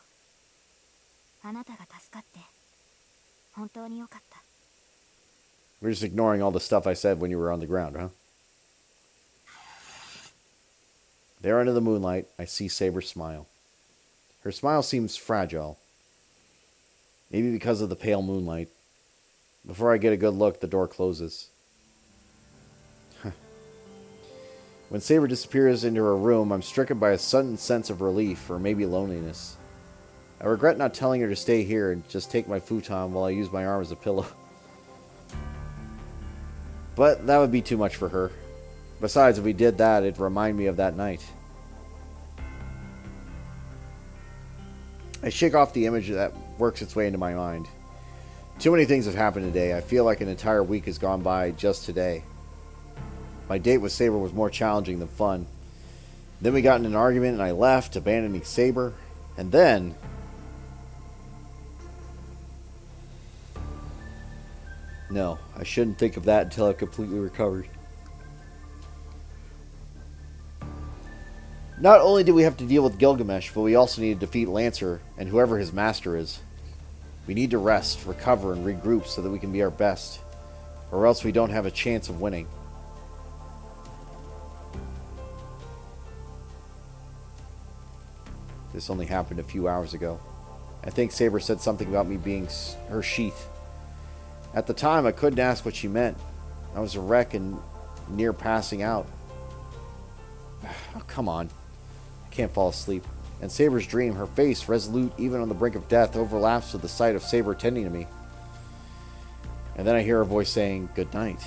あなたが助かって本当によかった。 We're just ignoring all the stuff I said when you were on the ground, huh? There under the moonlight, I see Saber smile. Her smile seems fragile. Maybe because of the pale moonlight. Before I get a good look, the door closes. When Saber disappears into her room, I'm stricken by a sudden sense of relief, or maybe loneliness. I regret not telling her to stay here and just take my futon while I use my arm as a pillow. But that would be too much for her. Besides, if we did that, it'd remind me of that night. I shake off the image that works its way into my mind. Too many things have happened today. I feel like an entire week has gone by just today. My date with Saber was more challenging than fun. Then we got in an argument and I left, abandoning Saber. And then... No, I shouldn't think of that until I've completely recovered. Not only did we have to deal with Gilgamesh, but we also need to defeat Lancer and whoever his master is. We need to rest, recover, and regroup so that we can be our best. Or else we don't have a chance of winning. This only happened a few hours ago. I think Saber said something about me being her sheath. At the time, I couldn't ask what she meant. I was a wreck and near passing out. Oh, come on. I can't fall asleep. And Saber's dream, her face, resolute even on the brink of death, overlaps with the sight of Saber tending to me. And then I hear her voice saying, "Good night."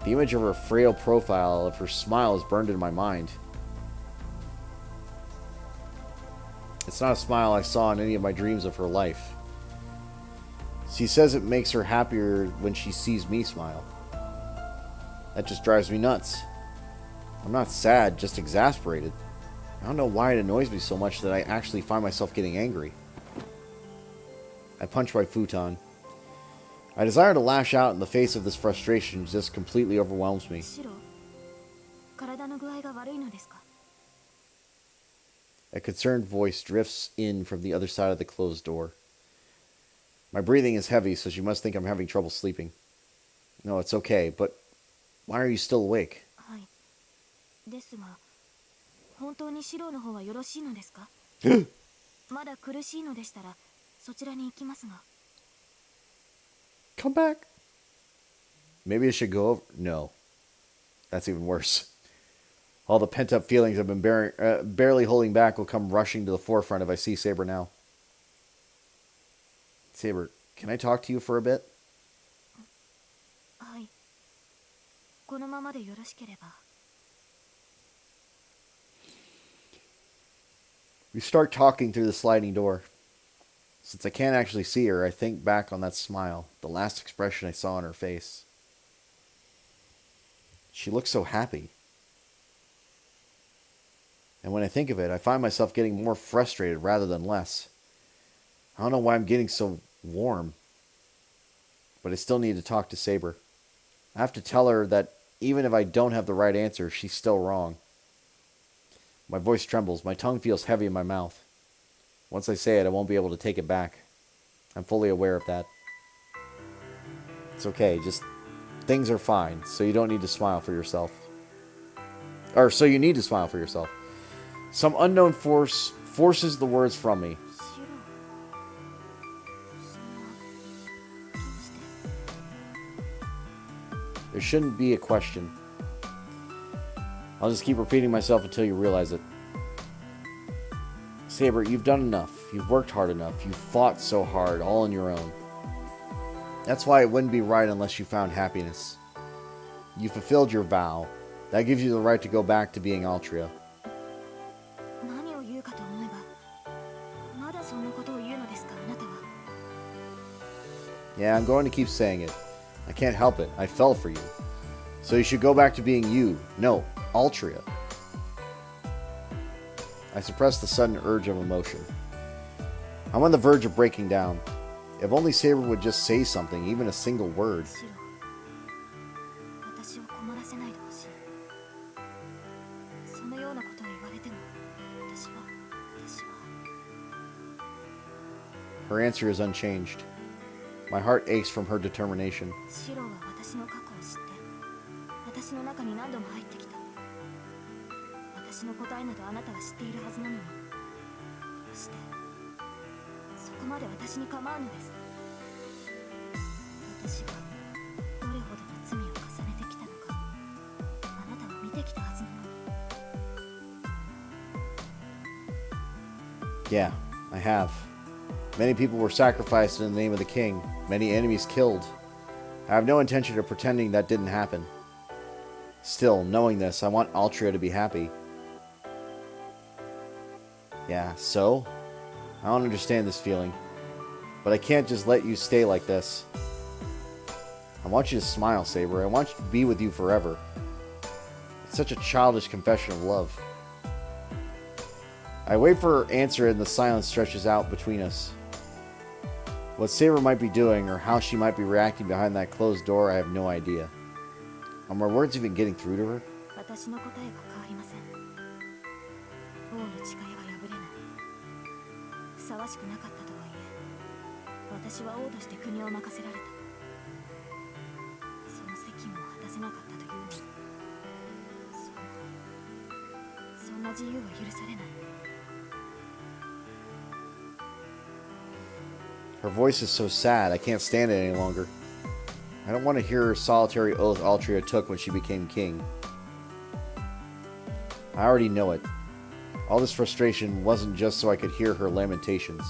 The image of her frail profile, of her smile, is burned into my mind. It's not a smile I saw in any of my dreams of her life. She says it makes her happier when she sees me smile. That just drives me nuts. I'm not sad, just exasperated. I don't know why it annoys me so much that I actually find myself getting angry. I punch my futon. I desire to lash out in the face of this frustration, just completely overwhelms me. シロ、体の具合が悪いのですか？ A concerned voice drifts in from the other side of the closed door. My breathing is heavy, so she must think I'm having trouble sleeping. No, it's okay, but why are you still awake? はい。ですが、本当にシロの方はよろしいのですか？まだ苦しいのでしたら、そちらに行きますが。Come back. Maybe I should go over. No. That's even worse. All the pent-up feelings I've been barely holding back will come rushing to the forefront if I see Saber now. Saber, can I talk to you for a bit? はい。このままでよろしければ。We start talking through the sliding door. Since I can't actually see her, I think back on that smile, the last expression I saw on her face. She looks so happy. And when I think of it, I find myself getting more frustrated rather than less. I don't know why I'm getting so warm. But I still need to talk to Saber. I have to tell her that even if I don't have the right answer, she's still wrong. My voice trembles. My tongue feels heavy in my mouth. Once I say it, I won't be able to take it back. I'm fully aware of that. It's okay. Just things are fine, so you don't need to smile for yourself. Or so you need to smile for yourself. Some unknown force forces the words from me. シロ、そんな、どうして？ There shouldn't be a question. I'll just keep repeating myself until you realize it. Saber, you've done enough. You've worked hard enough. You've fought so hard, all on your own. That's why it wouldn't be right unless you found happiness. You fulfilled your vow. That gives you the right to go back to being Altria. 何を言うかと思えば、まだそんなことを言うのですか、あなたは。Yeah, I'm going to keep saying it. I can't help it. I fell for you. So you should go back to being you. No, Altria. I suppress the sudden urge of emotion. I'm on the verge of breaking down. If only Saber would just say something, even a single word. シロ、私を困らせないでほしい。そのようなことを言われても、私は。Her answer is unchanged. My heart aches from her determination. シロは私の過去を知って、私の中に何度も入ってきた。私の答えなどあなたは知っているはずなのに、どうしてそこまで私に構うのです。私がどれほどの罪を重ねてきたのか、あなたは見てきたはずなのに。 Yeah, I have. Many people were sacrificed in the name of the king. Many enemies killed. I have no intention of pretending that didn't happen. Still, knowing this, I want Altria to be happy. Yeah, so? I don't understand this feeling. But I can't just let you stay like this. I want you to smile, Saber. I want you to be with you forever. It's such a childish confession of love. I wait for her answer and the silence stretches out between us. What Saber might be doing or how she might be reacting behind that closed door, I have no idea. Are my words even getting through to her? 私の答えは変わりません。王の誓いは破れない。ふさわしくなかったとはいえ、私は王として国を任せられた。その責務を果たせなかったというのに、そんな自由は許されない。 Her voice is so sad, I can't stand it any longer. I don't want to hear her solitary oath Altria took when she became king. I already know it. All this frustration wasn't just so I could hear her lamentations.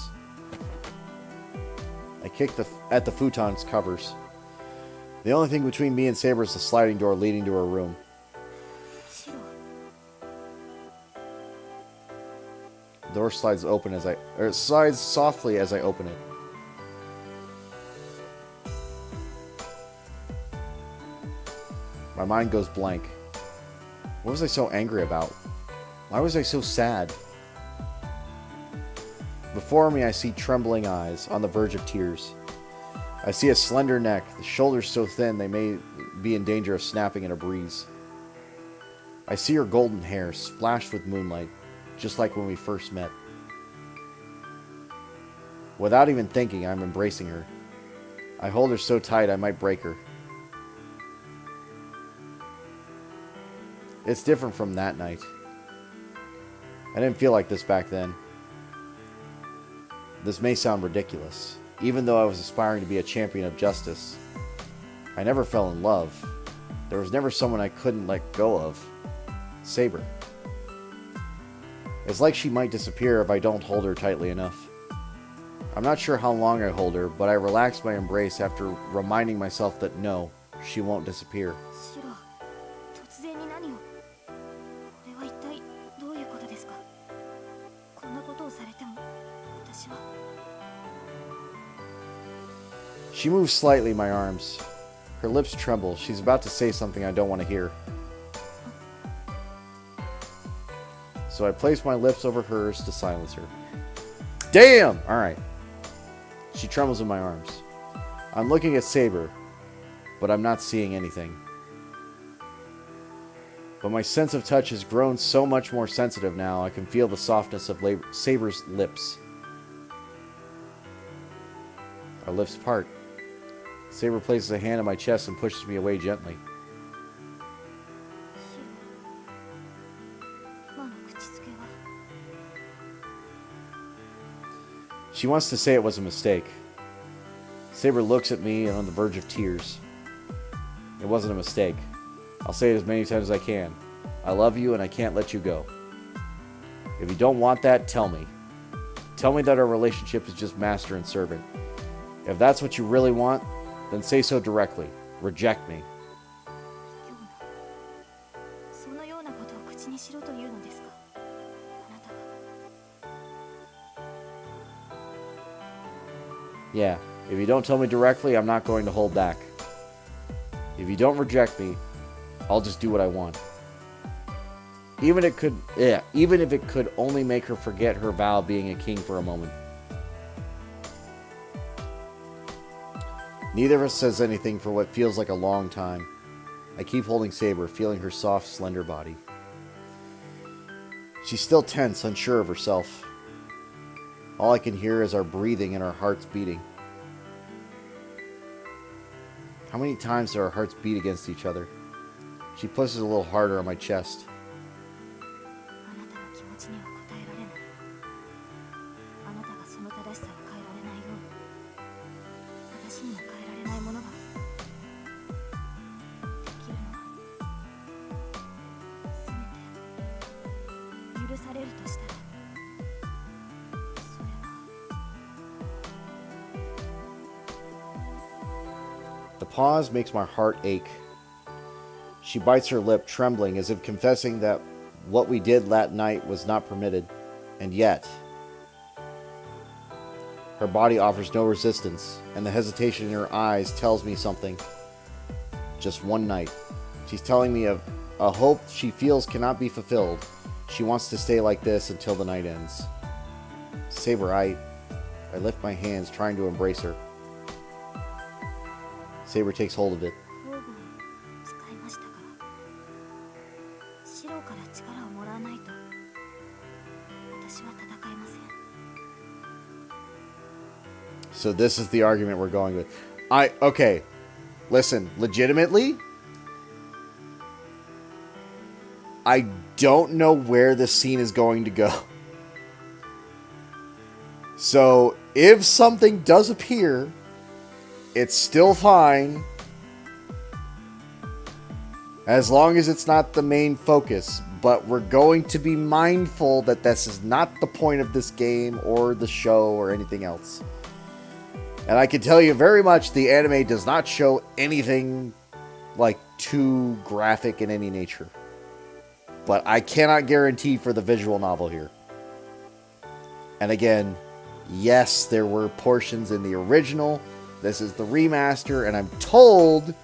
I at the futon's covers. The only thing between me and Saber is the sliding door leading to her room. シロ The door slides slides softly as I open it. My mind goes blank. What was I so angry about? Why was I so sad? Before me, I see trembling eyes on the verge of tears. I see a slender neck, the shoulders so thin they may be in danger of snapping in a breeze. I see her golden hair splashed with moonlight, just like when we first met. Without even thinking, I'm embracing her. I hold her so tight I might break her. It's different from that night. I didn't feel like this back then. This may sound ridiculous. Even though I was aspiring to be a champion of justice, I never fell in love. There was never someone I couldn't let go of. Saber. It's like she might disappear if I don't hold her tightly enough. I'm not sure how long I hold her, but I relax my embrace after reminding myself that no, she won't disappear. シロ突然に何をこれは一体どういうことですかこんなことをされても私は She moves slightly in my arms. Her lips tremble. She's about to say something I don't want to hear. So I place my lips over hers to silence her. Damn! Alright. She trembles in my arms. I'm looking at Saber, but I'm not seeing anything. But my sense of touch has grown so much more sensitive now, I can feel the softness of Saber's lips. Our lips part. Saber places a hand on my chest and pushes me away gently. シロ今の口づけは She wants to say it was a mistake. Saber looks at me and on the verge of tears. It wasn't a mistake. I'll say it as many times as I can. I love you and I can't let you go. If you don't want that, tell me. Tell me that our relationship is just master and servant. If that's what you really want, then say so directly. Reject me. 今日のそのようなことを口にしろというのですかあなたは Yeah, if you don't tell me directly, I'm not going to hold back. If you don't reject me, I'll just do what I want. Even if it could only make her forget her vow of being a king for a moment. Neither of us says anything for what feels like a long time. I keep holding Saber, feeling her soft, slender body. She's still tense, unsure of herself. All I can hear is our breathing and our hearts beating. How many times do our hearts beat against each other? She pushes a little harder on my chest. あなたの気持ちには応えられないあなたがその正しさを変えられないように私にも変えられないものができるのはせめて許されるとしたらそれは The pause makes my heart ache. She bites her lip, trembling, as if confessing that what we did that night was not permitted. And yet, her body offers no resistance, and the hesitation in her eyes tells me something. Just one night. She's telling me of a hope she feels cannot be fulfilled. She wants to stay like this until the night ends. Saber, I lift my hands, trying to embrace her. Saber takes hold of it. オーブを使いましたからシロから力をもらわないと私は戦えません So this is the argument we're going with. Okay. Listen, legitimately, I don't know where this scene is going to go. So, if something does appear, it's still fine. As long as it's not the main focus. But we're going to be mindful that this is not the point of this game or the show or anything else. And I can tell you very much the anime does not show anything like too graphic in any nature. But I cannot guarantee for the visual novel here. And again, yes, there were portions in the original. This is the remaster, and I'm told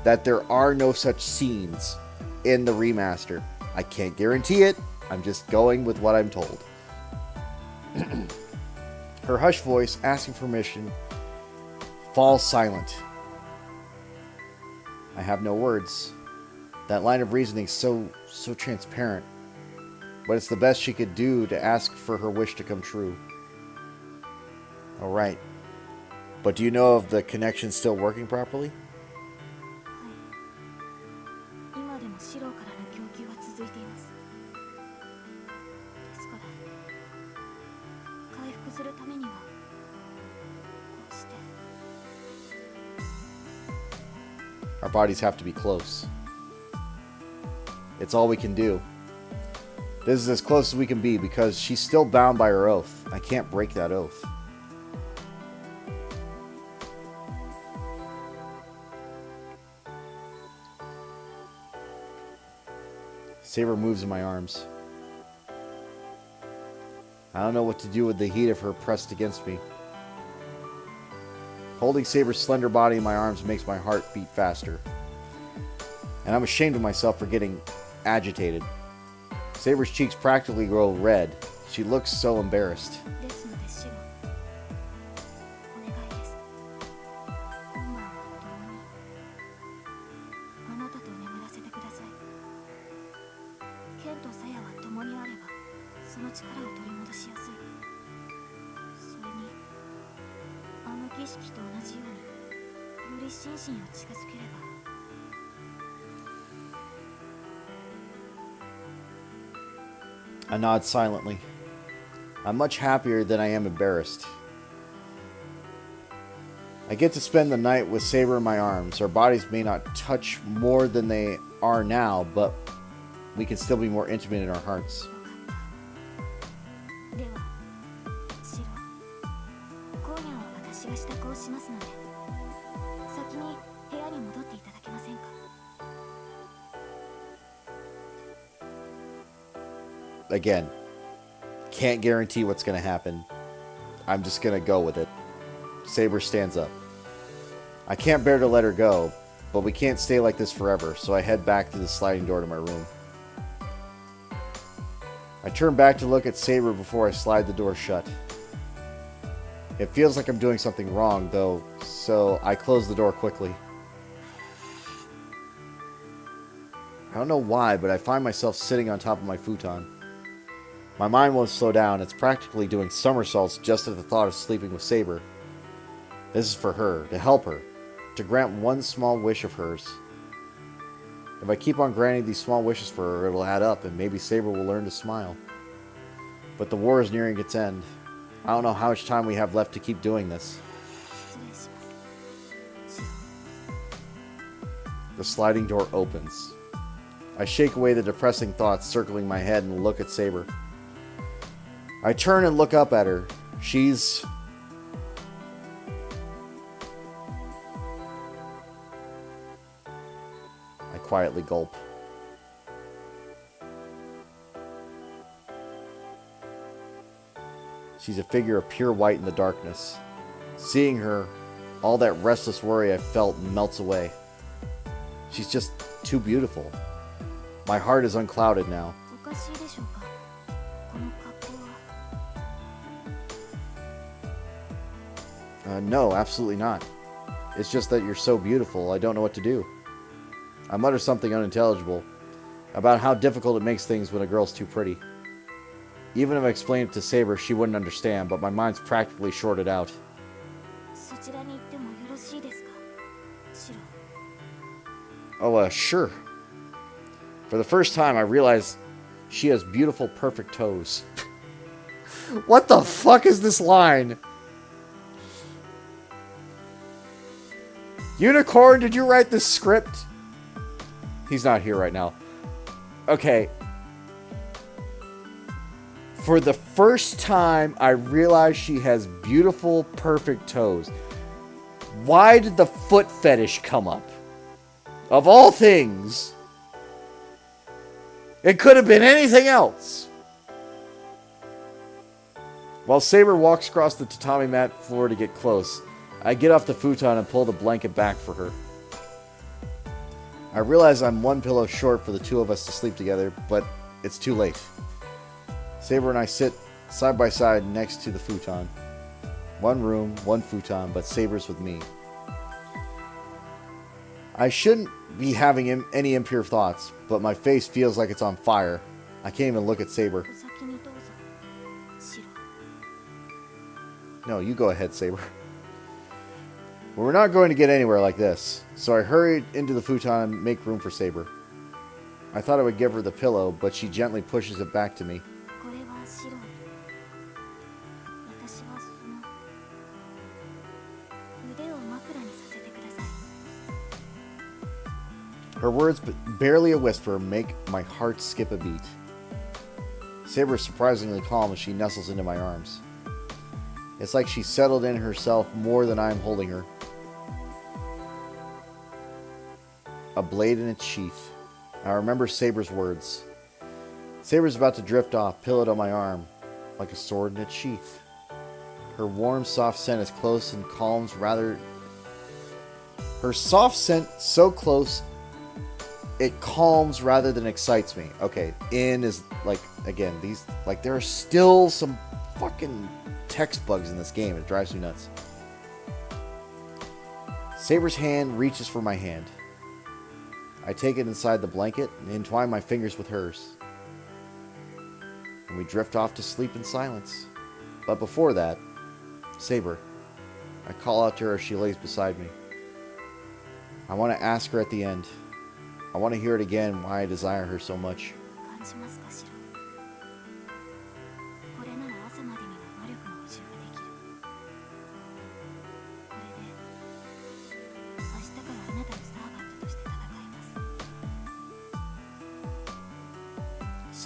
that there are no such scenes in the remaster. I can't guarantee it. I'm just going with what I'm told. Her hushed voice, asking permission, falls silent. I have no words. That line of reasoning so transparent. But it's the best she could do to ask for her wish to come true. Alright. But do you know if the connection's still working properly? 今でもシローからの供給は続いています。ですから回復するためにはこうして Our bodies have to be close. It's all we can do. This is as close as we can be because she's still bound by her oath. I can't break that oath. Saber moves in my arms. I don't know what to do with the heat of her pressed against me. Holding Saber's slender body in my arms makes my heart beat faster. And I'm ashamed of myself for getting agitated. Saber's cheeks practically grow red. She looks so embarrassed. ですのでシロお願いです。今晩は共にあなたと眠らせてください。ケンとサヤは共にあればその力を取り戻しやすい。それにあの儀式と同じようにより心身を近づければ。I nod silently. I'm much happier than I am embarrassed. I get to spend the night with Saber in my arms. Our bodies may not touch more than they are now, but we can still be more intimate in our hearts. ではシロ今夜は私が支度をしますので先に部屋に戻っていただけませんか。 Again, can't guarantee what's going to happen. I'm just going to go with it. Saber stands up. I can't bear to let her go, but we can't stay like this forever, so I head back through the sliding door to my room. I turn back to look at Saber before I slide the door shut. It feels like I'm doing something wrong, though, so I close the door quickly. I don't know why, but I find myself sitting on top of my futon. My mind won't slow down. It's practically doing somersaults just at the thought of sleeping with Saber. This is for her, to help her, to grant one small wish of hers. If I keep on granting these small wishes for her, it'll add up, and maybe Saber will learn to smile. But the war is nearing its end. I don't know how much time we have left to keep doing this. 失礼しますシロ The sliding door opens. I shake away the depressing thoughts circling my head and look at Saber. I turn and look up at her. She's... I quietly gulp. She's a figure of pure white in the darkness. Seeing her, all that restless worry I felt melts away. She's just too beautiful. My heart is unclouded now. おかしいでしょうかこの格好は。 No, absolutely not. It's just that you're so beautiful, I don't know what to do. I mutter something unintelligible about how difficult it makes things when a girl's too pretty. Even if I explained it to Saber, she wouldn't understand, but my mind's practically shorted out. そちらに行ってもよろしいですかシロ Oh, sure. For the first time, I realize she has beautiful, perfect toes. What the fuck is this line? Unicorn, did you write this script? He's not here right now. Okay. For the first time, I realize she has beautiful, perfect toes. Why did the foot fetish come up? Of all things, it could have been anything else. While Saber walks across the tatami mat floor to get close, I get off the futon and pull the blanket back for her. I realize I'm one pillow short for the two of us to sleep together, but it's too late. Saber and I sit side by side next to the futon. One room, one futon, but Saber's with me. I shouldn't be having any impure thoughts, but my face feels like it's on fire. I can't even look at Saber. お先にどうぞシロ No, you go ahead, Saber. Well, we're not going to get anywhere like this, so I hurried into the futon and make room for Saber. I thought I would give her the pillow, but she gently pushes it back to me. これはシロ私はその腕を枕にさせてください Her words, barely a whisper, make my heart skip a beat. Saber is surprisingly calm as she nestles into my arms. It's like she's settled in herself more than I'm holding her. A blade in its sheath. I remember Saber's words. Saber's about to drift off, pillowed on my arm, like a sword in its sheath. Her warm, soft scent is close and calms rather... Her soft scent so close, it calms rather than excites me. Okay, in is like, again, these, like, there are still some fucking text bugs in this game. It drives me nuts. Saber's hand reaches for my hand. I take it inside the blanket and entwine my fingers with hers. And we drift off to sleep in silence. But before that, Saber, I call out to her as she lays beside me. I want to ask her at the end. I want to hear it again why I desire her so much. 感じますかシロこれなら朝までには魔力の補充ができるこれで明日からあなたのサーバントとして戦います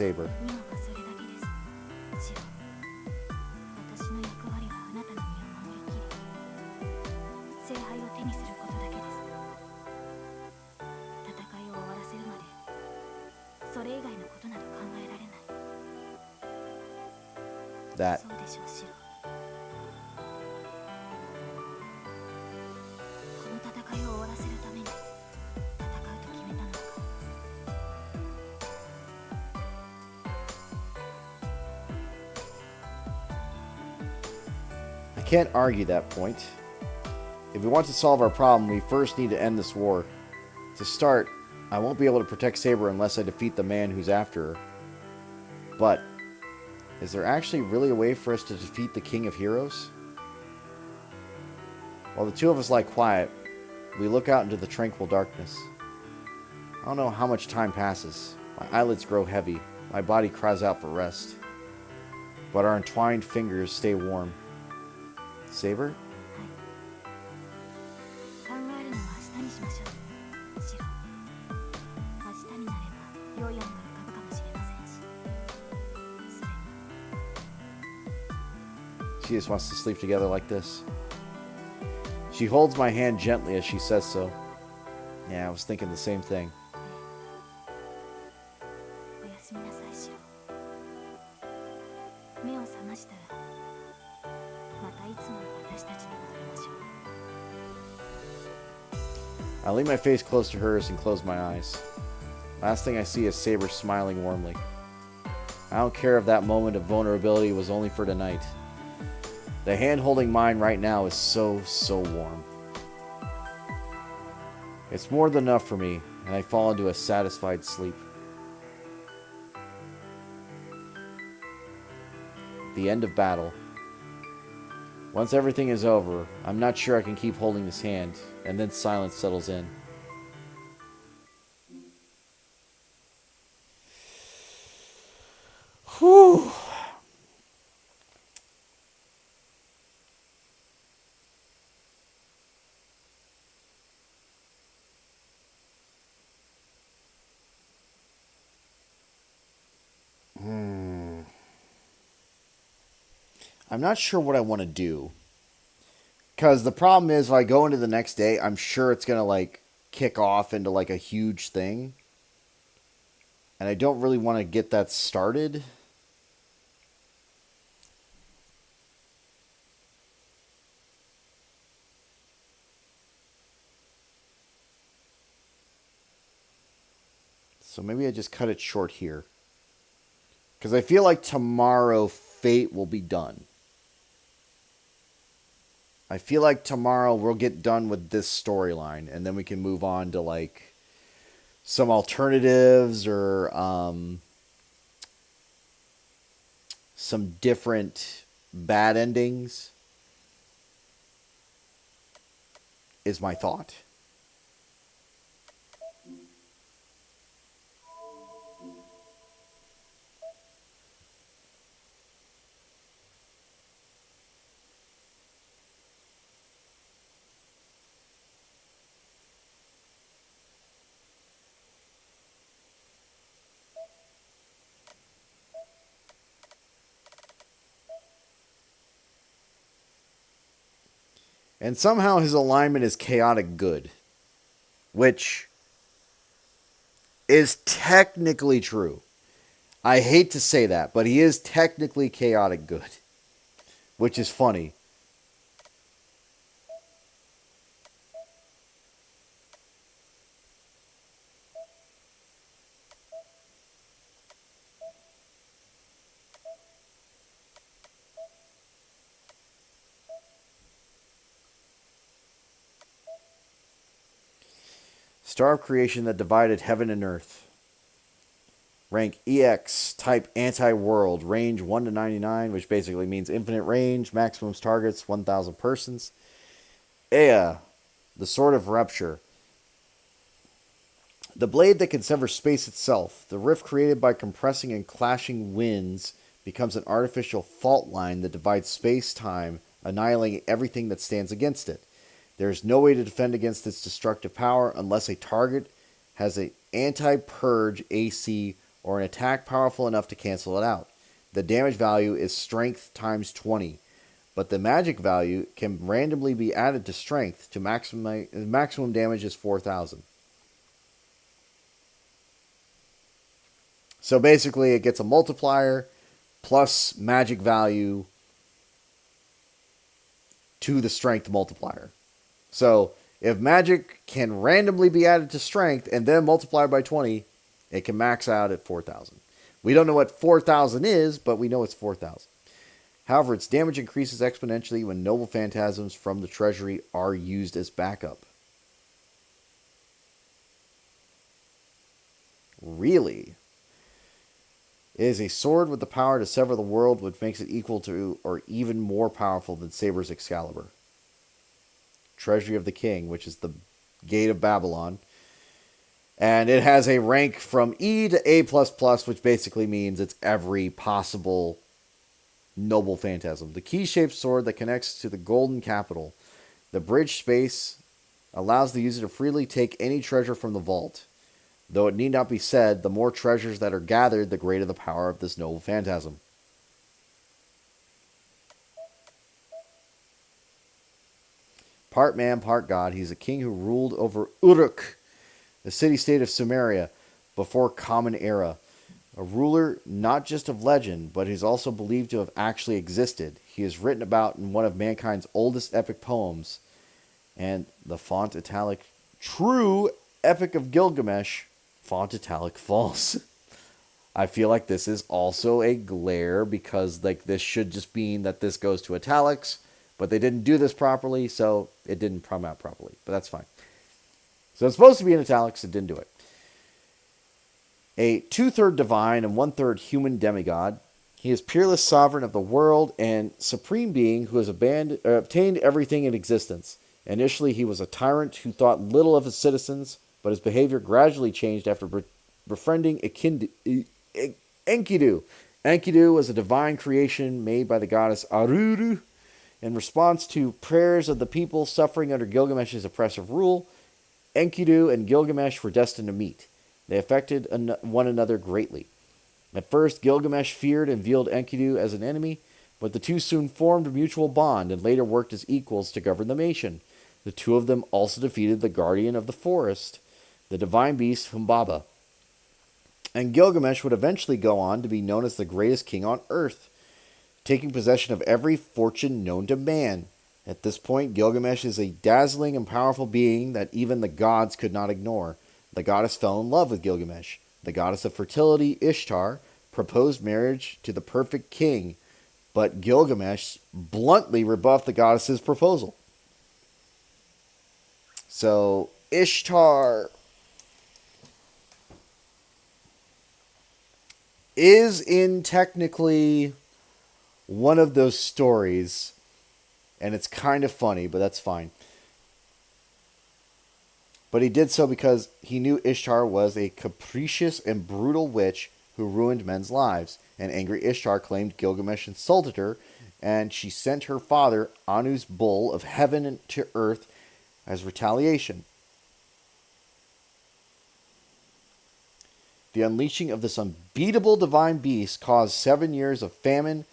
Saber. 今はそれだけですシロ私の役割はあなたの身を守りきり聖杯を手にすることだけです戦いを終わらせるまでそれ以外のことなど考えられない That. そうでしょうシロこの戦いを終わらせるために戦うと決めたのだから I can't argue that point. If we want to solve our problem, we first need to end this war. To start, I won't be able to protect Saber unless I defeat the man who's after her. But, is there actually really a way for us to defeat the King of Heroes? While the two of us lie quiet, we look out into the tranquil darkness. I don't know how much time passes. My eyelids grow heavy. My body cries out for rest. But our entwined fingers stay warm. Saber? 考えるのは明日にしましょうシロ明日になれば良い音が浮かぶかもしれませんしそれに She just wants to sleep together like this. She holds my hand gently as she says so. Yeah, I was thinking the same thing. おやすみなさいシロ目を覚ましたらまたいつもの私たちに戻りましょう I lay my face close to hers and close my eyes. Last thing I see is Saber smiling warmly. I don't care if that moment of vulnerability was only for tonight. The hand holding mine right now is so, so warm. It's more than enough for me, and I fall into a satisfied sleep. The end of battle. Once everything is over, I'm not sure I can keep holding this hand, and then silence settles in. Whew. I'm not sure what I want to do, Because the problem is, if I go into the next day, I'm sure it's going to, like, kick off into, like, a huge thing. And I don't really want to get that started. So maybe I just cut it short here. Because I feel like tomorrow Fate will be done. I feel like tomorrow we'll get done with this storyline, and then we can move on to, like, some alternatives or some different bad endings, is my thought. And somehow his alignment is chaotic good, which is technically true. I hate to say that, but he is technically chaotic good, which is funny. Star of creation that divided heaven and earth. Rank EX, type anti-world, range 1 to 99, which basically means infinite range, maximum targets 1,000 persons. Ea, the sword of rupture. The blade that can sever space itself. The rift created by compressing and clashing winds becomes an artificial fault line that divides space-time, annihilating everything that stands against it. There is no way to defend against its destructive power unless a target has an anti-purge AC or an attack powerful enough to cancel it out. The damage value is strength times 20, but the magic value can randomly be added to strength to maximum damage is 4,000. So basically it gets a multiplier plus magic value to the strength multiplier. So if magic can randomly be added to strength and then multiplied by 20, it can max out at 4,000. We don't know what 4,000 is, but we know it's 4,000. However, its damage increases exponentially when noble phantasms from the treasury are used as backup. Really? It is a sword with the power to sever the world, which makes it equal to or even more powerful than Saber's Excalibur. Treasury of the King, which is the Gate of Babylon. And it has a rank from E to A++, which basically means it's every possible noble phantasm. The key-shaped sword that connects to the golden capital. The bridge space allows the user to freely take any treasure from the vault. Though it need not be said, the more treasures that are gathered, the greater the power of this noble phantasm. Part man, part god, he's a king who ruled over Uruk, the city-state of Sumeria, before Common Era. A ruler not just of legend, but who's also believed to have actually existed. He is written about in one of mankind's oldest epic poems, and the font italic true Epic of Gilgamesh, font italic false. I feel like this is also a glare because like this should just mean that this goes to italics, but they didn't do this properly, so it didn't come out properly. But that's fine. So it's supposed to be in italics, it didn't do it. A 2/3 divine and 1/3 human demigod. He is peerless sovereign of the world and supreme being who has obtained everything in existence. Initially, he was a tyrant who thought little of his citizens, but his behavior gradually changed after befriending Enkidu. Enkidu was a divine creation made by the goddess Aruru. In response to prayers of the people suffering under Gilgamesh's oppressive rule, Enkidu and Gilgamesh were destined to meet. They affected one another greatly. At first, Gilgamesh feared and viewed Enkidu as an enemy, but the two soon formed a mutual bond and later worked as equals to govern the nation. The two of them also defeated the guardian of the forest, the divine beast Humbaba. And Gilgamesh would eventually go on to be known as the greatest king on earth, taking possession of every fortune known to man. At this point, Gilgamesh is a dazzling and powerful being that even the gods could not ignore. The goddess fell in love with Gilgamesh. The goddess of fertility, Ishtar, proposed marriage to the perfect king, but Gilgamesh bluntly rebuffed the goddess's proposal. So, Ishtar is in technically one of those stories, and it's kind of funny, but that's fine. But he did so because he knew Ishtar was a capricious and brutal witch who ruined men's lives. And angry Ishtar claimed Gilgamesh insulted her, and she sent her father, Anu's bull of heaven to earth, as retaliation. The unleashing of this unbeatable divine beast caused 7 years of famine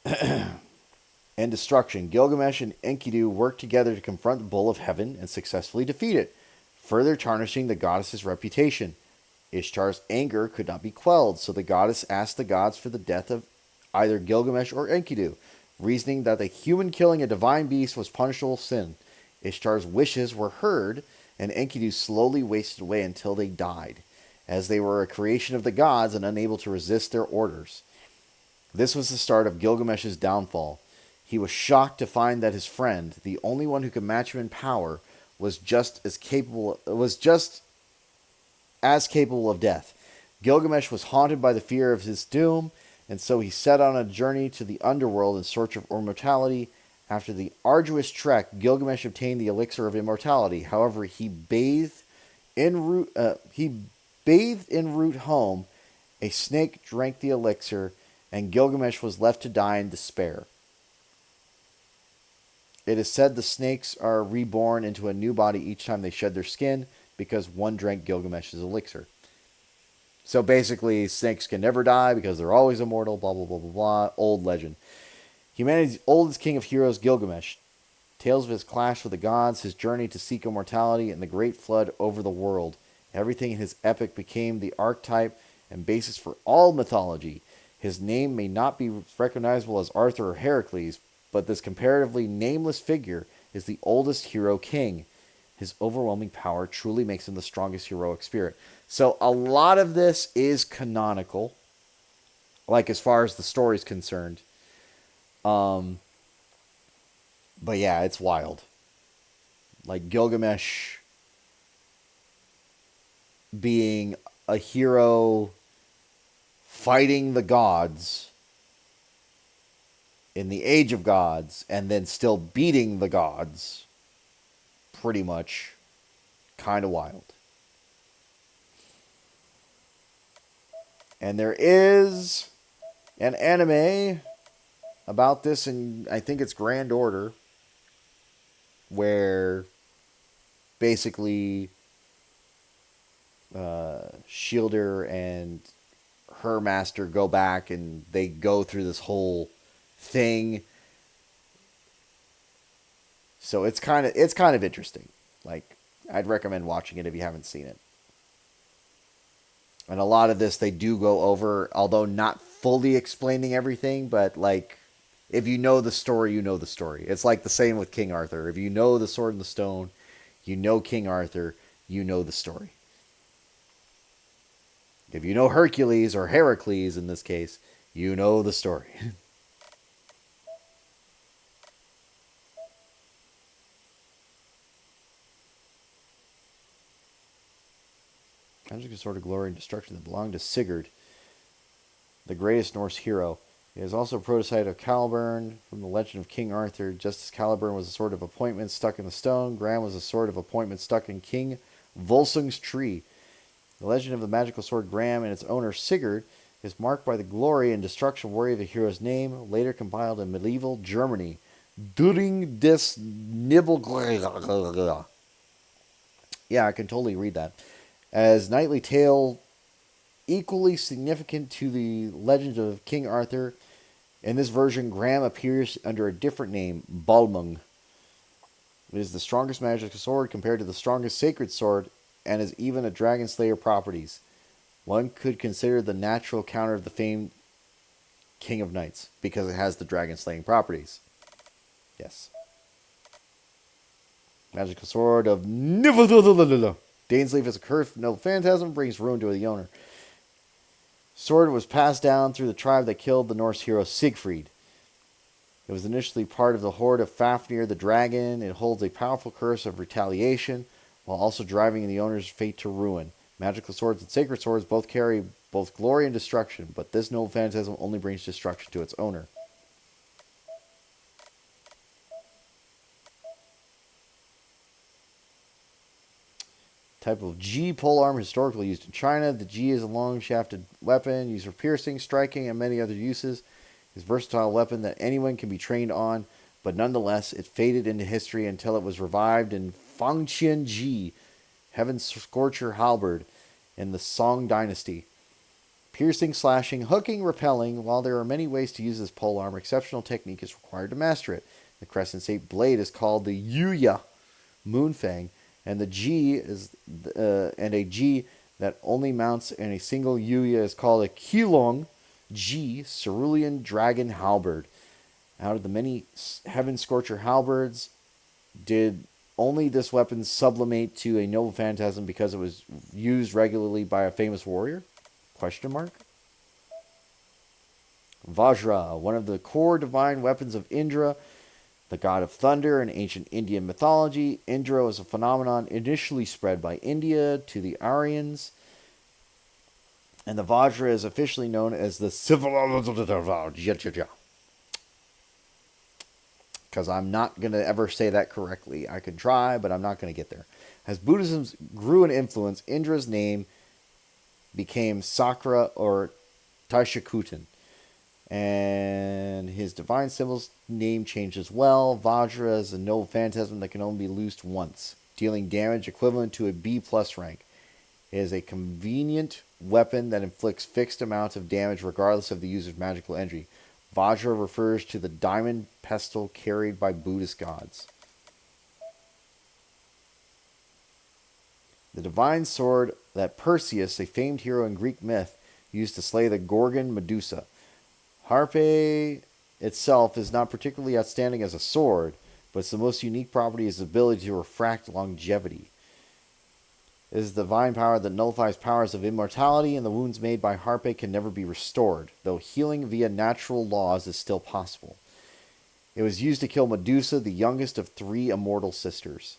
and destruction. Gilgamesh and Enkidu worked together to confront the bull of heaven and successfully defeat it, further tarnishing the goddess's reputation. Ishtar's anger could not be quelled, so the goddess asked the gods for the death of either Gilgamesh or Enkidu, reasoning that the human killing a divine beast was punishable sin. Ishtar's wishes were heard, and Enkidu slowly wasted away until they died, as they were a creation of the gods and unable to resist their orders. This was the start of Gilgamesh's downfall. He was shocked to find that his friend, the only one who could match him in power, was just as capable of death. Gilgamesh was haunted by the fear of his doom, and so he set on a journey to the underworld in search of immortality. After the arduous trek, Gilgamesh obtained the elixir of immortality. However, he bathed en route home. A snake drank the elixir, and Gilgamesh was left to die in despair. It is said the snakes are reborn into a new body each time they shed their skin because one drank Gilgamesh's elixir. So basically, snakes can never die because they're always immortal, blah, blah, blah, blah, blah. Old legend. Humanity's oldest king of heroes, Gilgamesh. Tales of his clash with the gods, his journey to seek immortality, and the great flood over the world. Everything in his epic became the archetype and basis for all mythology. His name may not be recognizable as Arthur or Heracles, but this comparatively nameless figure is the oldest hero king. His overwhelming power truly makes him the strongest heroic spirit. So a lot of this is canonical, like as far as the story's concerned. But yeah, it's wild. Like Gilgamesh being a hero fighting the gods in the Age of Gods and then still beating the gods. Pretty much kind of wild. And there is an anime about this, and I think it's Grand Order, where basically Shielder and her master go back and they go through this whole thing. So it's kind of interesting. Like, I'd recommend watching it if you haven't seen it. And a lot of this they do go over, although not fully explaining everything, but like, if you know the story, you know the story. It's like the same with King Arthur. If you know the Sword and the Stone, you know King Arthur, you know the story. If you know Hercules, or Heracles in this case, you know the story. Magic is sort of glory and destruction that belonged to Sigurd, the greatest Norse hero. He is also a prototype of Caliburn from the legend of King Arthur. Just as Caliburn was a sword of appointment stuck in the stone, Gram was a sword of appointment stuck in King Volsung's tree. The legend of the magical sword Gram and its owner Sigurd is marked by the glory and destruction worthy of the hero's name, later compiled in medieval Germany. During des Nibel. Yeah, I can totally read that. As knightly tale equally significant to the legend of King Arthur In this version, Graham appears under a different name, Balmung. It is the strongest magical sword compared to the strongest sacred sword, and has even a Dragon Slayer properties. One could consider the natural counter of the famed King of Knights, because it has the Dragon Slaying properties. Yes. Magical sword of Dainsleif is a cursed noble phantasm, brings ruin to the owner. Sword was passed down through the tribe that killed the Norse hero Siegfried. It was initially part of the horde of Fafnir the dragon. It holds a powerful curse of retaliation, while also driving the owner's fate to ruin. Magical swords and sacred swords both carry both glory and destruction, but this noble phantasm only brings destruction to its owner. Type of G polearm historically used in China. The G is a long-shafted weapon used for piercing, striking, and many other uses. It's a versatile weapon that anyone can be trained on, but nonetheless, it faded into history until it was revived in Fangqian Ji, Heaven's Scorcher Halberd, in the Song Dynasty. Piercing, slashing, hooking, repelling. While there are many ways to use this polearm, exceptional technique is required to master it. The crescent-shaped blade is called the Yuya, Moonfang, and the G is and a G that only mounts in a single Yuya is called a Qilong G, Cerulean Dragon Halberd. Out of the many Heaven Scorcher halberds, did only this weapon sublimate to a noble phantasm because it was used regularly by a famous warrior? Question mark. Vajra, one of the core divine weapons of Indra, the god of thunder in ancient Indian mythology. Indra was a phenomenon initially spread by India to the Aryans, and the Vajra is officially known as the because I'm not going to ever say that correctly. I could try, but I'm not going to get there. As Buddhism grew in influence, Indra's name became Sakra or Taishakutan, and his divine symbol's name changed as well. Vajra is a noble phantasm that can only be loosed once, dealing damage equivalent to a B+ rank. It is a convenient weapon that inflicts fixed amounts of damage regardless of the user's magical energy. Vajra refers to the diamond pestle carried by Buddhist gods. The divine sword that Perseus, a famed hero in Greek myth, used to slay the Gorgon Medusa. Harpe itself is not particularly outstanding as a sword, but its the most unique property is the ability to refract longevity. It is the divine power that nullifies powers of immortality, and the wounds made by Harpe can never be restored, though healing via natural laws is still possible. It was used to kill Medusa, the youngest of 3 immortal sisters.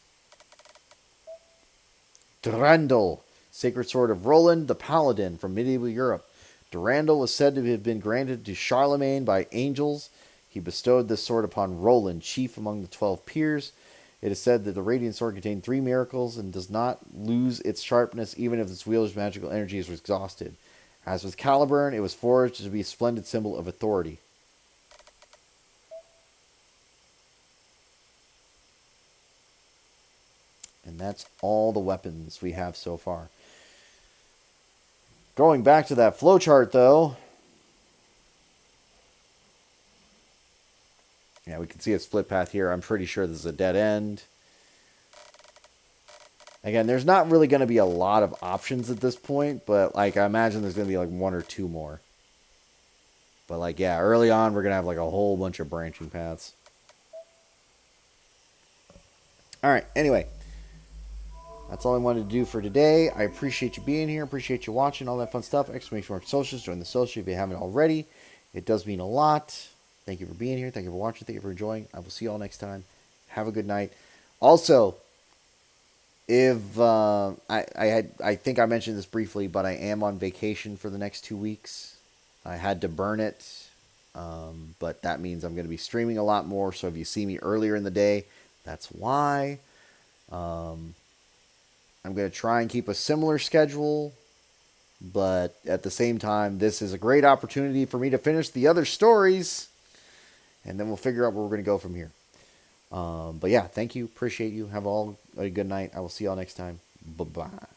Durandal, sacred sword of Roland, the paladin from medieval Europe. Durandal was said to have been granted to Charlemagne by angels. He bestowed this sword upon Roland, chief among the 12 peers. It is said that the radiant sword contained 3 miracles and does not lose its sharpness even if its wielder's magical energy is exhausted. As with Caliburn, it was forged to be a splendid symbol of authority. And that's all the weapons we have so far. Going back to that flowchart, though. Yeah, we can see a split path here. I'm pretty sure this is a dead end. Again, there's not really going to be a lot of options at this point, but like I imagine there's going to be like 1 or 2 more. But like, yeah, early on we're going to have like a whole bunch of branching paths. All right, anyway. That's all I wanted to do for today. I appreciate you being here. Appreciate you watching, all that fun stuff. Exclamation mark socials. Join the social if you haven't already. It does mean a lot. Thank you for being here. Thank you for watching. Thank you for enjoying. I will see you all next time. Have a good night. Also, if I think I mentioned this briefly, but I am on vacation for the next 2 weeks. I had to burn it, but that means I'm going to be streaming a lot more. So if you see me earlier in the day, that's why. I'm going to try and keep a similar schedule, but at the same time, this is a great opportunity for me to finish the other stories, and then we'll figure out where we're going to go from here. But yeah, thank you. Appreciate you. Have all a good night. I will see y'all next time. Bye-bye.